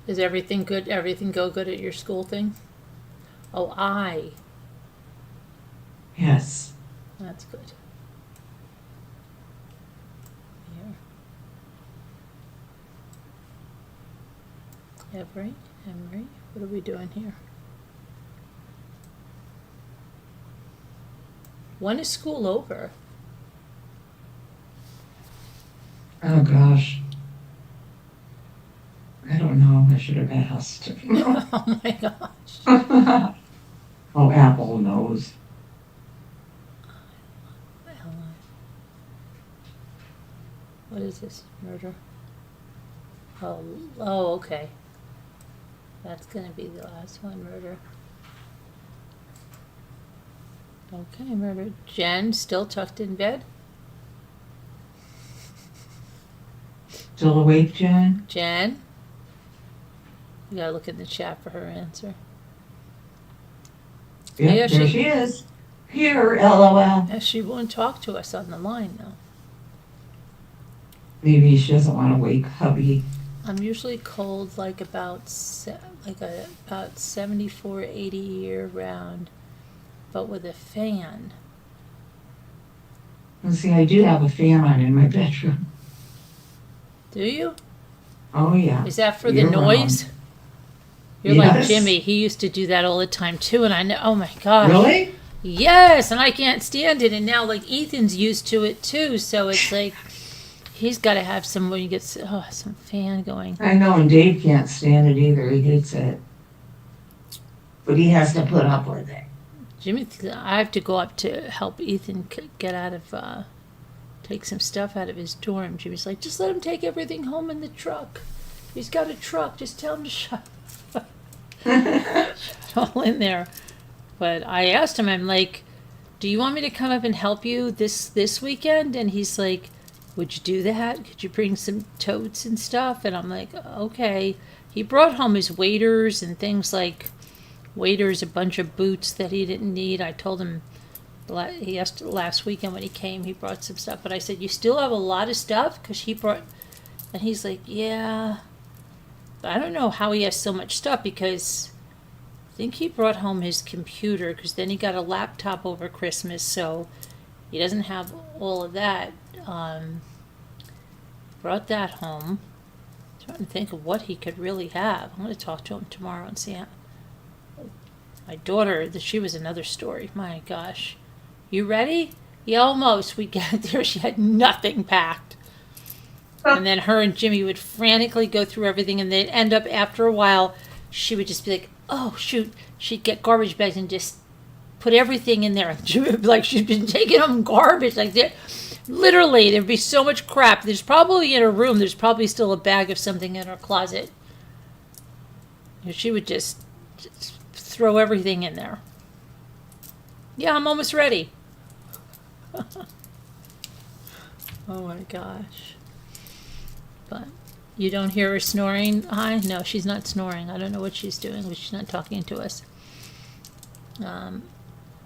Is everything good? Everything go good at your school thing? Oh, Yes. that's good. Here. Emery, what are we doing here? When is school over? Oh gosh. I don't know. I should have asked. Oh my gosh. Oh, Apple knows. What is this? Murder? Oh, okay. That's gonna be the last one, murder. Okay, murder. Jen, still tucked in bed? Still awake, Jen? Jen? You gotta look in the chat for her answer. Yep, Yeah, there she is. Here, LOL. Yeah, she won't talk to us on the line, though. Maybe she doesn't want to wake hubby. I'm usually cold like about 74, 80 year round, but with a fan. And see, I do have a fan on in my bedroom. Do you? Oh, yeah. Is that for the Year noise? round. You're like Yes. Jimmy. He used to do that all the time too, and I know. Oh my gosh. Really? Yes, and I can't stand it. And now like Ethan's used to it too, so it's like he's got to have some when you get some fan going. I know, and Dave can't stand it either. He hates it. But he has to put up with it. Jimmy, I have to go up to help Ethan get out of, take some stuff out of his dorm. Jimmy's like, just let him take everything home in the truck. He's got a truck. Just tell him to shut up. all in there. But I asked him, I'm like, do you want me to come up and help you this weekend? And he's like, would you do that? Could you bring some totes and stuff? And I'm like, okay. He brought home his waders and things like waders, a bunch of boots that he didn't need. I told him, he asked last weekend when he came, he brought some stuff. But I said, you still have a lot of stuff? Because he brought, and he's like, yeah. But I don't know how he has so much stuff because I think he brought home his computer because then he got a laptop over Christmas, so he doesn't have all of that. Brought that home. Trying to think of what he could really have. I'm going to talk to him tomorrow and see how. My daughter, she was another story. My gosh. You ready? Yeah, almost. We got there. She had nothing packed. And then her and Jimmy would frantically go through everything, and they'd end up, after a while, she would just be like, oh, shoot. She'd get garbage bags and just put everything in there. She would be like she'd been taking home garbage. Like that. Literally, there'd be so much crap. There's probably in her room, there's probably still a bag of something in her closet. She would just throw everything in there. Yeah, I'm almost ready. Oh my gosh. But you don't hear her snoring? Hi? No, she's not snoring. I don't know what she's doing, but she's not talking to us. I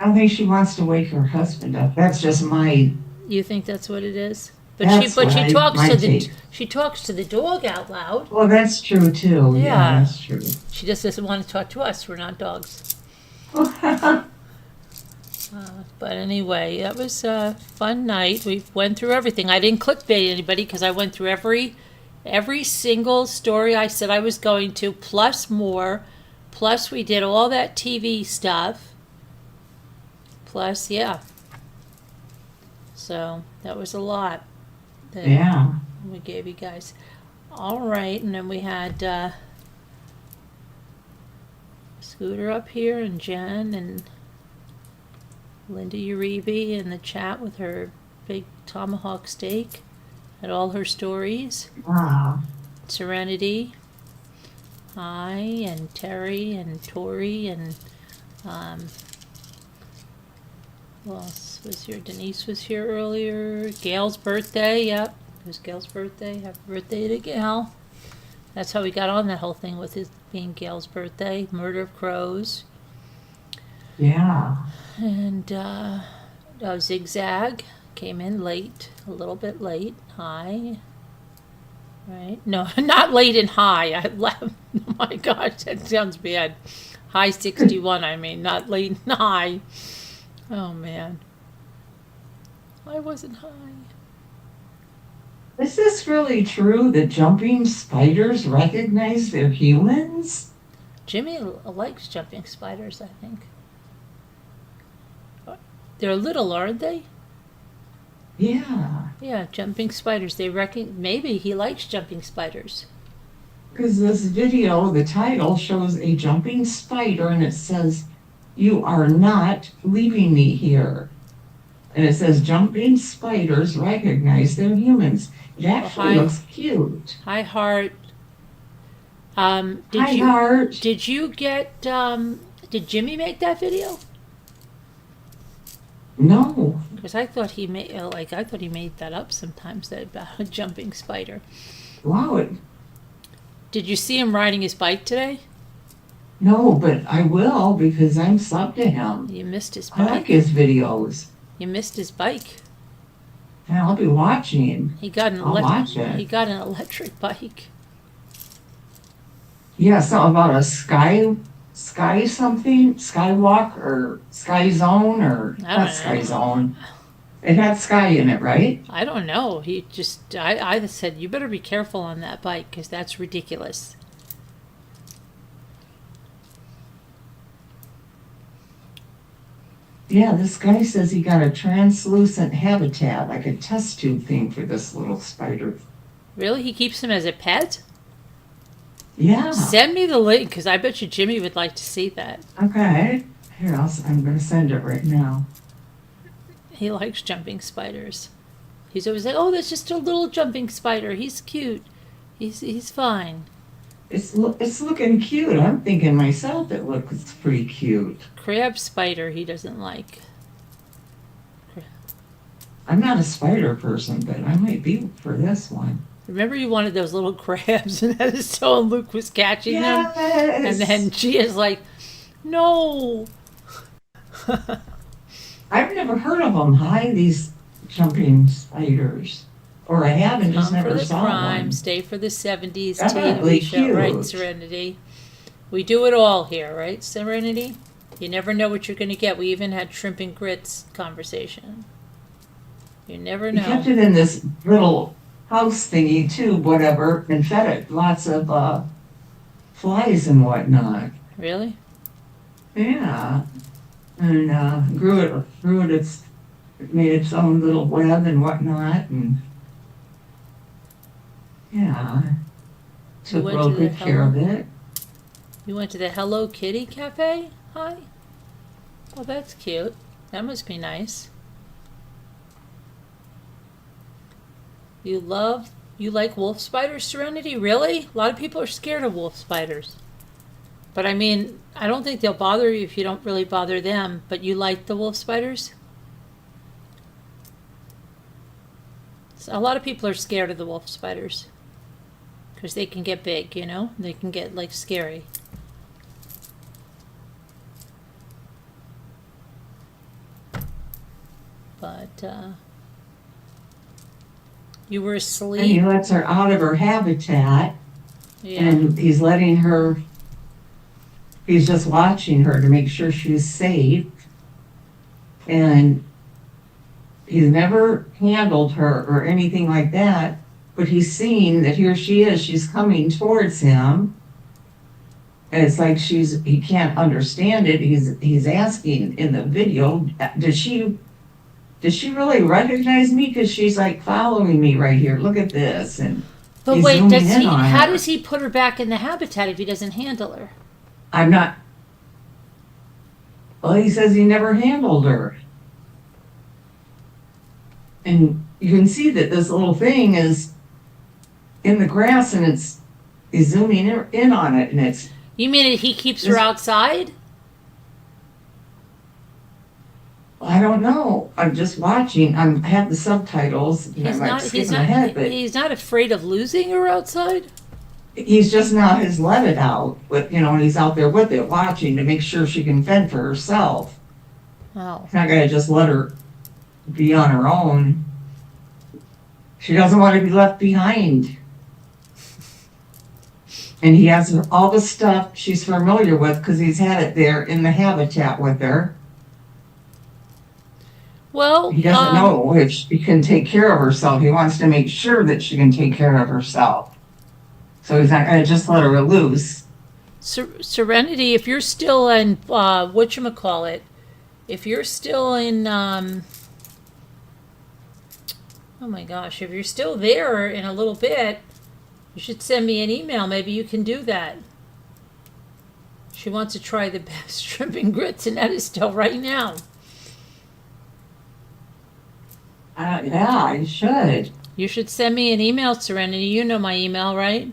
don't think she wants to wake her husband up. That's just my. You think that's what it is? But That's she talks to the dog out loud. Well, that's true too. Yeah, that's true. She just doesn't want to talk to us. We're not dogs. But anyway, that was a fun night. We went through everything. I didn't clickbait anybody because I went through every single story I said I was going to, plus more. Plus we did all that TV stuff. Plus, yeah. So that was a lot that we gave you guys. All right, and then we had Scooter up here and Jen and Linda Uribe in the chat with her big tomahawk steak and all her stories. Wow. Serenity, hi, and Terry and Tori and who else was here? Denise was here earlier. Gail's birthday, yep. It was Gail's birthday. Happy birthday to Gail. That's how we got on that whole thing with it being Gail's birthday. Murder of Crows. Yeah. And Zigzag came in late, a little bit late. Hi. Right? No, not late and high. I left. Oh my gosh, that sounds bad. High 61, I mean, not late and high. Oh man. I wasn't high. Is this really true that jumping spiders recognize they're humans? Jimmy likes jumping spiders, I think. They're little, aren't they? Yeah. Yeah, jumping spiders. Maybe he likes jumping spiders. Because this video, the title shows a jumping spider and it says, "You are not leaving me here." And it says, "Jumping spiders recognize they're humans." It actually looks cute. Hi, Heart. Heart. Did you get, did Jimmy make that video? No. Because I thought he made, that up sometimes, that about a jumping spider. Wow. Did you see him riding his bike today? No, but I will because I'm subbed to him. You missed his bike. I like his videos. You missed his bike. And I'll be watching. He got an electric bike. Yeah, something about a sky something, skywalk or sky zone or not sky zone. It had sky in it, right? I don't know. He just, I said, you better be careful on that bike because that's ridiculous. Yeah, this guy says he got a translucent habitat, like a test tube thing for this little spider. Really? He keeps him as a pet? Yeah. Send me the link because I bet you Jimmy would like to see that. Okay. Here, I'm going to send it right now. He likes jumping spiders. He's always like, oh, that's just a little jumping spider. He's cute. He's fine. It's looking cute. I'm thinking myself it looks pretty cute. Crab spider he doesn't like. I'm not a spider person, but I might be for this one. Remember you wanted those little crabs and Estelle and Luke was catching them? And Yes. then she is like, no. I've never heard of them. Hi, these jumping spiders. Or I have and just Come for never the saw crime, one. stay for the 70s Definitely TV show. Right, cute. Serenity? We do it all here, right, Serenity? You never know what you're going to get. We even had shrimp and grits conversation. You never We kept know. it in this little house thingy too, whatever, and fed it lots of flies and whatnot. Really? Yeah. And grew it, it made its own little web and whatnot, and yeah, took went real to the good care of Hello- it. You went to the Hello Kitty Cafe? Hi? Oh, that's cute. That must be nice. You like wolf spiders, Serenity? Really? A lot of people are scared of wolf spiders. But I mean, I don't think they'll bother you if you don't really bother them. But you like the wolf spiders? So a lot of people are scared of the wolf spiders. Because they can get big, you know? They can get, like, scary. But, you were And he asleep. lets her out of her habitat, Yeah. and he's just watching her to make sure she's safe. And he's never handled her or anything like that, but he's seen that here she is, she's coming towards him. And it's like he can't understand it. He's asking in the video, did she really recognize me? Because she's like following me right here. Look at this. And But he's wait, zooming in on how her. does he put her back in the habitat if he doesn't handle her? I'm not. Well, he says he never handled her. And you can see that this little thing is in the grass, and he's zooming in on it, and it's. You mean he keeps her This- outside? I don't know. I'm just watching. I have the subtitles. And I'm like skipping ahead, but He's not afraid of losing her outside? he's just now has let it out. But and he's out there with it, watching to make sure she can fend for herself. Oh. He's not gonna just let her be on her own. She doesn't want to be left behind. And he has all the stuff she's familiar with because he's had it there in the habitat with her. Well, He doesn't know if she can take care of herself. He wants to make sure that she can take care of herself. So he's not going to just let her loose. Serenity, if you're still in, whatchamacallit, if you're still in, oh my gosh, if you're still there in a little bit, you should send me an email. Maybe you can do that. She wants to try the best shrimp and grits in Edistel right now. Yeah, I should. You should send me an email, Serenity. You know my email, right?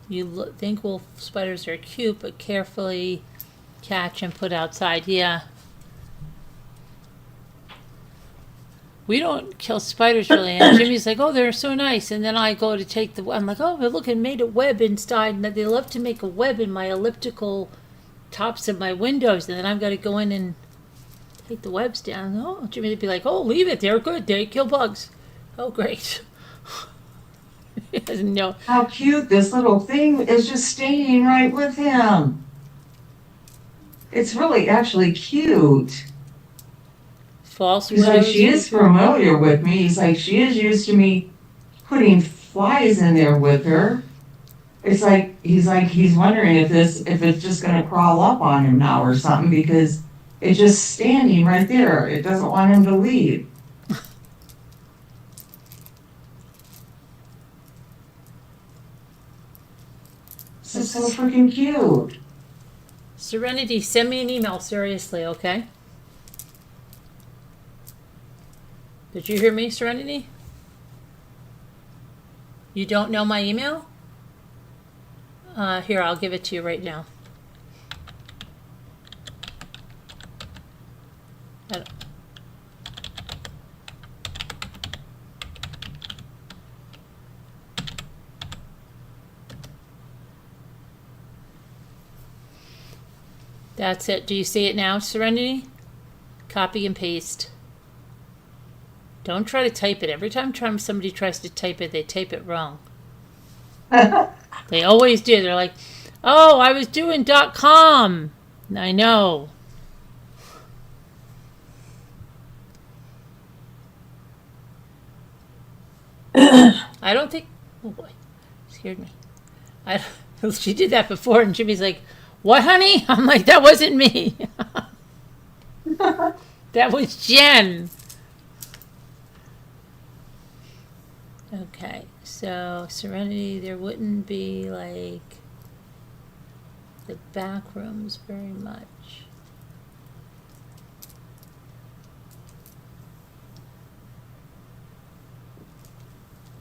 You think wolf spiders are cute, but carefully catch and put outside. Yeah. We don't kill spiders really. And Jimmy's like, oh, they're so nice. And then I go to take I'm like, oh, look, it made a web inside. And they love to make a web in my elliptical tops of my windows. And then I've got to go in and take the webs down. Oh, Jimmy would be like, oh, leave it. They're good. They kill bugs. Oh, great. He doesn't know. How cute this little thing is, just staying right with him. It's really actually cute. False He's like, she is familiar with me. He's like, she is used to me putting flies in there with her. It's like he's wondering if it's just gonna crawl up on him now or something, because it's just standing right there. It doesn't want him to leave. This is so freaking cute. Serenity, send me an email, seriously, okay? Did you hear me, Serenity? You don't know my email? Here, I'll give it to you right now. That's it. Do you see it now, Serenity? Copy and paste. Don't try to type it. Every time somebody tries to type it, they type it wrong. They always do. They're like, oh, I was doing .com. I know. I don't think... Oh, boy. Scared me. She did that before, and Jimmy's like, what, honey? I'm like, that wasn't me. That was Jen. Okay, so Serenity, there wouldn't be like the back rooms very much.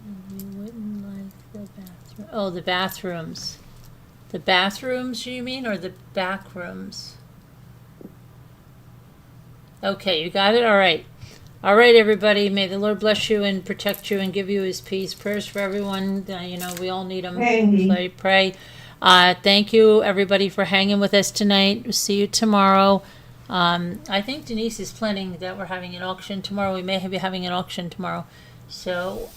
And you wouldn't like the bathroom. Oh, the bathrooms. The bathrooms, you mean, or the back rooms? Okay, you got it? All right. All right, everybody. May the Lord bless you and protect you and give you his peace. Prayers for everyone. You know, we all need them. So I pray. Thank you, everybody, for hanging with us tonight. We'll see you tomorrow. I think Denise is planning that we're having an auction tomorrow. We may be having an auction tomorrow. So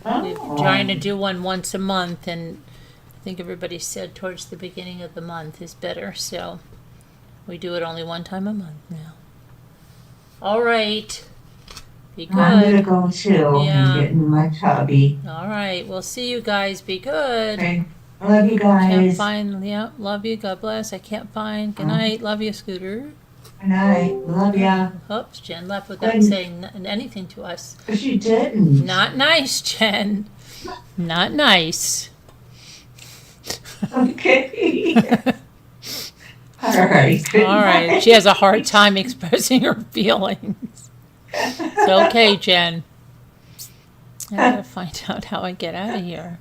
we're trying to do one once a month, and I think everybody said towards the beginning of the month is better. So we do it only one time a month now. All right. Be good. I'm gonna go too Yeah. and get in my tubby. All right. We'll see you guys. Be good. Okay. Love you Can't guys. find. Yeah. Love you. God bless. I can't find. Good night. Love you, Scooter. Good night. Love ya. Oops. Jen left without Good. saying anything to us. She didn't. Not nice, Jen. Not nice. Okay. All right. Good All right. night. She has a hard time expressing her feelings. It's okay, Jen. I gotta find out how I get out of here.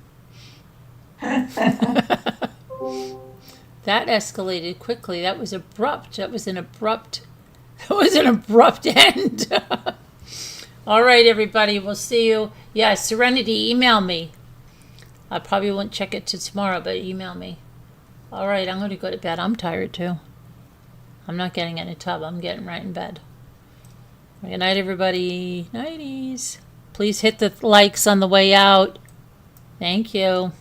That escalated quickly. That was abrupt. That was an abrupt end. All right, everybody. We'll see you. Yeah, Serenity, email me. I probably won't check it till tomorrow, but email me. All right, I'm going to go to bed. I'm tired, too. I'm not getting in a tub. I'm getting right in bed. Good night, everybody. Nighties. Please hit the likes on the way out. Thank you.